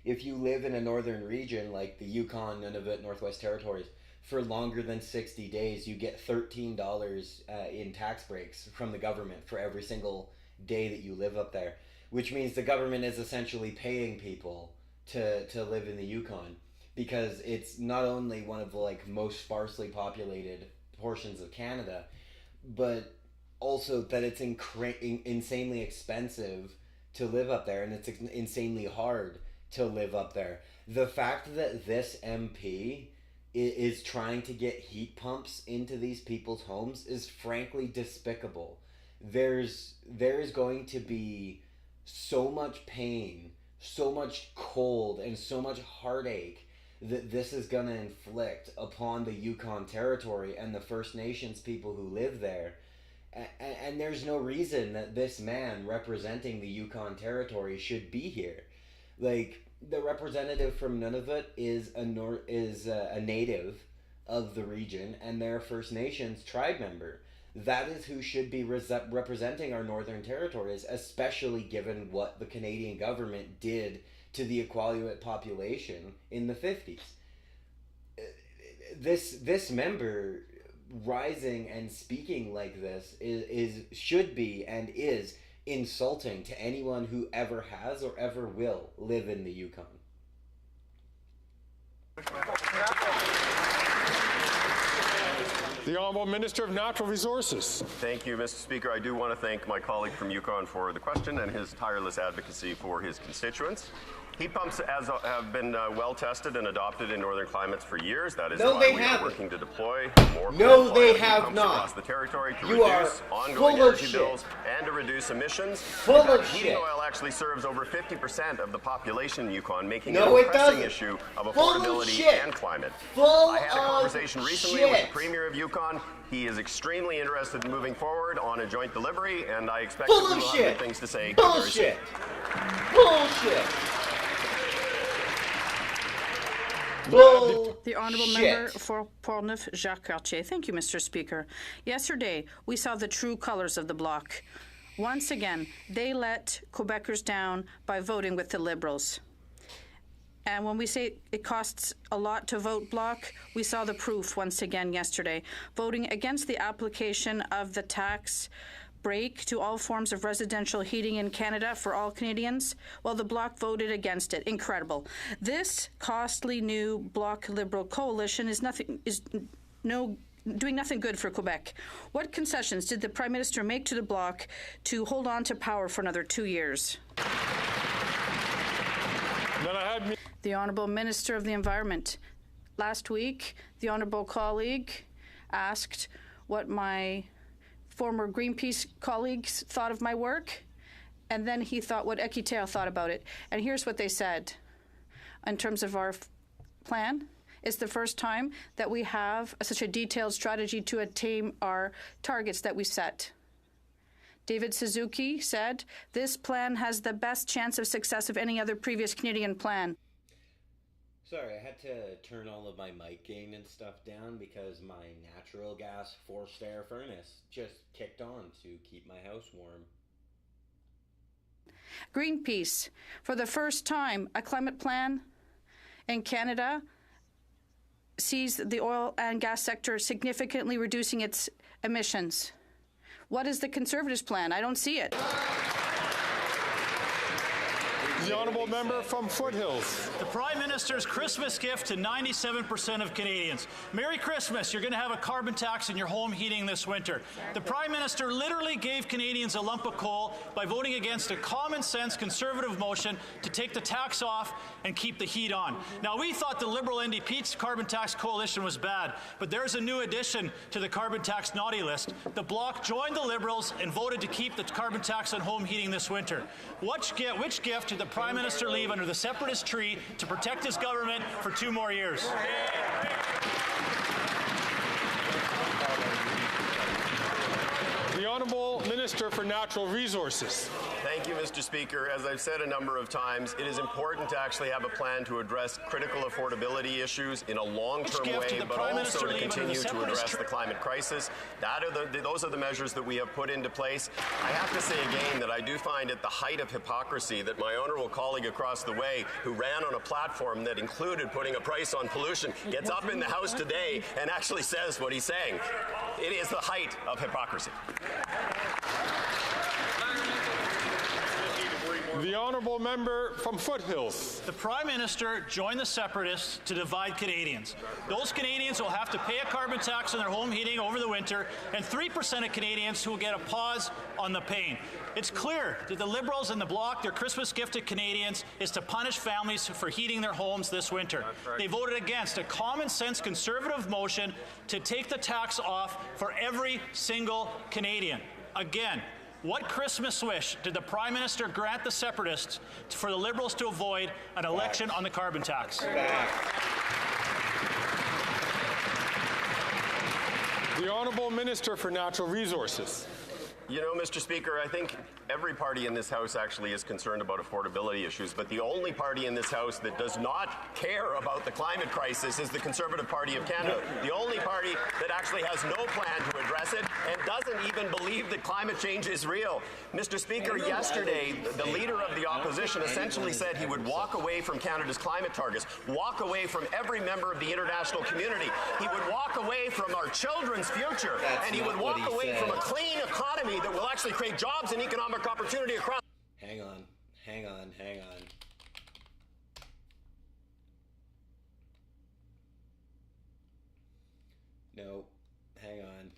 if you live in a northern region like the Yukon, Nunavut, Northwest Territories, for longer than 60 days, you get $13 in tax breaks from the government for every single day that you live up there, which means the government is essentially paying people to live in the Yukon, because it's not only one of the like most sparsely populated portions of Canada, but also that it's insanely expensive to live up there, and it's insanely hard to live up there. The fact that this MP is trying to get heat pumps into these people's homes is frankly despicable. There's going to be so much pain, so much cold, and so much heartache that this is going to inflict upon the Yukon Territory and the First Nations people who live there. And there's no reason that this man representing the Yukon Territory should be here. Like, the representative from Nunavut is a native of the region, and they're a First Nations tribe member. That is who should be representing our Northern Territories, especially given what the Canadian government did to the Iqaluit population in the 50s. This member rising and speaking like this should be and is insulting to anyone who ever has or ever will live in the Yukon.
The Honourable Minister of Natural Resources.
Thank you, Mr. Speaker. I do want to thank my colleague from Yukon for the question and his tireless advocacy for his constituents. Heat pumps have been well tested and adopted in northern climates for years. That is why we are working to deploy more heat pumps across the territory to reduce ongoing energy bills and to reduce emissions. Heating oil actually serves over 50% of the population in Yukon, making it a pressing issue of affordability and climate. I had a conversation recently with the Premier of Yukon. He is extremely interested in moving forward on a joint delivery, and I expect that we will have good things to say very soon.
Bullshit!
The Honourable Member for Portneuf, Jacques Cartier. Thank you, Mr. Speaker. Yesterday, we saw the true colours of the Bloc. Once again, they let Quebecers down by voting with the Liberals. And when we say it costs a lot to vote Bloc, we saw the proof once again yesterday, voting against the application of the tax break to all forms of residential heating in Canada for all Canadians. Well, the Bloc voted against it. Incredible. This costly new Bloc Liberal coalition is doing nothing good for Quebec. What concessions did the Prime Minister make to the Bloc to hold on to power for another 2 years? The Honourable Minister of the Environment. Last week, the Honourable colleague asked what my former Greenpeace colleagues thought of my work, and then he thought what Equiterre thought about it. And here's what they said in terms of our plan. It's the first time that we have such a detailed strategy to attain our targets that we set. David Suzuki said, this plan has the best chance of success of any other previous Canadian plan.
Sorry, I had to turn all of my mic gain and stuff down because my natural gas forced air furnace just kicked on to keep my house warm.
Greenpeace, for the first time, a climate plan in Canada sees the oil and gas sector significantly reducing its emissions. What is the Conservatives' plan? I don't see it.
The honourable member from Foothills.
The Prime Minister's Christmas gift to 97% of Canadians. Merry Christmas. You're going to have a carbon tax in your home heating this winter. The Prime Minister literally gave Canadians a lump of coal by voting against a common-sense Conservative motion to take the tax off and keep the heat on. Now, we thought the Liberal NDP's carbon tax coalition was bad, but there's a new addition to the carbon tax naughty list. The Bloc joined the Liberals and voted to keep the carbon tax on home heating this winter. Which gift did the Prime Minister leave under the separatist tree to protect his government for 2 more years?
The Honourable Minister for Natural Resources.
Thank you, Mr. Speaker. As I've said a number of times, it is important to actually have a plan to address critical affordability issues in a long-term way, but also to continue to address the climate crisis. Those are the measures that we have put into place. I have to say again that I do find it the height of hypocrisy that my honourable colleague across the way, who ran on a platform that included putting a price on pollution, gets up in the House today and actually says what he's saying. It is the height of hypocrisy.
The honourable member from Foothills.
The Prime Minister joined the separatists to divide Canadians. Those Canadians will have to pay a carbon tax on their home heating over the winter, and 3% of Canadians who will get a pause on the pain. It's clear that the Liberals and the Bloc, their Christmas gift to Canadians is to punish families for heating their homes this winter. They voted against a common-sense Conservative motion to take the tax off for every single Canadian. Again, what Christmas wish did the Prime Minister grant the separatists for the Liberals to avoid an election on the carbon tax?
The Honourable Minister for Natural Resources.
You know, Mr. Speaker, I think every party in this House actually is concerned about affordability issues, but the only party in this House that does not care about the climate crisis is the Conservative Party of Canada. The only party that actually has no plan to address it and doesn't even believe that climate change is real. Mr. Speaker, yesterday, the Leader of the Opposition essentially said he would walk away from Canada's climate targets, walk away from every member of the international community. He would walk away from our children's future, and he would walk away from a clean economy that will actually create jobs and economic opportunity across.
Hang on. No, hang on.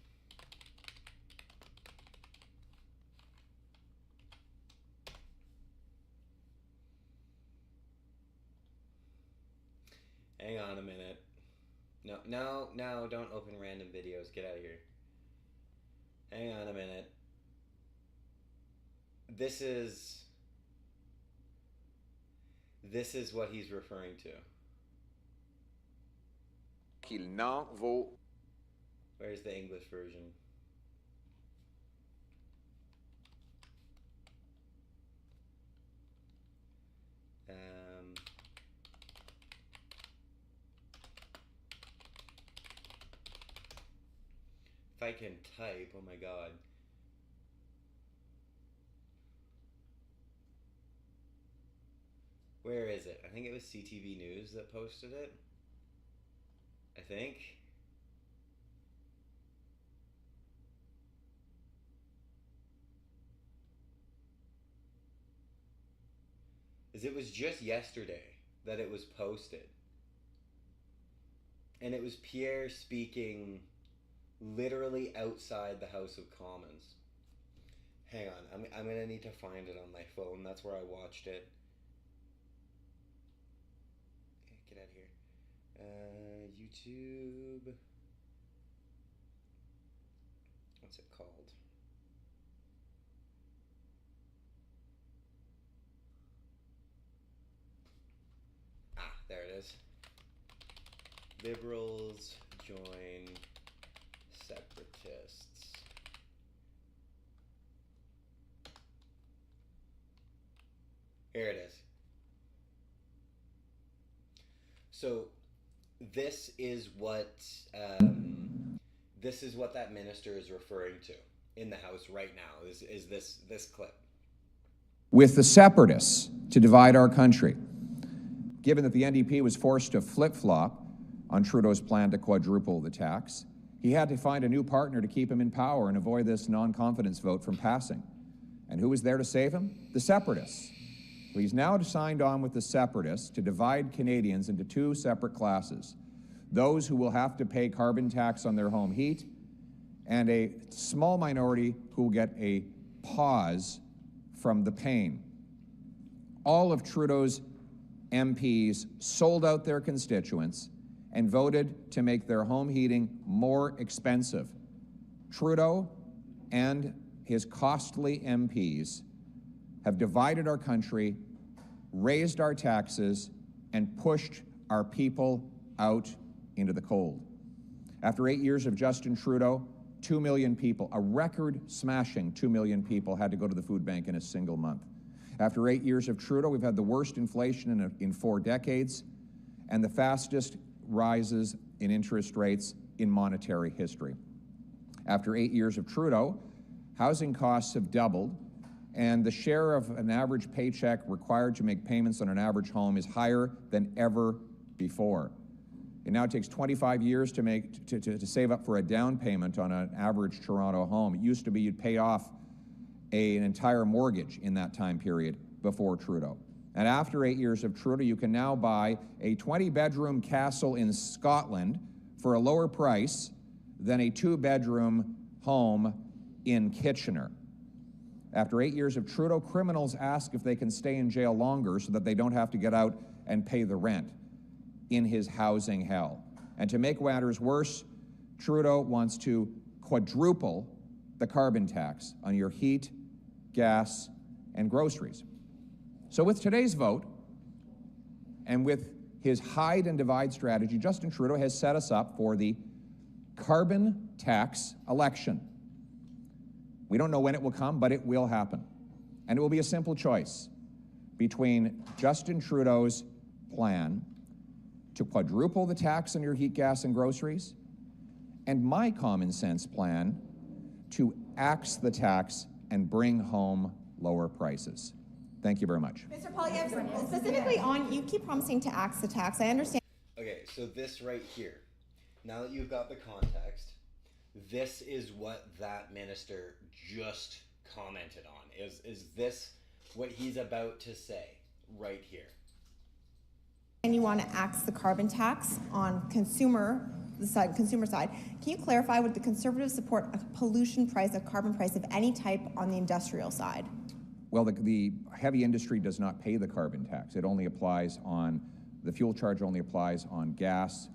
Hang on a minute. No, don't open random videos. Get out of here. Hang on a minute. This is what he's referring to.
Qu'il n'en vaut.
Where's the English version? If I can type, oh my god. Where is it? I think it was CTV News that posted it. I think. It was just yesterday that it was posted. And it was Pierre speaking literally outside the House of Commons. Hang on, I'm gonna need to find it on my phone. That's where I watched it. Get out of here. YouTube. What's it called? There it is. Liberals join separatists. Here it is. So this is what that minister is referring to in the House right now. Is this clip.
With the separatists to divide our country. Given that the NDP was forced to flip-flop on Trudeau's plan to quadruple the tax, he had to find a new partner to keep him in power and avoid this non-confidence vote from passing. And who was there to save him? The separatists. He's now signed on with the separatists to divide Canadians into two separate classes. Those who will have to pay carbon tax on their home heat, and a small minority who will get a pause from the pain. All of Trudeau's MPs sold out their constituents and voted to make their home heating more expensive. Trudeau and his costly MPs have divided our country, raised our taxes, and pushed our people out into the cold. After 8 years of Justin Trudeau, 2 million people, a record-smashing 2 million people, had to go to the food bank in a single month. After 8 years of Trudeau, we've had the worst inflation in 4 decades and the fastest rises in interest rates in monetary history. After 8 years of Trudeau, housing costs have doubled, and the share of an average paycheck required to make payments on an average home is higher than ever before. It now takes 25 years to save up for a down payment on an average Toronto home. It used to be you'd pay off an entire mortgage in that time period before Trudeau. And after 8 years of Trudeau, you can now buy a 20-bedroom castle in Scotland for a lower price than a 2-bedroom home in Kitchener. After 8 years of Trudeau, criminals ask if they can stay in jail longer so that they don't have to get out and pay the rent in his housing hell. And to make matters worse, Trudeau wants to quadruple the carbon tax on your heat, gas, and groceries. So with today's vote, and with his hide and divide strategy, Justin Trudeau has set us up for the carbon tax election. We don't know when it will come, but it will happen. And it will be a simple choice between Justin Trudeau's plan to quadruple the tax on your heat, gas, and groceries, and my common sense plan to axe the tax and bring home lower prices. Thank you very much.
Mr. Poilievre, specifically on, you keep promising to axe the tax. I understand.
Okay, so this right here, now that you've got the context, this is what that minister just commented on. Is this what he's about to say right here?
And you want to axe the carbon tax on consumer side. Can you clarify, would the Conservatives support a pollution price, a carbon price of any type on the industrial side?
Well, the heavy industry does not pay the carbon tax. It only applies on, the fuel charge only applies on gas,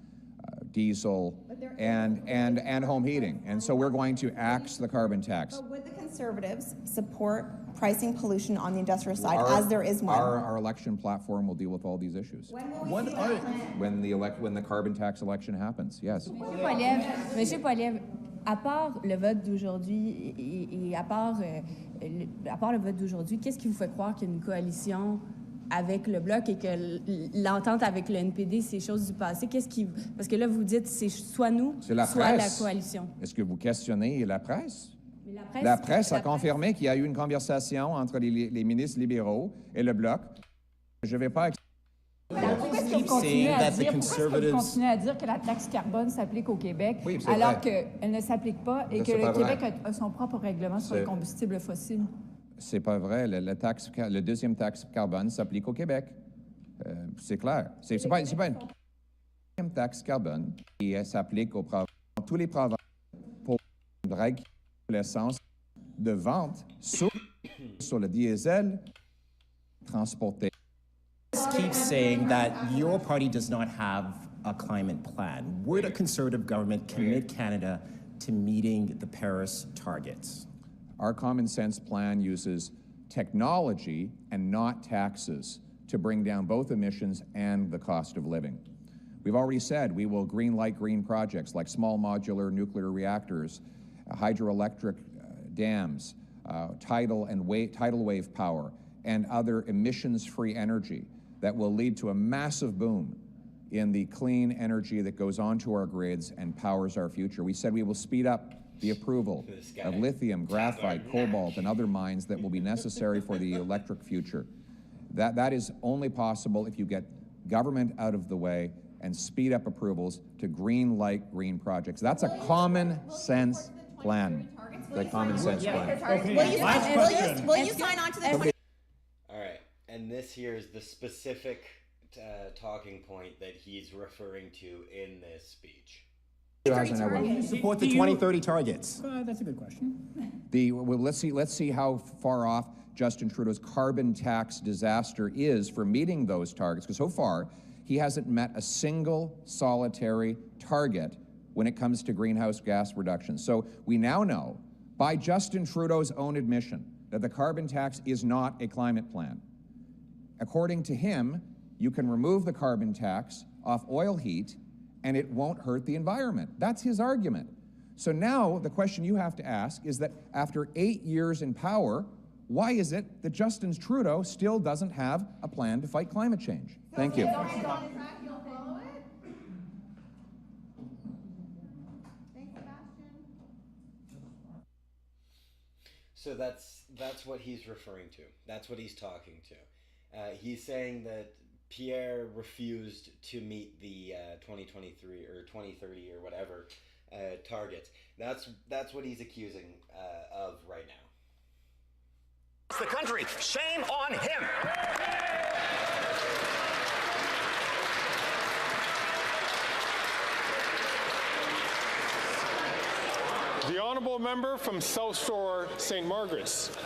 diesel, and home heating. And so we're going to axe the carbon tax.
But would the Conservatives support pricing pollution on the industrial side, as there is one?
Our election platform will deal with all these issues.
When will we see that?
When the carbon tax election happens, yes.
Monsieur Poilievre, à part le vote d'aujourd'hui et à part le vote d'aujourd'hui, qu'est-ce qui vous fait croire qu'il y a une coalition avec le Bloc et que l'entente avec le NPD, c'est chose du passé? Parce que là, vous dites c'est soit nous, soit la coalition.
Est-ce que vous questionnez la presse? La presse a confirmé qu'il y a eu une conversation entre les ministres libéraux et le Bloc. Je ne vais pas...
Pourquoi est-ce que vous continuez à dire que la taxe carbone s'applique au Québec, alors qu'elle ne s'applique pas et que le Québec a son propre règlement sur les combustibles fossiles?
C'est pas vrai. Le deuxième taxe carbone s'applique au Québec. C'est clair. C'est pas une deuxième taxe carbone qui s'applique dans tous les provinces pour règle l'essence de vente sur le diesel transporté.
Keeps saying that your party does not have a climate plan. Would a Conservative government commit Canada to meeting the Paris targets?
Our common sense plan uses technology and not taxes to bring down both emissions and the cost of living. We've already said we will green light green projects like small modular nuclear reactors, hydroelectric dams, tidal wave power, and other emissions-free energy that will lead to a massive boom in the clean energy that goes onto our grids and powers our future. We said we will speed up the approval of lithium, graphite, cobalt, and other mines that will be necessary for the electric future. That is only possible if you get government out of the way and speed up approvals to green light green projects. That's a common sense plan. The common sense plan.
Will you sign on to the 20?
All right, and And this here is the specific talking point that he's referring to in this speech.
Support the 2030 targets.
That's a good question.
Let's see how far off Justin Trudeau's carbon tax disaster is for meeting those targets, because so far he hasn't met a single solitary target when it comes to greenhouse gas reduction. So we now know, by Justin Trudeau's own admission, that the carbon tax is not a climate plan. According to him, you can remove the carbon tax off oil heat and it won't hurt the environment. That's his argument. So now the question you have to ask is that after 8 years in power, why is it that Justin Trudeau still doesn't have a plan to fight climate change? Thank you.
So that's what he's referring to. That's what he's talking to. He's saying that Pierre refused to meet the 2023 or 2030 or whatever targets. That's what he's accusing of right now.
It's the country. Shame on him.
The honourable member from South Shore, St. Margaret's.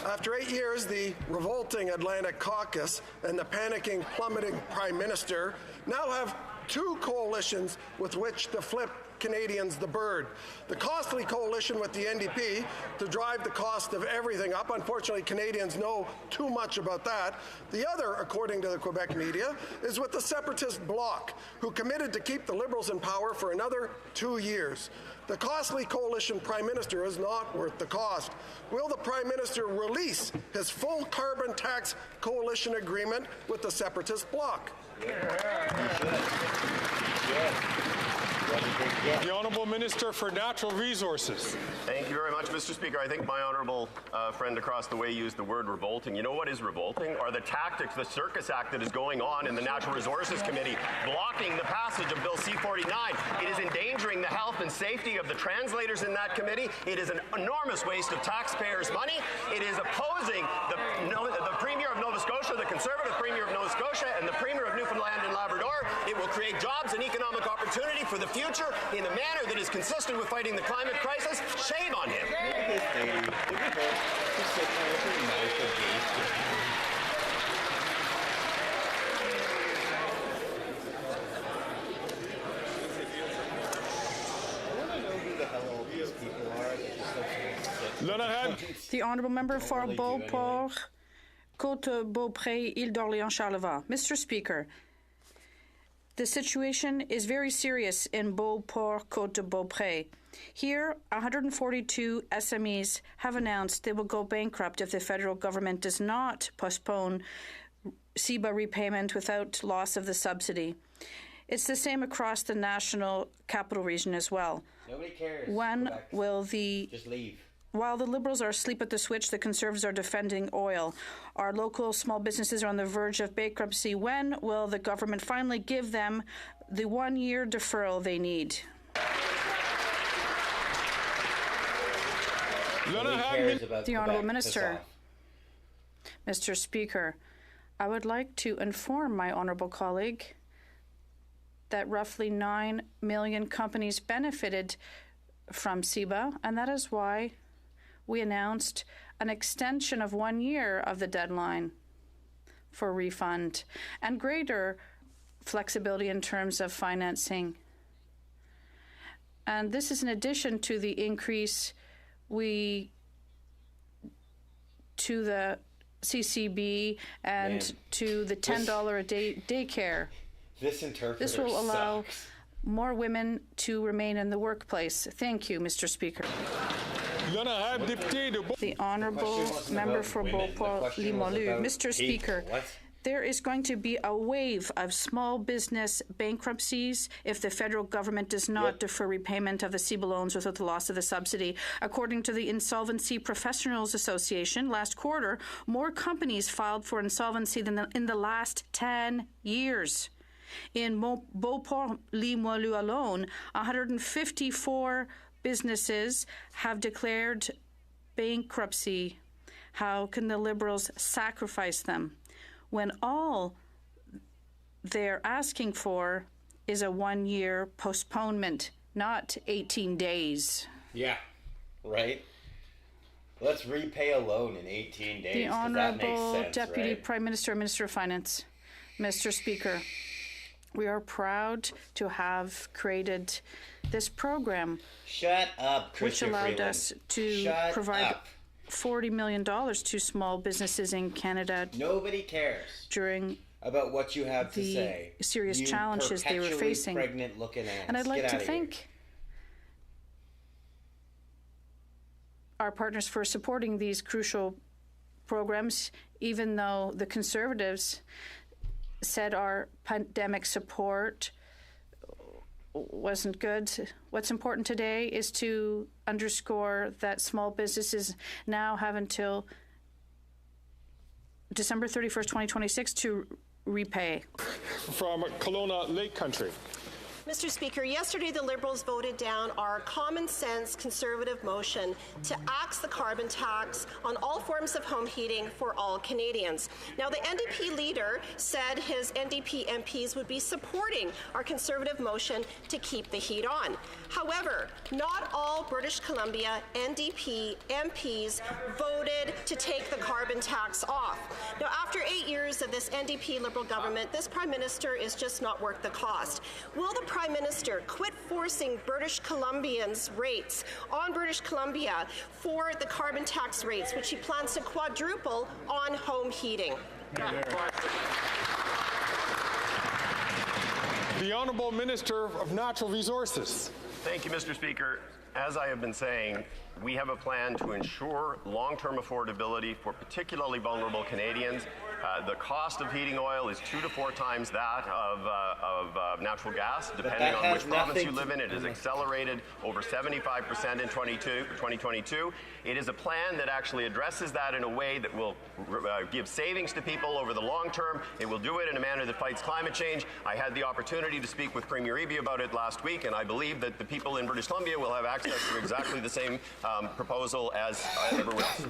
After 8 years, the revolting Atlantic Caucus and the panicking, plummeting Prime Minister now have two coalitions with which to flip Canadians the bird. The costly coalition with the NDP to drive the cost of everything up. Unfortunately, Canadians know too much about that. The other, according to the Quebec media, is with the separatist bloc, who committed to keep the Liberals in power for another 2 years. The costly coalition Prime Minister is not worth the cost. Will the Prime Minister release his full carbon tax coalition agreement with the separatist bloc?
The Honourable Minister for Natural Resources.
Thank you very much, Mr. Speaker. I think my honourable friend across the way used the word revolting. You know what is revolting? Are the tactics, the circus act that is going on in the Natural Resources Committee, blocking the passage of Bill C-49. It is endangering the health and safety of the translators in that committee. It is an enormous waste of taxpayers' money. It is opposing the Premier of Nova Scotia, the Conservative Premier of Nova Scotia, and the Premier of Newfoundland and Labrador. It will create jobs and economic opportunity for the future in a manner that is consistent with fighting the climate crisis. Shame on him.
The honourable member for Beauport, Côte-Beaupré, Île d'Orléans, Charlevoix. Mr. Speaker, the situation is very serious in Beauport, Côte-Beaupré. Here, 142 SMEs have announced they will go bankrupt if the federal government does not postpone CEBA repayment without loss of the subsidy. It's the same across the national capital region as well.
Nobody cares.
When will
just leave?
While the Liberals are asleep at the switch, the Conservatives are defending oil. Our local small businesses are on the verge of bankruptcy. When will the government finally give them the 1 year deferral they need? The Honourable Minister. Mr. Speaker, I would like to inform my honourable colleague that roughly 9 million companies benefited from CEBA, and that is why we announced an extension of 1 year of the deadline for refund and greater flexibility in terms of financing. And this is in addition to the increase to the CCB and to the $10 a day daycare. This will allow more women to remain in the workplace. Thank you, Mr. Speaker. The Honourable Member for Beauport-Limoilou. Mr. Speaker, there is going to be a wave of small business bankruptcies if the federal government does not defer repayment of the CEBA loans without the loss of the subsidy. According to the Insolvency Professionals Association, last quarter, more companies filed for insolvency than in the last 10 years. In Beauport-Limoilou alone, 154 businesses have declared bankruptcy. How can the Liberals sacrifice them? when all they're asking for is a 1-year postponement, not 18 days.
Yeah, right? Let's repay a loan in 18 days.
The Honourable
that makes sense,
Deputy
right?
Prime Minister, Minister of Finance. Mr. Speaker, we are proud to have created this program.
Shut up, Chrystia
which allowed
Freeland.
us to
Shut
provide
up.
$40 million to small businesses in Canada.
Nobody cares
during
about what you have to
the
say.
serious
You
challenges they were
perpetually
facing.
pregnant-looking ass.
And I'd like
Get
to
outta here.
thank our partners for supporting these crucial programs, even though the Conservatives said our pandemic support wasn't good. What's important today is to underscore that small businesses now have until December 31st, 2026 to repay.
From Kelowna Lake Country.
Mr. Speaker, yesterday the Liberals voted down our common sense Conservative motion to axe the carbon tax on all forms of home heating for all Canadians. Now, the NDP leader said his NDP MPs would be supporting our Conservative motion to keep the heat on. However, not all British Columbia NDP MPs voted to take the carbon tax off. Now, after 8 years of this NDP Liberal government, this Prime Minister is just not worth the cost. Will the Prime Minister quit forcing British Columbians' rates on British Columbia for the carbon tax rates, which he plans to quadruple on home heating?
The Honourable Minister of Natural Resources.
Thank you, Mr. Speaker. As I have been saying, we have a plan to ensure long-term affordability for particularly vulnerable Canadians. The cost of heating oil is 2 to 4 times that of natural gas, depending on which province you live in. It is accelerated over 75% in 2022. It is a plan that actually addresses that in a way that will give savings to people over the long term. It will do it in a manner that fights climate change. I had the opportunity to speak with Premier Eby about it last week, and I believe that the people in British Columbia will have access to exactly the same proposal as everyone else.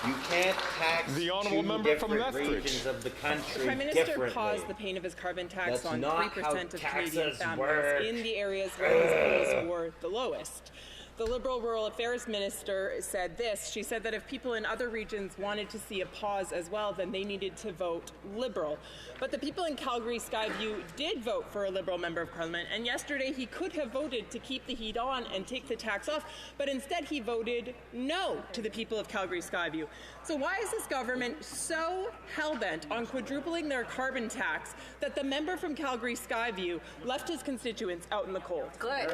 You can't tax
the honourable
two
member from
different
Lethbridge.
regions of the country
The Prime Minister
differently.
paused the pain of his carbon tax
That's
on
not
3%
how
of Canadian
taxes
families
work.
in the areas where his polls were the lowest. The Liberal Rural Affairs Minister said this. She said that if people in other regions wanted to see a pause as well, then they needed to vote Liberal. But the people in Calgary Skyview did vote for a Liberal Member of Parliament, and yesterday he could have voted to keep the heat on and take the tax off, but instead he voted no to the people of Calgary Skyview. So why is this government so hell-bent on quadrupling their carbon tax that the member from Calgary Skyview left his constituents out in the cold?
Good.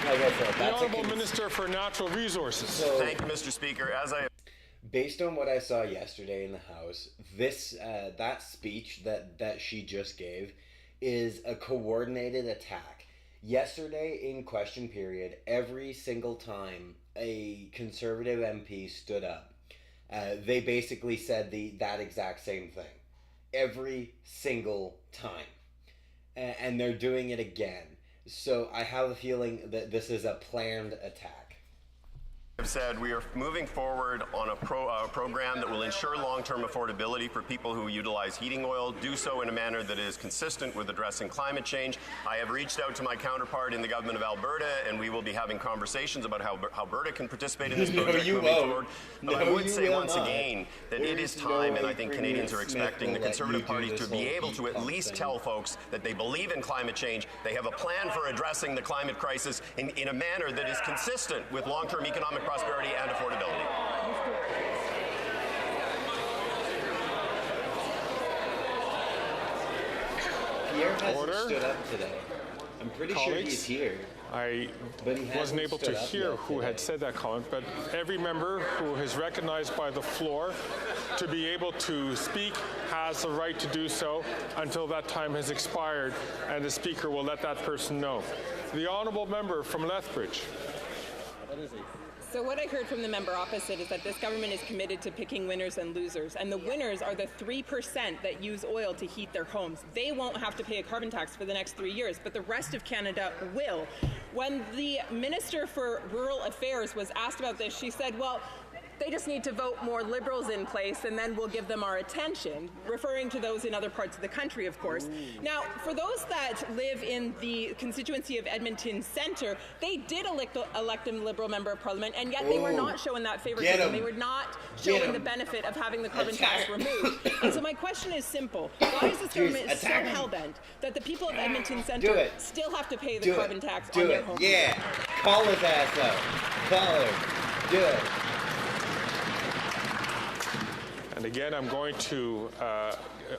Like I said,
The
that's
Honourable Minister for Natural Resources.
Thank you, Mr. Speaker. As I
based on what I saw yesterday in the House, this that speech that she just gave is a coordinated attack. Yesterday in question period, every single time a Conservative MP stood up, they basically said that exact same thing. Every single time. And they're doing it again. So I have a feeling that this is a planned attack.
have said we are moving forward on a program that will ensure long-term affordability for people who utilize heating oil, do so in a manner that is consistent with addressing climate change. I have reached out to my counterpart in the government of Alberta, and we will be having conversations about how Alberta can participate in this project moving forward. But I would say once again that it is time, and I think Canadians are expecting the Conservative Party to be able to at least tell folks that they believe in climate change, they have a plan for addressing the climate crisis in a manner that is consistent with long-term economic prosperity and affordability.
Pierre hasn't stood up today. I'm pretty sure he's here.
I wasn't able to hear who had said that comment, but every member who is recognized by the floor to be able to speak has the right to do so until that time has expired, and the Speaker will let that person know. The Honourable Member from Lethbridge.
So what I heard from the member opposite is that this government is committed to picking winners and losers, and the winners are the 3% that use oil to heat their homes. They won't have to pay a carbon tax for the next 3 years, but the rest of Canada will. When the Minister for Rural Affairs was asked about this, she said, well, They just need to vote more Liberals in place, and then we'll give them our attention, referring to those in other parts of the country, of course. Now, for those that live in the constituency of Edmonton Centre, they did elect a Liberal member of Parliament, and yet they were not showing that favoritism. They were not showing the benefit of having the carbon tax removed. And so my question is simple. Why is this government so hell-bent that the people of Edmonton Centre still have to pay the carbon tax on their home?
Yeah. Call his ass up. Call him. Do it.
And again, I'm going to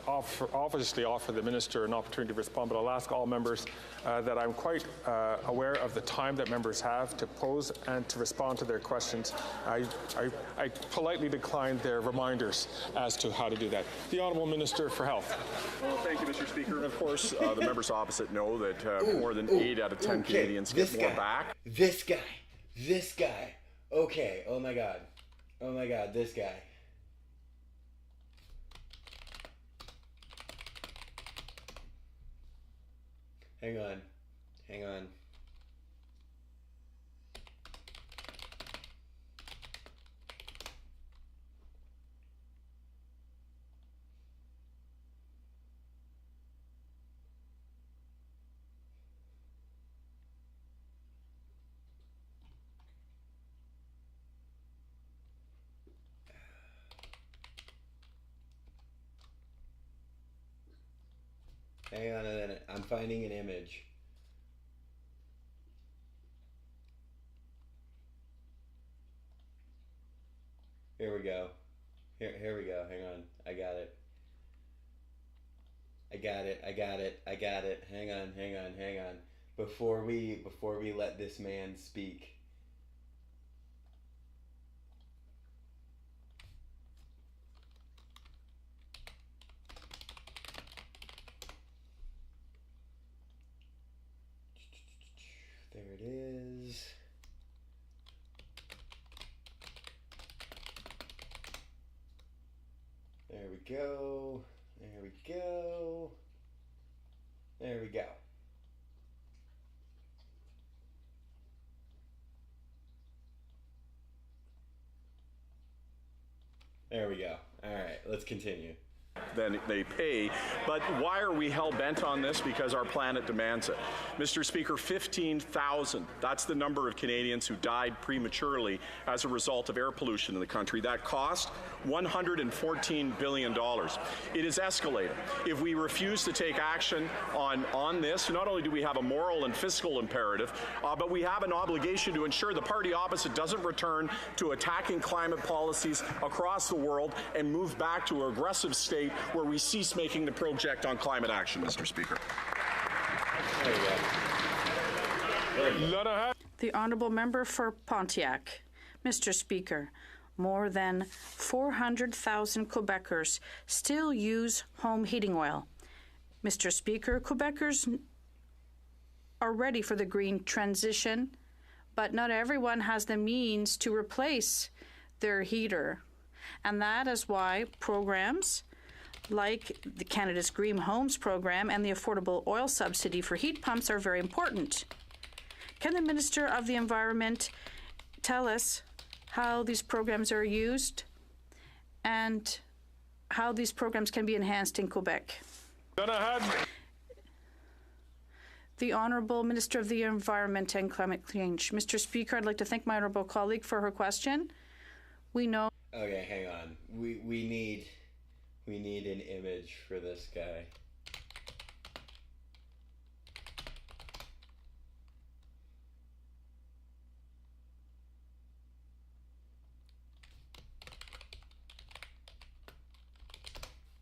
obviously offer the minister an opportunity to respond, but I'll ask all members that I'm quite aware of the time that members have to pose and to respond to their questions. I politely declined their reminders as to how to do that. The Honourable Minister for Health.
Well, thank you, Mr. Speaker. Of course, the members opposite know that more than 8 out of 10 Canadians get more back.
This guy. Okay, oh my God, this guy. Hang on. Hang on a minute. I'm finding an image. Here we go. Here we go. Hang on. I got it. Hang on. Before we let this man speak. There it is. There we go. All right, let's continue.
Than they pay. But why are we hell-bent on this? Because our planet demands it. Mr. Speaker, 15,000, that's the number of Canadians who died prematurely as a result of air pollution in the country. That cost $114 billion. It is escalating. If we refuse to take action on this, not only do we have a moral and fiscal imperative, but we have an obligation to ensure the party opposite doesn't return to attacking climate policies across the world and move back to an aggressive state where we cease making the project on climate action, Mr. Speaker.
The Honourable Member for Pontiac. Mr. Speaker, more than 400,000 Quebecers still use home heating oil. Mr. Speaker, Quebecers are ready for the green transition, but not everyone has the means to replace their heater. And that is why programs like the Canada's Green Homes program and the affordable oil subsidy for heat pumps are very important. Can the Minister of the Environment tell us how these programs are used and how these programs can be enhanced in Quebec? The Honourable Minister of the Environment and Climate Change. Mr. Speaker, I'd like to thank my honourable colleague for her question. We know...
Okay, hang on. We need an image for this guy.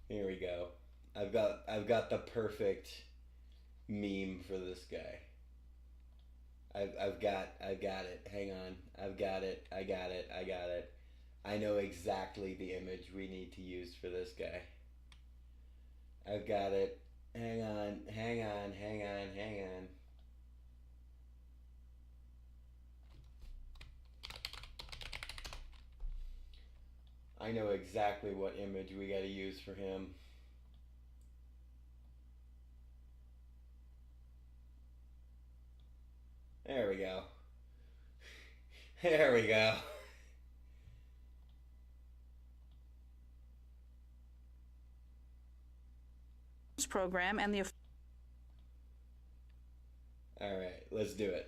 Here we go. I've got the perfect meme for this guy. I've got it. Hang on. I got it. I know exactly the image we need to use for this guy. I've got it. Hang on. I know exactly what image we gotta use for him. There we go.
program and the
All right, let's do it.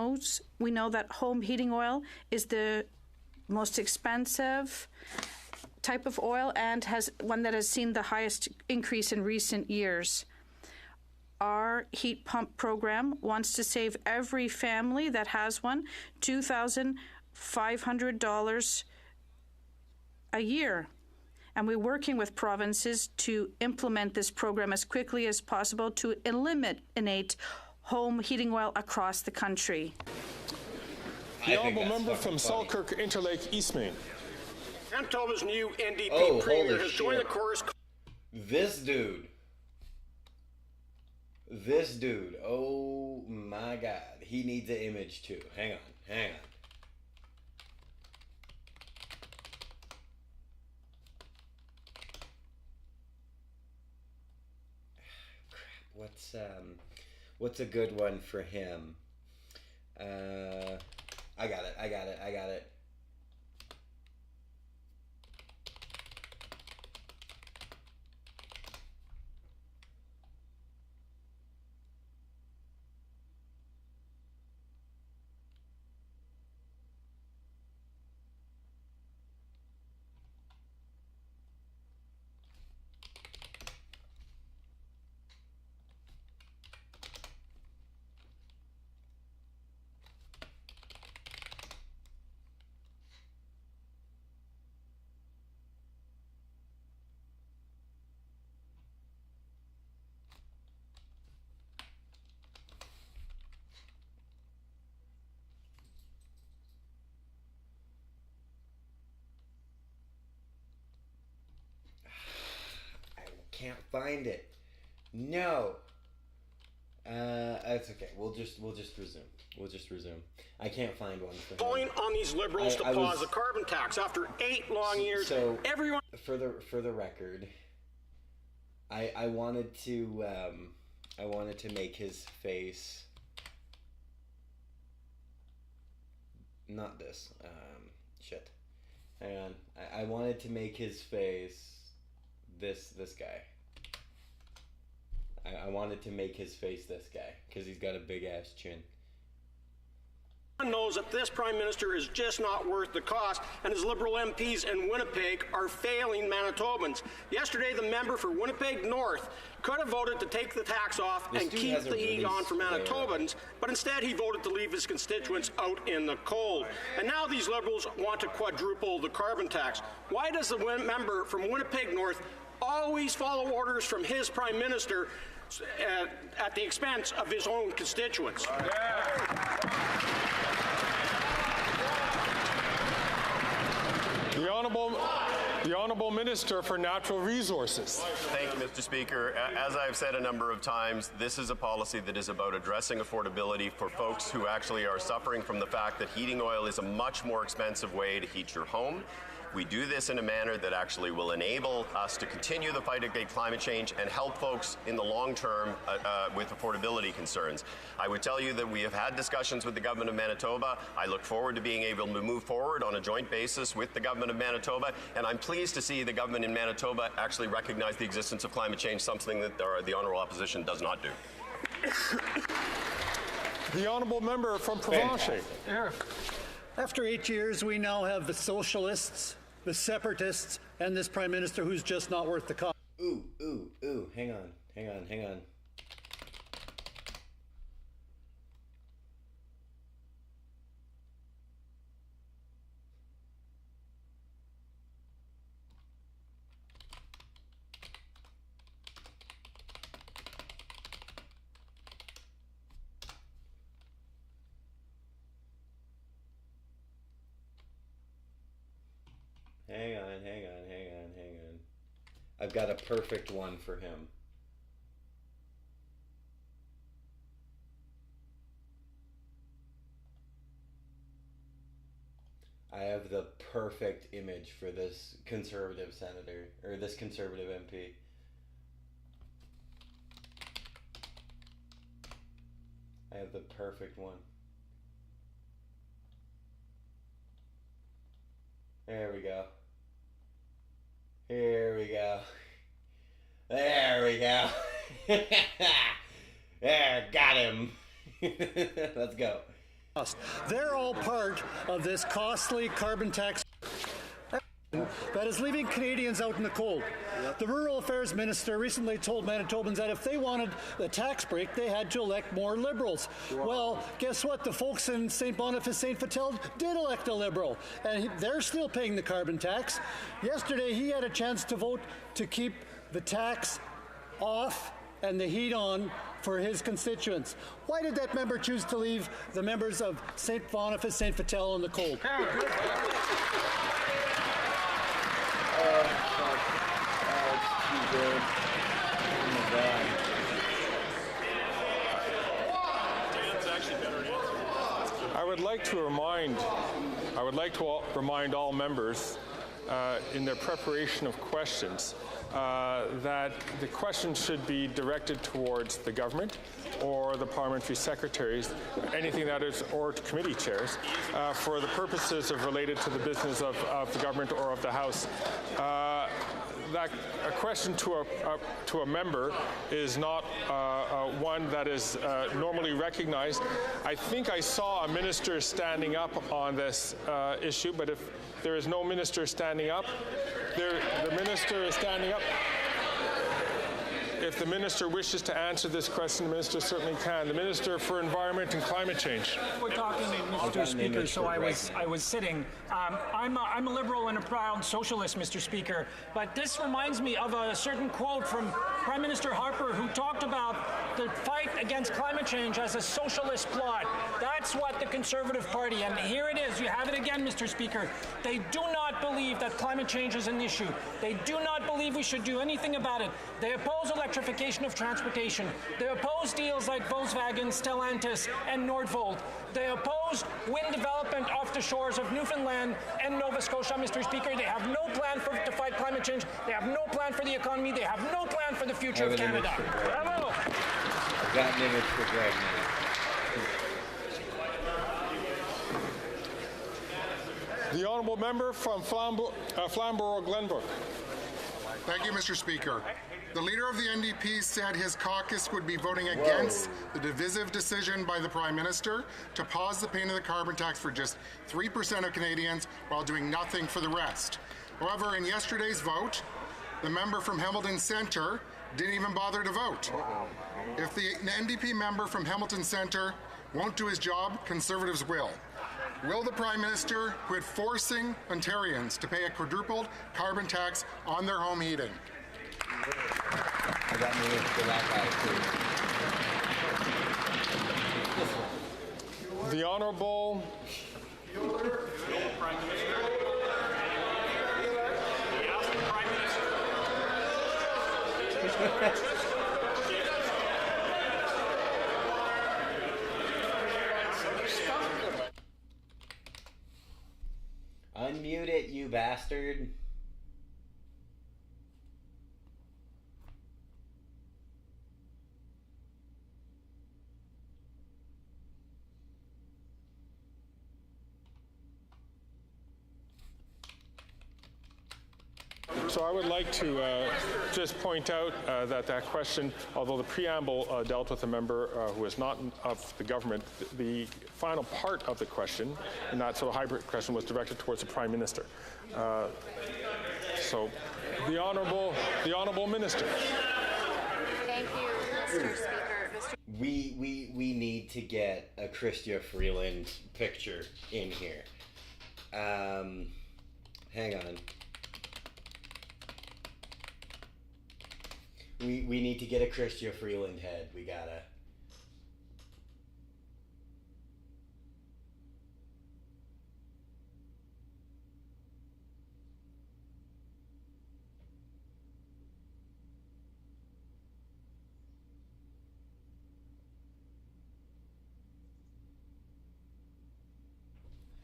we know that home heating oil is the most expensive type of oil and has one that has seen the highest increase in recent years. Our heat pump program wants to save every family that has one $2,500 a year. And we're working with provinces to implement this program as quickly as possible to eliminate home heating oil across the country.
The honourable member from Selkirk Interlake Eastmain.
Manitoba's new NDP
Oh,
premier
holy
has
shit.
joined the chorus.
This dude. Oh my God. He needs an image too. Hang on. Crap. What's a good one for him? I got it. Can't find it. No. It's okay. We'll just resume. I can't find one for him.
Calling on these liberals to pause the carbon tax after 8 long years.
So
everyone.
For the record, I wanted to make his face. Not this. Shit. Hang on. I wanted to make his face this guy. I wanted to make his face this guy because he's got a big ass chin.
Knows that this Prime Minister is just not worth the cost, and his Liberal MPs in Winnipeg are failing Manitobans. Yesterday, the member for Winnipeg North could have voted to take the tax off and keep the heat on for Manitobans, but instead he voted to leave his constituents out in the cold. And now these Liberals want to quadruple the carbon tax. Why does the member from Winnipeg North always follow orders from his Prime Minister at the expense of his own constituents?
The Honourable Minister for Natural Resources.
Thank you, Mr. Speaker. As I've said a number of times, this is a policy that is about addressing affordability for folks who actually are suffering from the fact that heating oil is a much more expensive way to heat your home. We do this in a manner that actually will enable us to continue the fight against climate change and help folks in the long term with affordability concerns. I would tell you that we have had discussions with the Government of Manitoba. I look forward to being able to move forward on a joint basis with the Government of Manitoba, and I'm pleased to see the Government in Manitoba actually recognize the existence of climate change, something that the Honourable Opposition does not do.
The Honourable Member from Provencher.
After 8 years, we now have the socialists, the separatists, and this Prime Minister who's just not worth the cost.
Ooh. Hang on. Hang on. I've got a perfect one for him. I have the perfect image for this conservative senator, or this conservative MP. I have the perfect one. There we go. Here we go. There we go. There, got him. Let's go.
They're all part of this costly carbon tax that is leaving Canadians out in the cold. The Rural Affairs Minister recently told Manitobans that if they wanted a tax break, they had to elect more Liberals. Well, guess what? The folks in St. Boniface, St. Vital did elect a Liberal, and they're still paying the carbon tax. Yesterday, he had a chance to vote to keep the tax off and the heat on for his constituents. Why did that member choose to leave the members of St. Boniface, St. Vital in the cold?
I would like to remind all members in their preparation of questions that the questions should be directed towards the government or the parliamentary secretaries, anything that is, or to committee chairs, for the purposes of related to the business of the government or of the House. That a question to a member is not one that is normally recognized. I think I saw a minister standing up on this issue, but if there is no minister standing up, the minister is standing up. If the minister wishes to answer this question, the minister certainly can. The Minister for Environment and Climate Change.
We're talking to Mr. Speaker, so I was sitting. I'm a Liberal and a proud socialist, Mr. Speaker, but this reminds me of a certain quote from Prime Minister Harper, who talked about the fight against climate change as a socialist plot. That's what the Conservative Party, and here it is, you have it again, Mr. Speaker. They do not believe that climate change is an issue. They do not believe we should do anything about it. They oppose electrification of transportation. They oppose deals like Volkswagen, Stellantis, and Nordvolt. They oppose wind development off the shores of Newfoundland and Nova Scotia, Mr. Speaker. They have no plan to fight climate change. They have no plan for the economy. They have no plan for the future of Canada. Bravo!
I've got an image for Greg now.
The honourable member from Flamborough-Glenbrook.
Thank you, Mr. Speaker. The leader of the NDP said his caucus would be voting against the divisive decision by the Prime Minister to pause the payment of the carbon tax for just 3% of Canadians while doing nothing for the rest. However, in yesterday's vote, the member from Hamilton Centre didn't even bother to vote. If the NDP member from Hamilton Centre won't do his job, Conservatives will. Will the Prime Minister quit forcing Ontarians to pay a quadrupled carbon tax on their home heating?
I got moved for that guy too.
The Honourable
Prime Minister. We ask the Prime Minister.
Unmute it, you bastard.
So I would like to just point out that question, although the preamble dealt with a member who is not of the government, the final part of the question, and that sort of hybrid question, was directed towards the Prime Minister. So the honourable Minister.
Thank you, Mr. Speaker.
We need to get a Chrystia Freeland picture in here. Hang on. We need to get a Chrystia Freeland head. We gotta.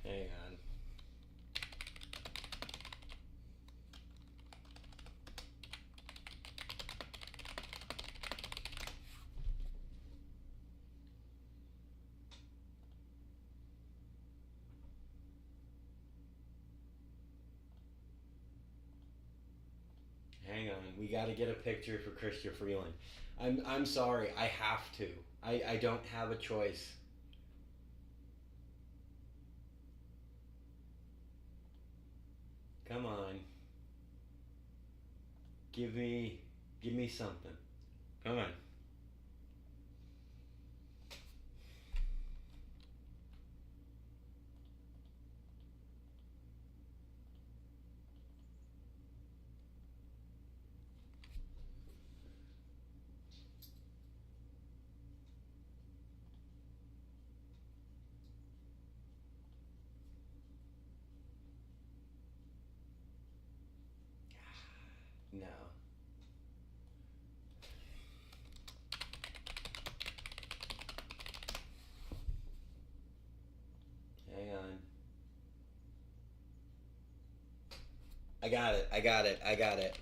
Hang on. We got to get a picture for Chrystia Freeland. I'm sorry. I have to. I don't have a choice. Come on. Give me something. Come on. No. Hang on. I got it. I got it. I got it.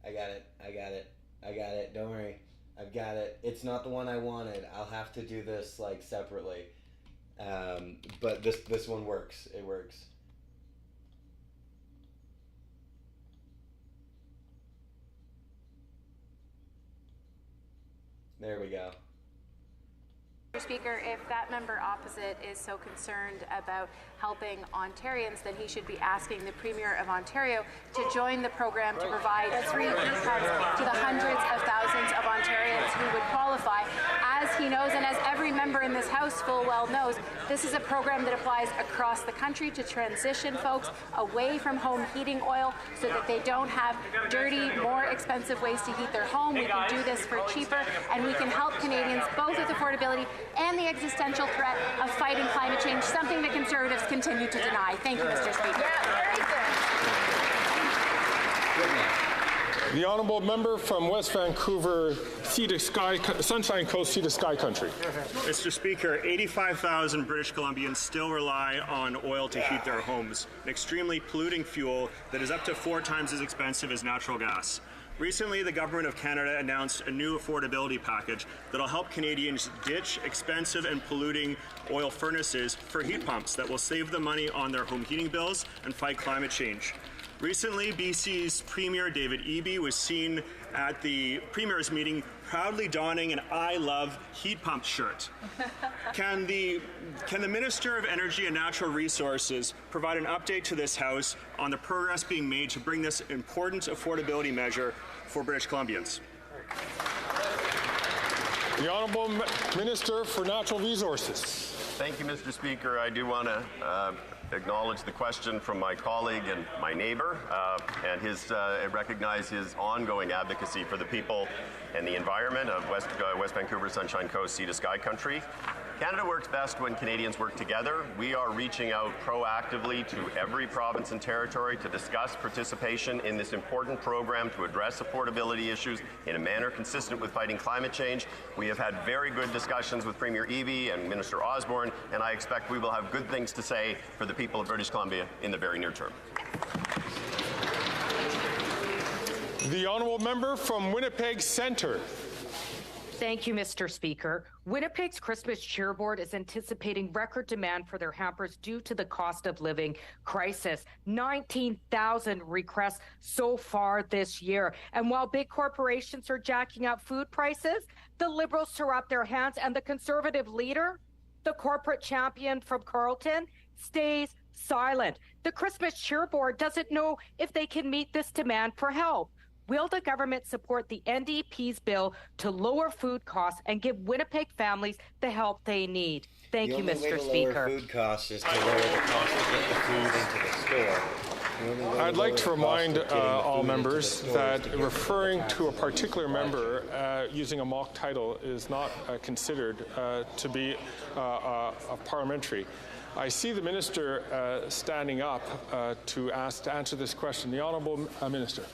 I got it. I got it. I got it. Don't worry. I've got it. It's not the one I wanted. I'll have to do this like separately. But this one works. It works. There we go.
Mr. Speaker, if that member opposite is so concerned about helping Ontarians, then he should be asking the Premier of Ontario to join the program to provide free heat pumps to the hundreds of thousands of Ontarians who would qualify. As he knows, and as every member in this House full well knows, this is a program that applies across the country to transition folks away from home heating oil so that they don't have dirty, more expensive ways to heat their home. We can do this for cheaper, and we can help Canadians both with affordability and the existential threat of fighting climate change, something that Conservatives continue to deny. Thank you, Mr. Speaker.
The honourable member from West Vancouver, Sea to Sky, Sunshine Coast, Sea to Sky Country.
Mr. Speaker, 85,000 British Columbians still rely on oil to heat their homes, an extremely polluting fuel that is up to 4 times as expensive as natural gas. Recently, the Government of Canada announced a new affordability package that will help Canadians ditch expensive and polluting oil furnaces for heat pumps that will save them money on their home heating bills and fight climate change. Recently, BC's Premier David Eby was seen at the Premier's meeting proudly donning an I Love Heat Pump shirt. Can the Minister of Energy and Natural Resources provide an update to this House on the progress being made to bring this important affordability measure for British Columbians?
The Honourable Minister for Natural Resources.
Thank you, Mr. Speaker. I do want to acknowledge the question from my colleague and my neighbour, and recognize his ongoing advocacy for the people and the environment of West Vancouver, Sunshine Coast, Sea to Sky Country. Canada works best when Canadians work together. We are reaching out proactively to every province and territory to discuss participation in this important program to address affordability issues in a manner consistent with fighting climate change. We have had very good discussions with Premier Eby and Minister Osborne, and I expect we will have good things to say for the people of British Columbia in the very near term.
The honourable member from Winnipeg Centre.
Thank you, Mr. Speaker. Winnipeg's Christmas Cheer Board is anticipating record demand for their hampers due to the cost of living crisis. 19,000 requests so far this year. And while big corporations are jacking up food prices, the Liberals throw up their hands, and the Conservative leader, the corporate champion from Carleton, stays silent. The Christmas Cheer Board doesn't know if they can meet this demand for help. Will the government support the NDP's bill to lower food costs and give Winnipeg families the help they need? Thank you, Mr. Speaker.
The only way to lower food costs is to lower the cost to get the food into the store.
I'd like to remind all members that referring to a particular member using a mock title is not considered to be parliamentary. I see the Minister standing up to answer this question. The Honourable Minister.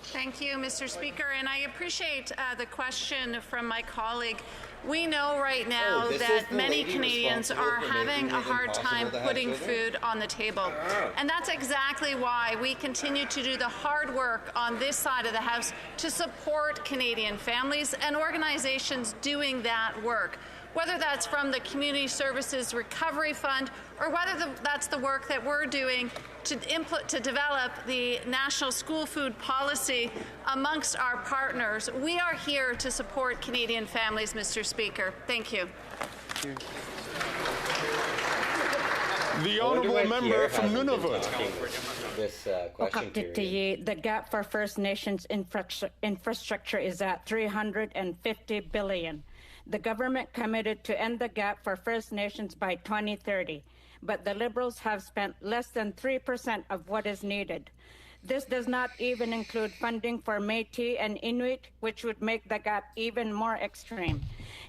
Thank you, Mr. Speaker, and I appreciate the question from my colleague. We know right now that many Canadians are having a hard time putting food on the table. And that's exactly why we continue to do the hard work on this side of the House to support Canadian families and organizations doing that work, whether that's from the Community Services Recovery Fund or whether that's the work that we're doing to develop the national school food policy amongst our partners. We are here to support Canadian families, Mr. Speaker. Thank you.
The Honourable Member from Nunavut.
The gap for First Nations infrastructure is at $350 billion. The government committed to end the gap for First Nations by 2030, but the Liberals have spent less than 3% of what is needed. This does not even include funding for Métis and Inuit, which would make the gap even more extreme.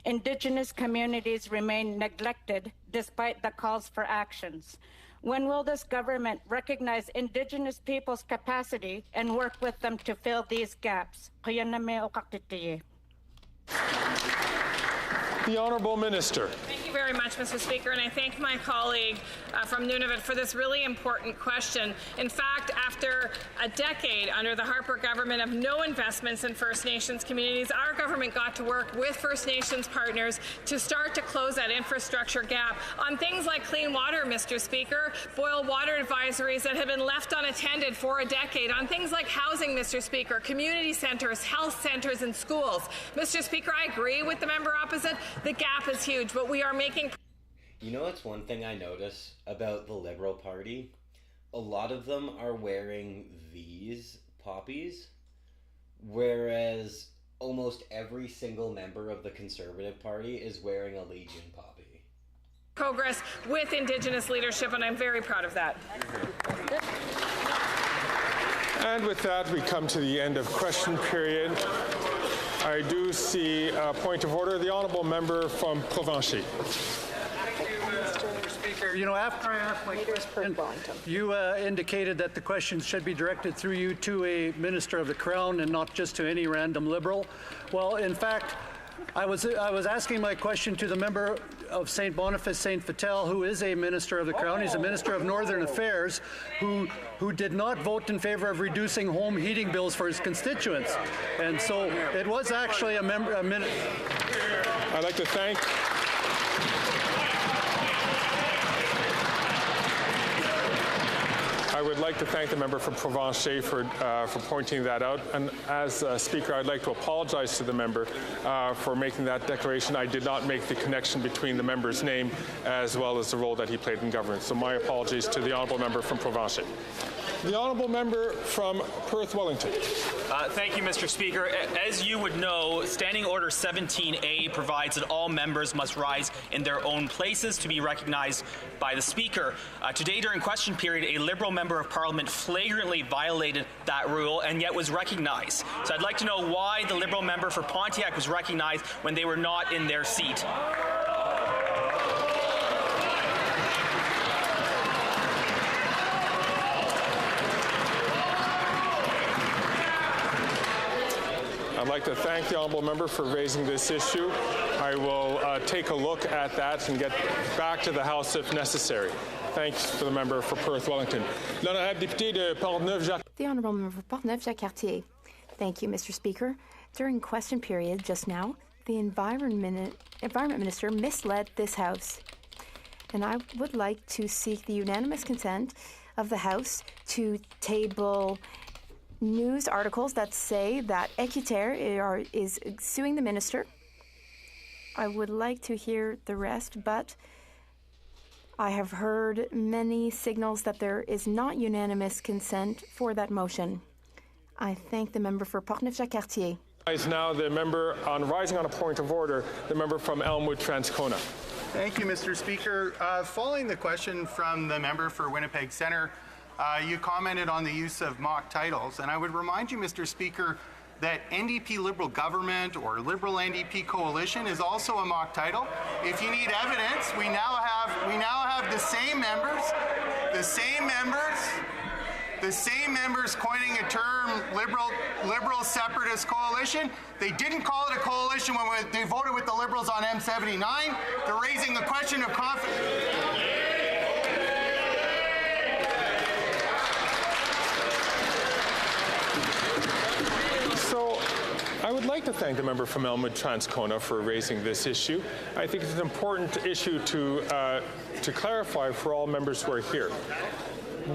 Indigenous communities remain neglected despite the calls for actions. When will this government recognize Indigenous people's capacity and work with them to fill these gaps?
The Honourable Minister.
Thank you very much, Mr. Speaker, and I thank my colleague from Nunavut for this really important question. In fact, after a decade under the Harper government of no investments in First Nations communities, our government got to work with First Nations partners to start to close that infrastructure gap on things like clean water, Mr. Speaker, boil water advisories that have been left unattended for a decade, on things like housing, Mr. Speaker, community centres, health centres and schools. Mr. Speaker, I agree with the member opposite. The gap is huge, but we are making...
You know what's one thing I notice about the Liberal Party? A lot of them are wearing these poppies, whereas almost every single member of the Conservative Party is wearing a Legion poppy.
Progress with Indigenous leadership, and I'm very proud of that.
And with that, we come to the end of question period. I do see a point of order. The Honourable Member from Provencher.
Mr. Speaker, you know, after I asked my question, you indicated that the questions should be directed through you to a Minister of the Crown and not just to any random Liberal. Well, in fact, I was asking my question to the member of St. Boniface, St. Vital, who is a Minister of the Crown. He's a Minister of Northern Affairs who did not vote in favor of reducing home heating bills for his constituents. And so it was actually a minute.
I'd like to thank I would like to thank the member from Provencher for pointing that out. And as Speaker, I'd like to apologize to the member for making that declaration. I did not make the connection between the member's name as well as the role that he played in government. So my apologies to the honourable member from Provencher. The honourable member from Perth Wellington.
Thank you, Mr. Speaker. As you would know, Standing Order 17A provides that all members must rise in their own places to be recognized by the Speaker. Today, during question period, a Liberal member of Parliament flagrantly violated that rule and yet was recognized. So I'd like to know why the Liberal member for Pontiac was recognized when they were not in their seat.
I'd like to thank the honourable member for raising this issue. I will take a look at that and get back to the House if necessary. Thanks to the member for Perth Wellington. The
honourable member for Portneuf-Jacques-Cartier. Thank you, Mr. Speaker. During question period just now, the Environment Minister misled this House. And I would like to seek the unanimous consent of the House to table news articles that say that Équiterre is suing the minister. I would like to hear the rest, but I have heard many signals that there is not unanimous consent for that motion. I thank the member for Portneuf-Jacques-Cartier.
Now the member on rising on a point of order, the member from Elmwood-Transcona.
Thank you, Mr. Speaker. Following the question from the member for Winnipeg Centre, you commented on the use of mock titles, and I would remind you, Mr. Speaker, that NDP Liberal Government or Liberal NDP Coalition is also a mock title. If you need evidence, we now have the same members coining a term, liberal separatist coalition. They didn't call it a coalition when they voted with the Liberals on M79. They're raising the question of confidence.
So I would like to thank the member from Elmwood Transcona for raising this issue. I think it's an important issue to clarify for all members who are here.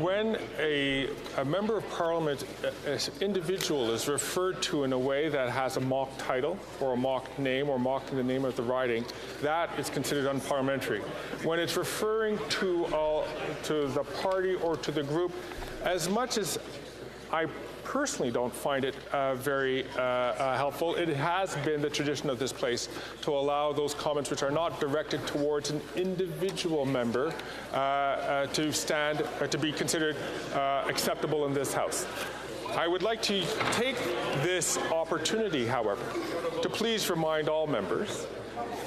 When a member of parliament, an individual, is referred to in a way that has a mock title or a mock name or mocking the name of the riding, that is considered unparliamentary. When it's referring to the party or to the group, as much as I personally don't find it very helpful, it has been the tradition of this place to allow those comments which are not directed towards an individual member to be considered acceptable in this House. I would like to take this opportunity, however, to please remind all members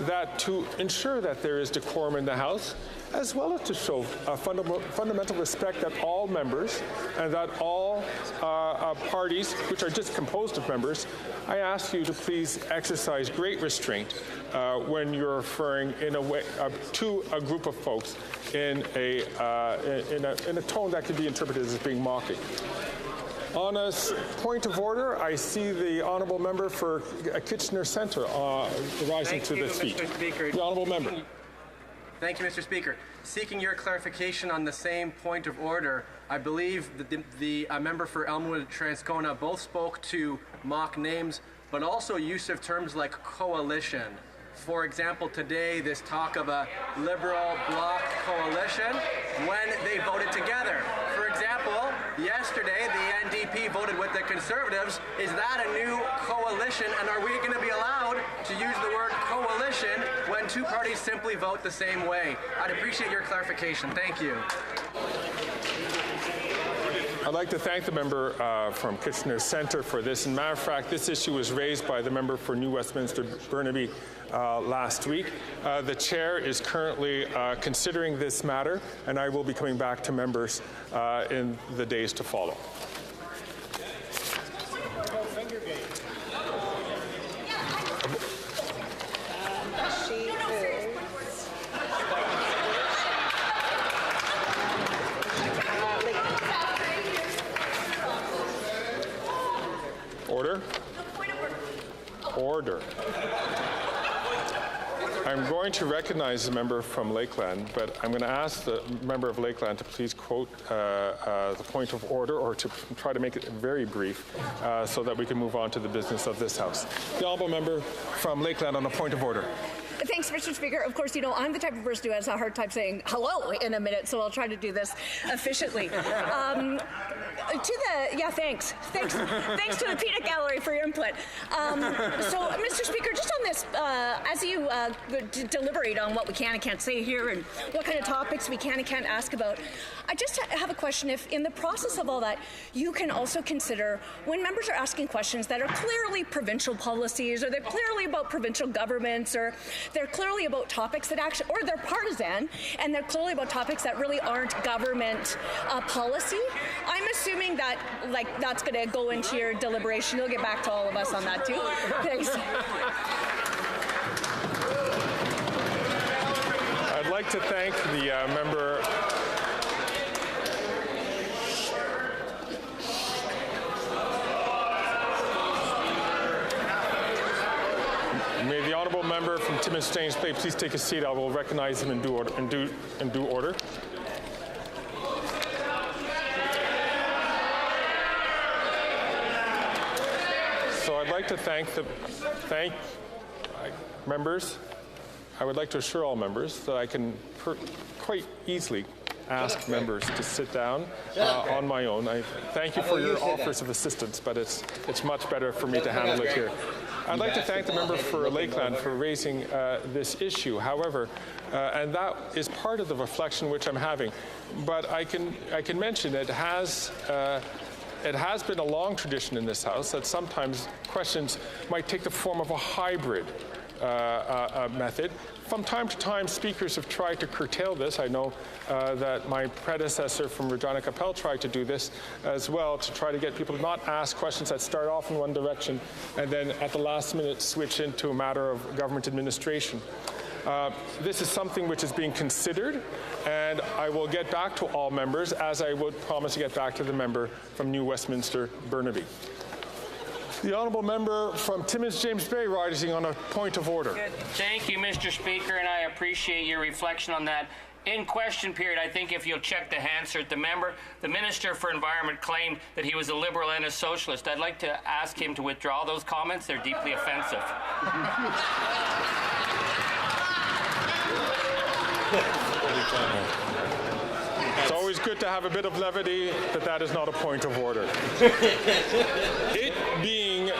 that to ensure that there is decorum in the House, as well as to show fundamental respect that all members and that all parties, which are just composed of members, I ask you to please exercise great restraint when you're referring in a way to a group of folks in a tone that could be interpreted as being mocking. On a point of order, I see the honourable member for Kitchener Centre rising to the feet.
Mr. Speaker.
The honourable member.
Thank you, Mr. Speaker. Seeking your clarification on the same point of order, I believe the member for Elmwood Transcona both spoke to mock names, but also use of terms like coalition. For example, today, this talk of a Liberal bloc coalition when they voted together. For example, yesterday, the NDP voted with the Conservatives. Is that a new coalition? And are we going to be allowed to use the word coalition when two parties simply vote the same way? I'd appreciate your clarification. Thank you.
I'd like to thank the member from Kitchener Centre for this. As a matter of fact, this issue was raised by the member for New Westminster Burnaby last week. The chair is currently considering this matter, and I will be coming back to members in the days to follow. Order. Order. I'm going to recognize the member from Lakeland, but I'm going to ask the member of Lakeland to please quote the point of order, or to try to make it very brief so that we can move on to the business of this House. The honourable member from Lakeland on a point of order.
Thanks, Mr. Speaker. Of course, you know, I'm the type of person who has a hard time saying hello in a minute, so I'll try to do this efficiently. Thanks to the Peanut Gallery for your input. So, Mr. Speaker, just on this, as you deliberate on what we can and can't say here and what kind of topics we can and can't ask about, I just have a question. If in the process of all that, you can also consider when members are asking questions that are clearly provincial policies, or they're clearly about provincial governments, or they're clearly about topics that actually, or they're partisan, and they're clearly about topics that really aren't government policy. I'm assuming that, that's going to go into your deliberation. You'll get back to all of us on that too. Thanks.
I'd like to thank the member. May the honourable member from Timmins Staines Bay please take a seat. I will recognize him in due order. So I'd like to thank members. I would like to assure all members that I can quite easily ask members to sit down on my own. I thank you for your offers of assistance, but it's much better for me to handle it here. I'd like to thank the member for Lakeland for raising this issue. However, and that is part of the reflection which I'm having, but I can mention it has it has been a long tradition in this House that sometimes questions might take the form of a hybrid method. From time to time, speakers have tried to curtail this. I know that my predecessor from Regina Capel tried to do this as well, to try to get people to not ask questions that start off in one direction and then at the last minute switch into a matter of government administration. This is something which is being considered, and I will get back to all members, as I would promise to get back to the member from New Westminster, Burnaby. The honourable member from Timmins James Bay rising on a point of order.
Good. Thank you, Mr. Speaker, and I appreciate your reflection on that. In question period, I think if you'll check the Hansard, the Minister for Environment claimed that he was a Liberal and a Socialist. I'd like to ask him to withdraw those comments. They're deeply offensive.
It's always good to have a bit of levity, but that is not a point of order. It being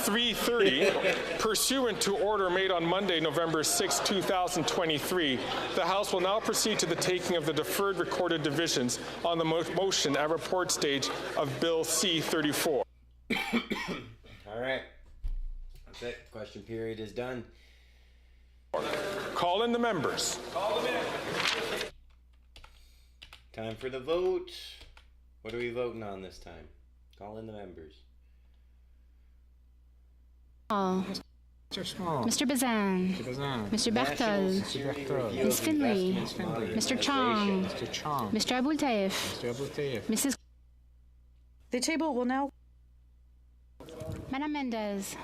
3:30, pursuant to order made on Monday, November 6, 2023, the House will now proceed to the taking of the deferred recorded divisions on the motion at report stage of Bill C-34.
All right. That's it. Question period is done.
Call in the members.
Time for the vote. What are we voting on this time? Call in the members.
Mr. Small. Mr. Bazan. Mr. Berthold. Ms. Finley. Mr. Chong. Mr. Abultaif. Mrs.
The table will now.
Madame Mendez.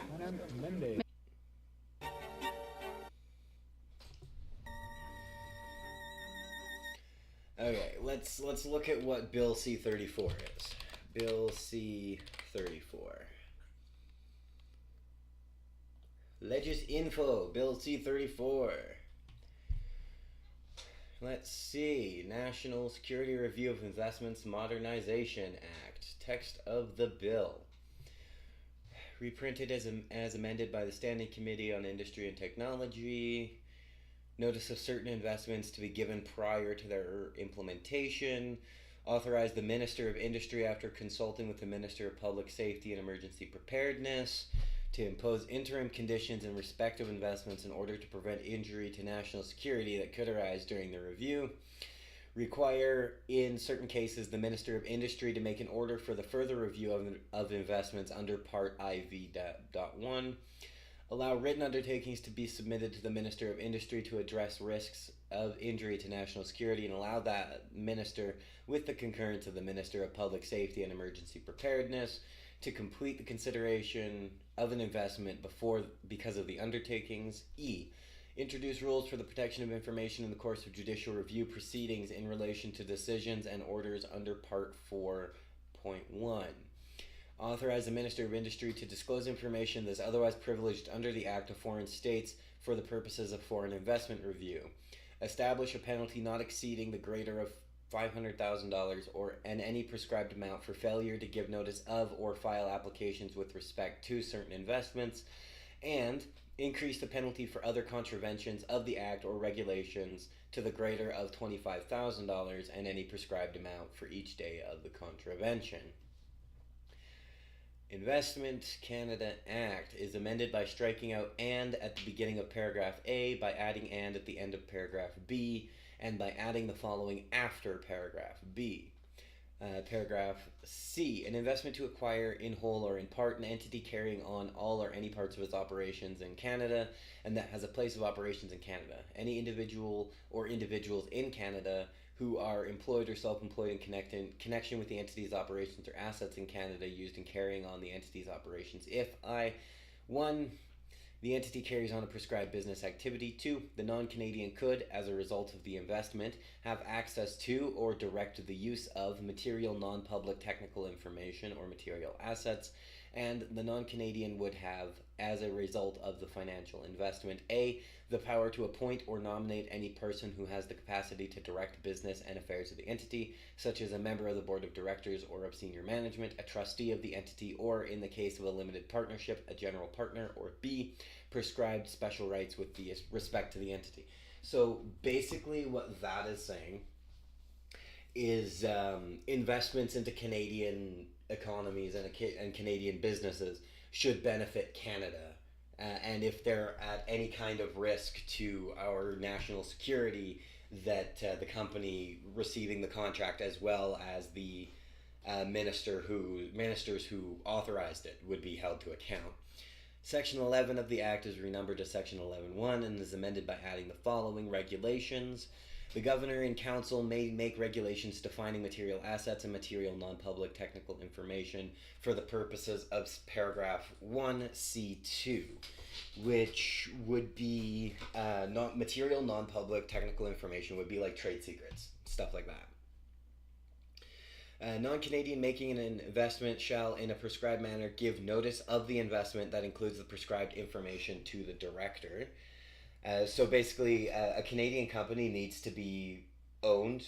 Okay, let's look at what Bill C-34 is. Bill C-34. Info, Bill C-34. Let's see. National Security Review of Investments Modernization Act. Text of the bill. Reprinted as amended by the Standing Committee on Industry and Technology. Notice of certain investments to be given prior to their implementation. Authorize the Minister of Industry, after consulting with the Minister of Public Safety and Emergency Preparedness, to impose interim conditions in respect of investments in order to prevent injury to national security that could arise during the review. Require, in certain cases, the Minister of Industry to make an order for the further review of investments under Part IV.1. Allow written undertakings to be submitted to the Minister of Industry to address risks of injury to national security, and allow that Minister, with the concurrence of the Minister of Public Safety and Emergency Preparedness, to complete the consideration of an investment because of the undertakings. E. Introduce rules for the protection of information in the course of judicial review proceedings in relation to decisions and orders under Part 4.1. Authorize the Minister of Industry to disclose information that is otherwise privileged under the Act of Foreign States for the purposes of foreign investment review. Establish a penalty not exceeding the greater of $500,000 or any prescribed amount for failure to give notice of or file applications with respect to certain investments, and increase the penalty for other contraventions of the Act or regulations to the greater of $25,000 and any prescribed amount for each day of the contravention. Investment Canada Act is amended by striking out "and" at the beginning of paragraph A, by adding "and" at the end of paragraph B, and by adding the following after paragraph B. Paragraph C, an investment to acquire in whole or in part an entity carrying on all or any parts of its operations in Canada and that has a place of operations in Canada. Any individual or individuals in Canada who are employed or self-employed in connection with the entity's operations or assets in Canada used in carrying on the entity's operations if 1. The entity carries on a prescribed business activity. 2. The non-Canadian could, as a result of the investment, have access to or direct the use of material non-public technical information or material assets, and the non-Canadian would have, as a result of the financial investment, A. The power to appoint or nominate any person who has the capacity to direct business and affairs of the entity, such as a member of the board of directors or of senior management, a trustee of the entity, or in the case of a limited partnership, a general partner, or B. Prescribed special rights with respect to the entity. So basically what that is saying is investments into Canadian economies and Canadian businesses should benefit Canada. And if they're at any kind of risk to our national security, that the company receiving the contract, as well as the ministers who authorized it, would be held to account. Section 11 of the Act is renumbered to Section 11.1 and is amended by adding the following regulations. The Governor and Council may make regulations defining material assets and material non-public technical information for the purposes of paragraph 1C2, which would be material non-public technical information would be like trade secrets, stuff like that. Non-Canadian making an investment shall, in a prescribed manner, give notice of the investment that includes the prescribed information to the director. So basically, a Canadian company needs to be owned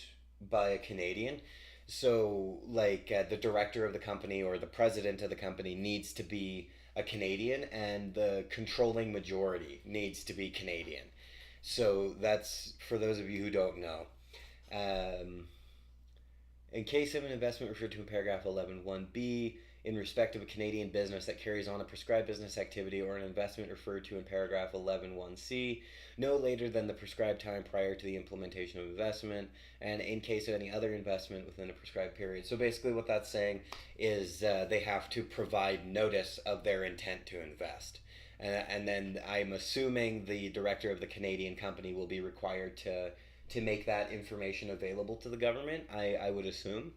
by a Canadian. So, like, the director of the company or the president of the company needs to be a Canadian, and the controlling majority needs to be Canadian. So that's for those of you who don't know. In case of an investment referred to in paragraph 11.1b, in respect of a Canadian business that carries on a prescribed business activity, or an investment referred to in paragraph 11.1c, no later than the prescribed time prior to the implementation of investment, and in case of any other investment within a prescribed period. So basically what that's saying is they have to provide notice of their intent to invest. And then I'm assuming the director of the Canadian company will be required to make that information available to the government, I would assume.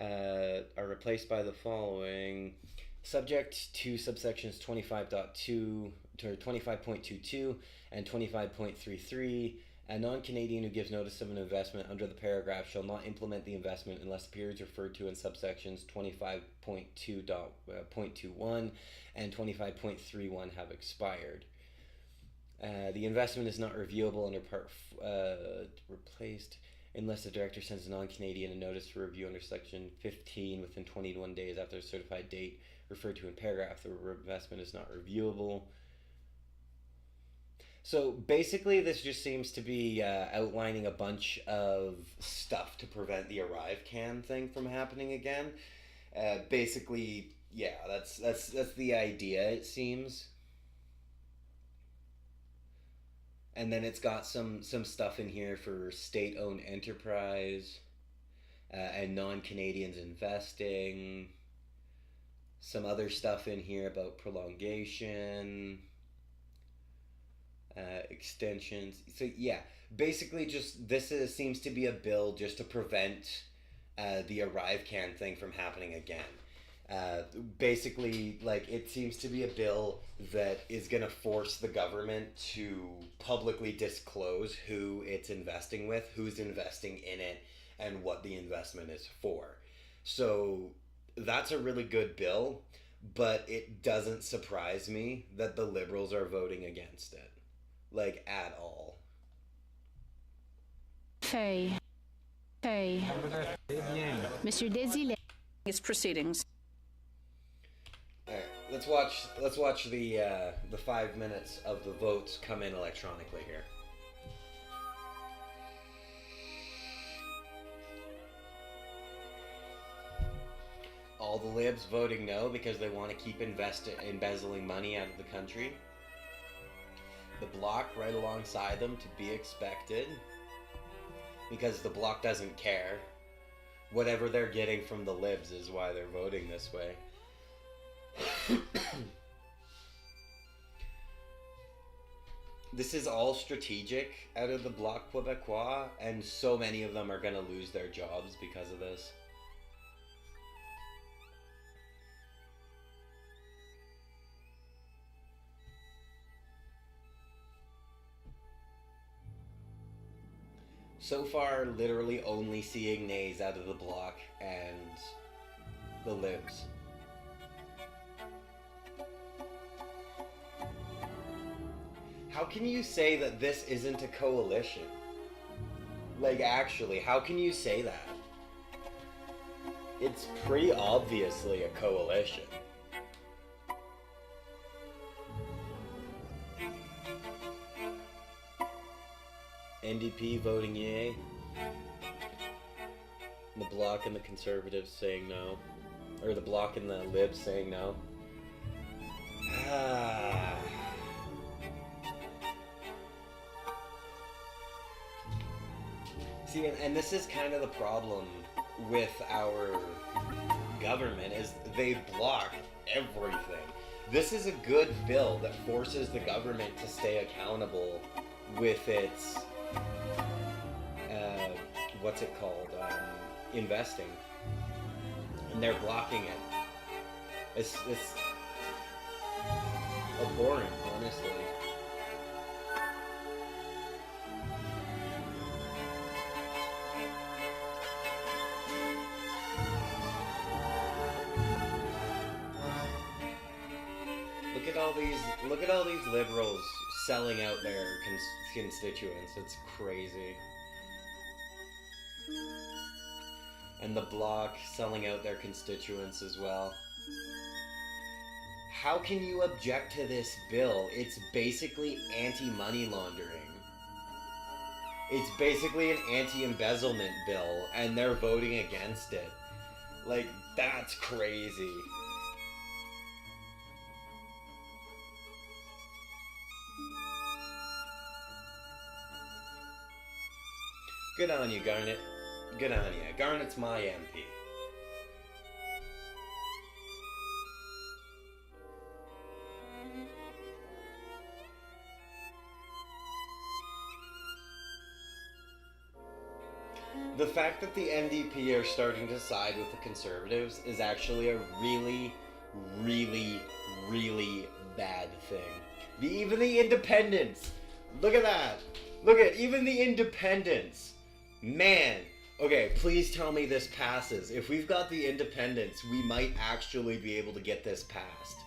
Are replaced by the following. Subject to subsections 25.2 to 25.22 and 25.33, a non-Canadian who gives notice of an investment under the paragraph shall not implement the investment unless the periods referred to in subsections 25.2.21 and 25.31 have expired. The investment is not reviewable under part replaced unless the director sends a non-Canadian a notice for review under section 15 within 21 days after a certified date referred to in paragraph. The investment is not reviewable. So basically this just seems to be outlining a bunch of stuff to prevent the arrive can thing from happening again. Basically, yeah, that's the idea, it seems. And then it's got some stuff in here for state-owned enterprise and non-Canadians investing. Some other stuff in here about prolongation, extensions. So yeah, basically just seems to be a bill just to prevent the arrive can thing from happening again. Basically, like, it seems to be a bill that is going to force the government to publicly disclose who it's investing with, who's investing in it, and what the investment is for. So that's a really good bill, but it doesn't surprise me that the Liberals are voting against it, like, at all.
Feuille. Monsieur Desilets.
Its proceedings.
All right, let's watch the 5 minutes of the votes come in electronically here. All the libs voting no because they want to keep embezzling money out of the country. The Bloc right alongside them, to be expected, because the Bloc doesn't care. Whatever they're getting from the libs is why they're voting this way. This is all strategic out of the Bloc Québécois, and so many of them are going to lose their jobs because of this. So far, literally only seeing nays out of the Bloc and the libs. How can you say that this isn't a coalition? Like, actually, how can you say that? It's pretty obviously a coalition. NDP voting yay. The Bloc and the Conservatives saying no. Or the Bloc and the Libs saying no. See, and this is kind of the problem with our government, is they block everything. This is a good bill that forces the government to stay accountable with its, what's it called, investing. And they're blocking it. It's abhorrent, honestly. Look at all these liberals selling out their constituents. It's crazy. And the Bloc selling out their constituents as well. How can you object to this bill? It's basically anti-money laundering. It's basically an anti-embezzlement bill, and they're voting against it. Like, that's crazy. Good on you, Garnet. Good on you. Garnet's my MP. The fact that the NDP are starting to side with the Conservatives is actually a really, really, really bad thing. Even the Independents. Look at that. Look at even the Independents. Man. Okay, please tell me this passes. If we've got the Independents, we might actually be able to get this passed.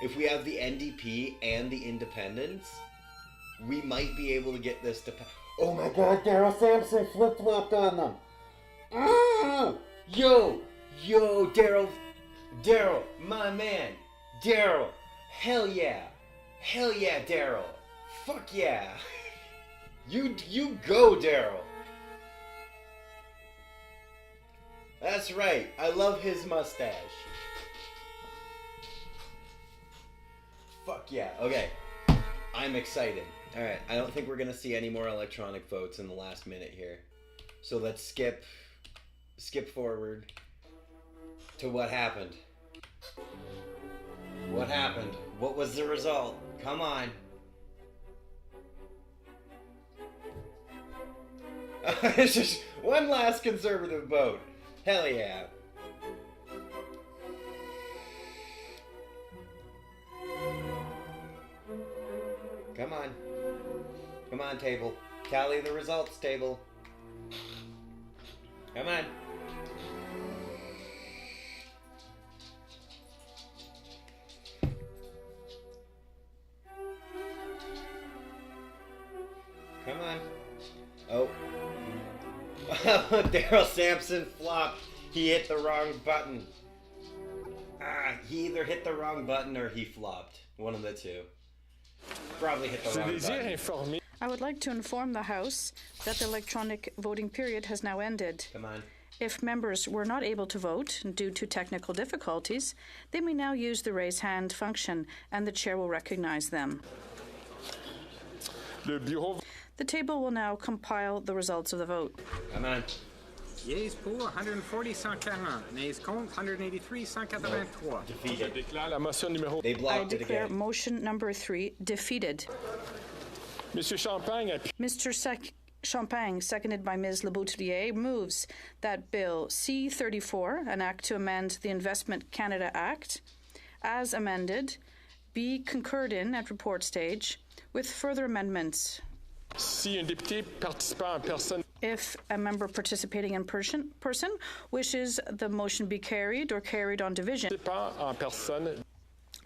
If we have the NDP and the Independents, we might be able to get this to pass. Oh my god, Daryl Sampson flip-flopped on them. Yo, Daryl, my man. Daryl, hell yeah, Daryl. Fuck yeah. You go, Daryl. That's right, I love his mustache. Fuck yeah, okay. I'm excited. Alright, I don't think we're gonna see any more electronic votes in the last minute here. So let's skip forward to what happened. What happened? What was the result? Come on. It's just one last Conservative vote. Hell yeah. Come on. Come on, table. Tally the results, table. Come on. Come on. Oh. Daryl Sampson flopped. He hit the wrong button. He either hit the wrong button or he flopped. One of the two. Probably hit the wrong button.
I would like to inform the House that the electronic voting period has now ended.
Come on.
If members were not able to vote due to technical difficulties, they may now use the raise hand function and the chair will recognize them. The table will now compile the results of the vote.
Come on.
Yeas pour 140, 140. Nays contre 183, 183.
Defeated.
They blocked it again. Motion number 3 defeated. Mr. Champagne, seconded by Ms. Leboutillier, moves that Bill C-34, an act to amend the Investment Canada Act, as amended, be concurred in at report stage with further amendments. If a member participating in person wishes the motion be carried or carried on division,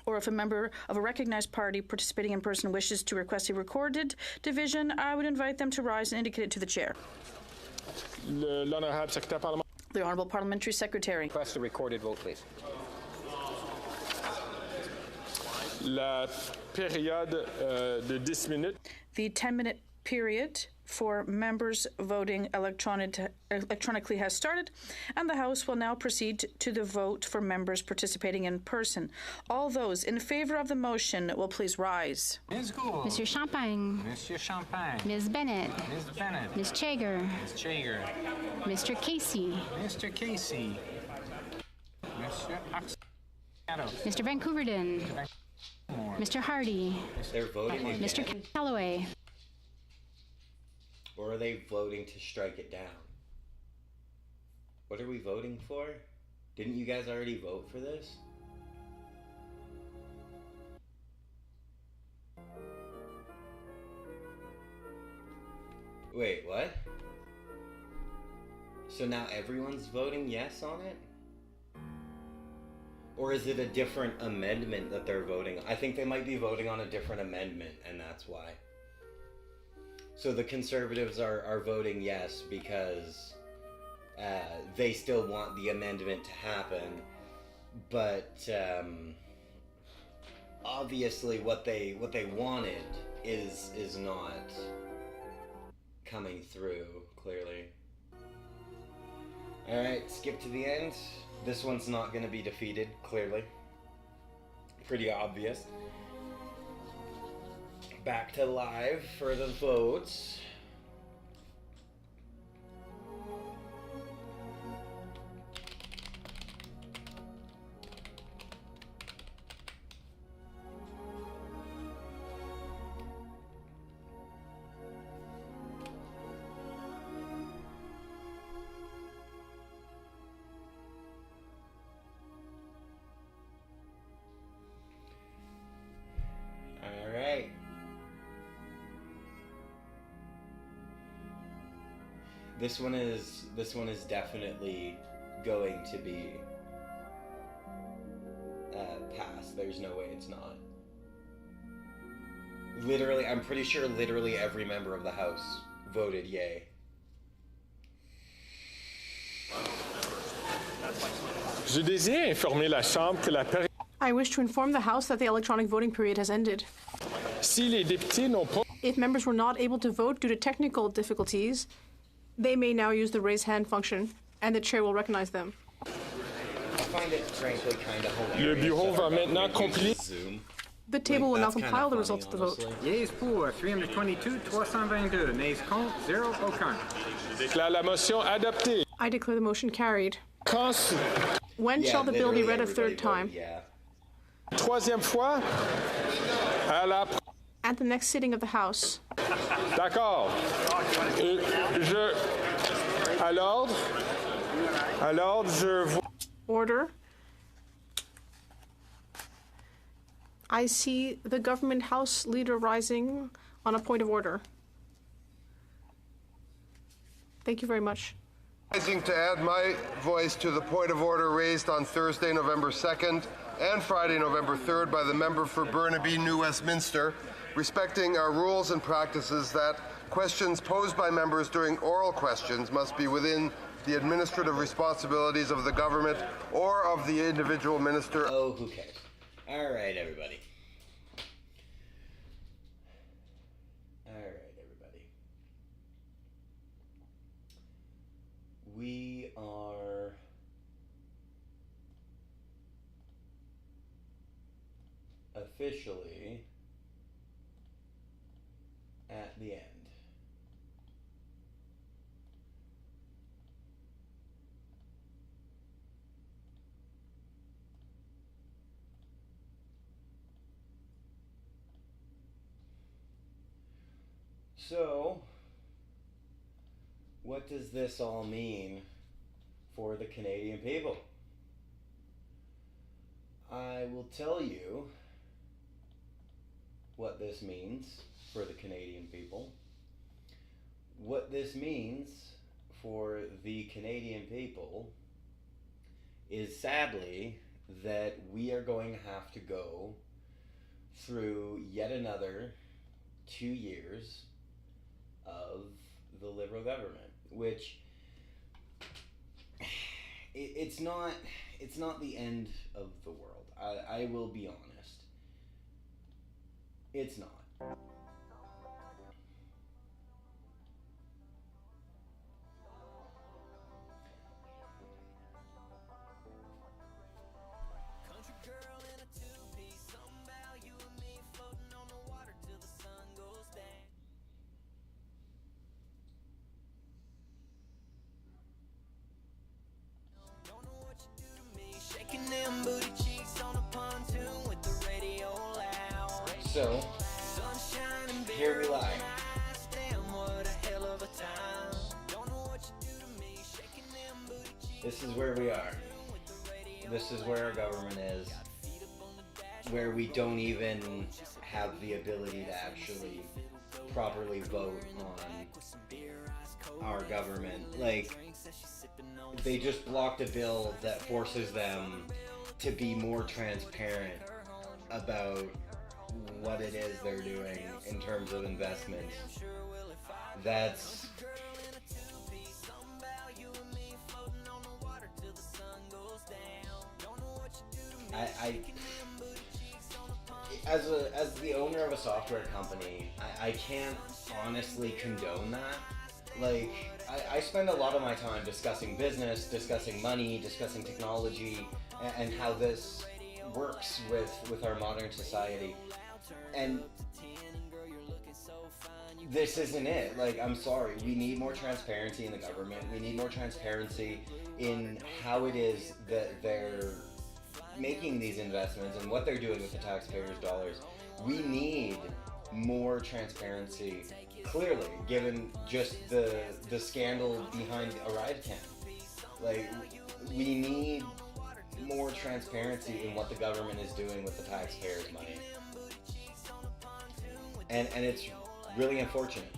or if a member of a recognized party participating in person wishes to request a recorded division, I would invite them to rise and indicate it to the chair. The Honourable Parliamentary Secretary.
Request a recorded vote, please.
The 10-minute period for members voting electronically has started, and the House will now proceed to the vote for members participating in person. All those in favor of the motion will please rise.
Ms. Gould.
Monsieur Champagne.
Monsieur Champagne.
Ms. Bennett.
Ms. Bennett.
Ms. Chager.
Ms. Chager.
Mr. Casey.
Mr. Casey. Monsieur Axelrod.
Mr. Vancouverden. Mr. Hardy.
They're voting again.
Mr. Calloway.
Or are they voting to strike it down? What are we voting for? Didn't you guys already vote for this? Wait, what? So now everyone's voting yes on it? Or is it a different amendment that they're voting on? I think they might be voting on a different amendment, and that's why. So the Conservatives are voting yes because they still want the amendment to happen, but obviously what they wanted is not coming through clearly. All right, skip to the end. This one's not going to be defeated clearly. Pretty obvious. Back to live for the votes. All right. This one is definitely going to be passed. There's no way it's not. Literally, I'm pretty sure literally every member of the House voted yay.
Je désire informer la Chambre que la période.
I wish to inform the House that the electronic voting period has ended.
Si les députés n'ont pas.
If members were not able to vote due to technical difficulties, they may now use the raise hand function, and the chair will recognize them.
I find it frankly kind of hilarious.
Le bureau va maintenant compiler.
The table will now compile the results of the vote.
Yeas pour 322, 322. Nays contre, 0, aucun.
La motion adoptée.
I declare the motion carried.
Quand...
When shall the bill be read a third time?
Troisième fois. À la...
At the next sitting of the House.
D'accord. À l'ordre. À l'ordre, je vois.
Order. I see the government House leader rising on a point of order. Thank you very much.
Rising to add my voice to the point of order raised on Thursday, November 2nd and Friday, November 3rd by the member for Burnaby, New Westminster, respecting our rules and practices that questions posed by members during oral questions must be within the administrative responsibilities of the government or of the individual minister.
Oh, who cares? All right, everybody. We are officially at the end. So, what does this all mean for the Canadian people? I will tell you what this means for the Canadian people. What this means for the Canadian people is sadly that we are going to have to go through yet another 2 years of the Liberal government, which it's not the end of the world. I will be honest. It's not. So, here we lie. This is where we are. This is where our government is. Where we don't even have the ability to actually properly vote on our government. Like, they just blocked a bill that forces them to be more transparent about what it is they're doing in terms of investments. That's... As the owner of a software company, I can't honestly condone that. Like, I spend a lot of my time discussing business, discussing money, discussing technology, and how this works with our modern society. And this isn't it. Like, I'm sorry, we need more transparency in the government. We need more transparency in how it is that they're making these investments and what they're doing with the taxpayers' dollars. We need more transparency, clearly, given just the scandal behind ArriveCam. Like, we need more transparency in what the government is doing with the taxpayers' money. And it's really unfortunate.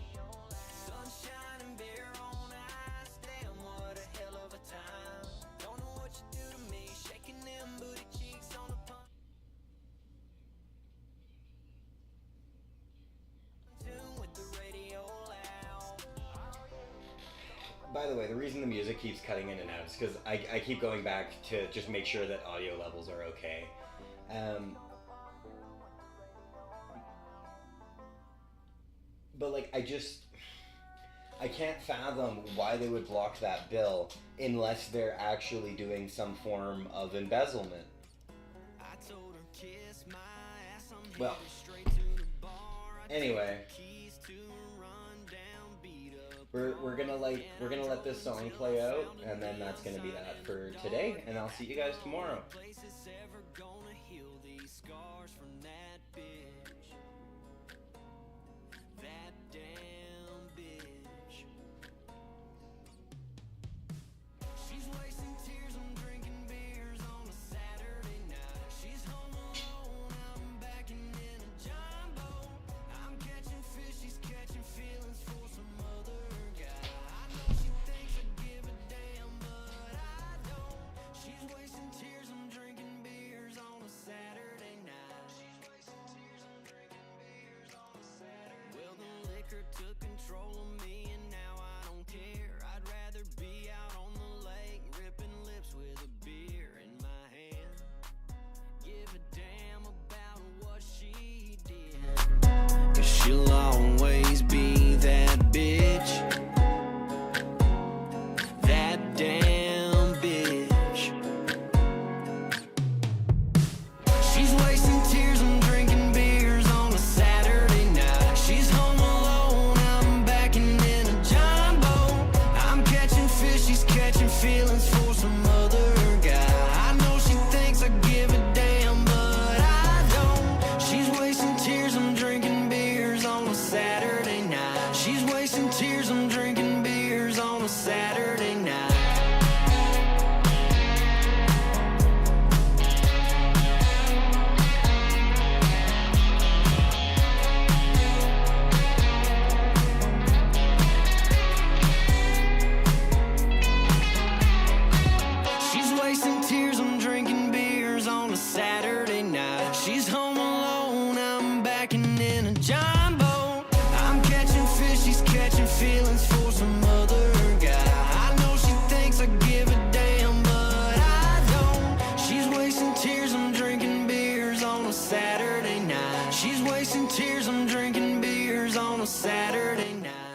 By the way, the reason the music keeps cutting in and out is because I keep going back to just make sure that audio levels are okay. But like, I can't fathom why they would block that bill unless they're actually doing some form of embezzlement. Well, anyway, we're gonna let this song play out, and then that's gonna be that for today, and I'll see you guys tomorrow.
Took control of me and now I don't care. I'd rather be out on the lake, ripping lips with a beer in my hand. Give a damn about what she did, 'cause she'll always be that bitch. That damn bitch. She's wasting tears and drinking beers on a Saturday night. She's home alone, I'm backing in a jumbo. I'm catching fish, she's catching feelings for some other guy. I know she thinks I give a damn, but I don't. She's wasting tears, I'm drinking beers on a Saturday night. She's wasting tears, I'm drinking beers on a Saturday night. She's wasting tears, I'm drinking beers on a Saturday night. She's home alone, I'm backing in a jumbo. I'm catching fish, she's catching feelings for some other guy. I know she thinks I give a damn, but I don't. She's wasting tears, I'm drinking beers on a Saturday night. She's wasting tears, I'm drinking beers on a Saturday night.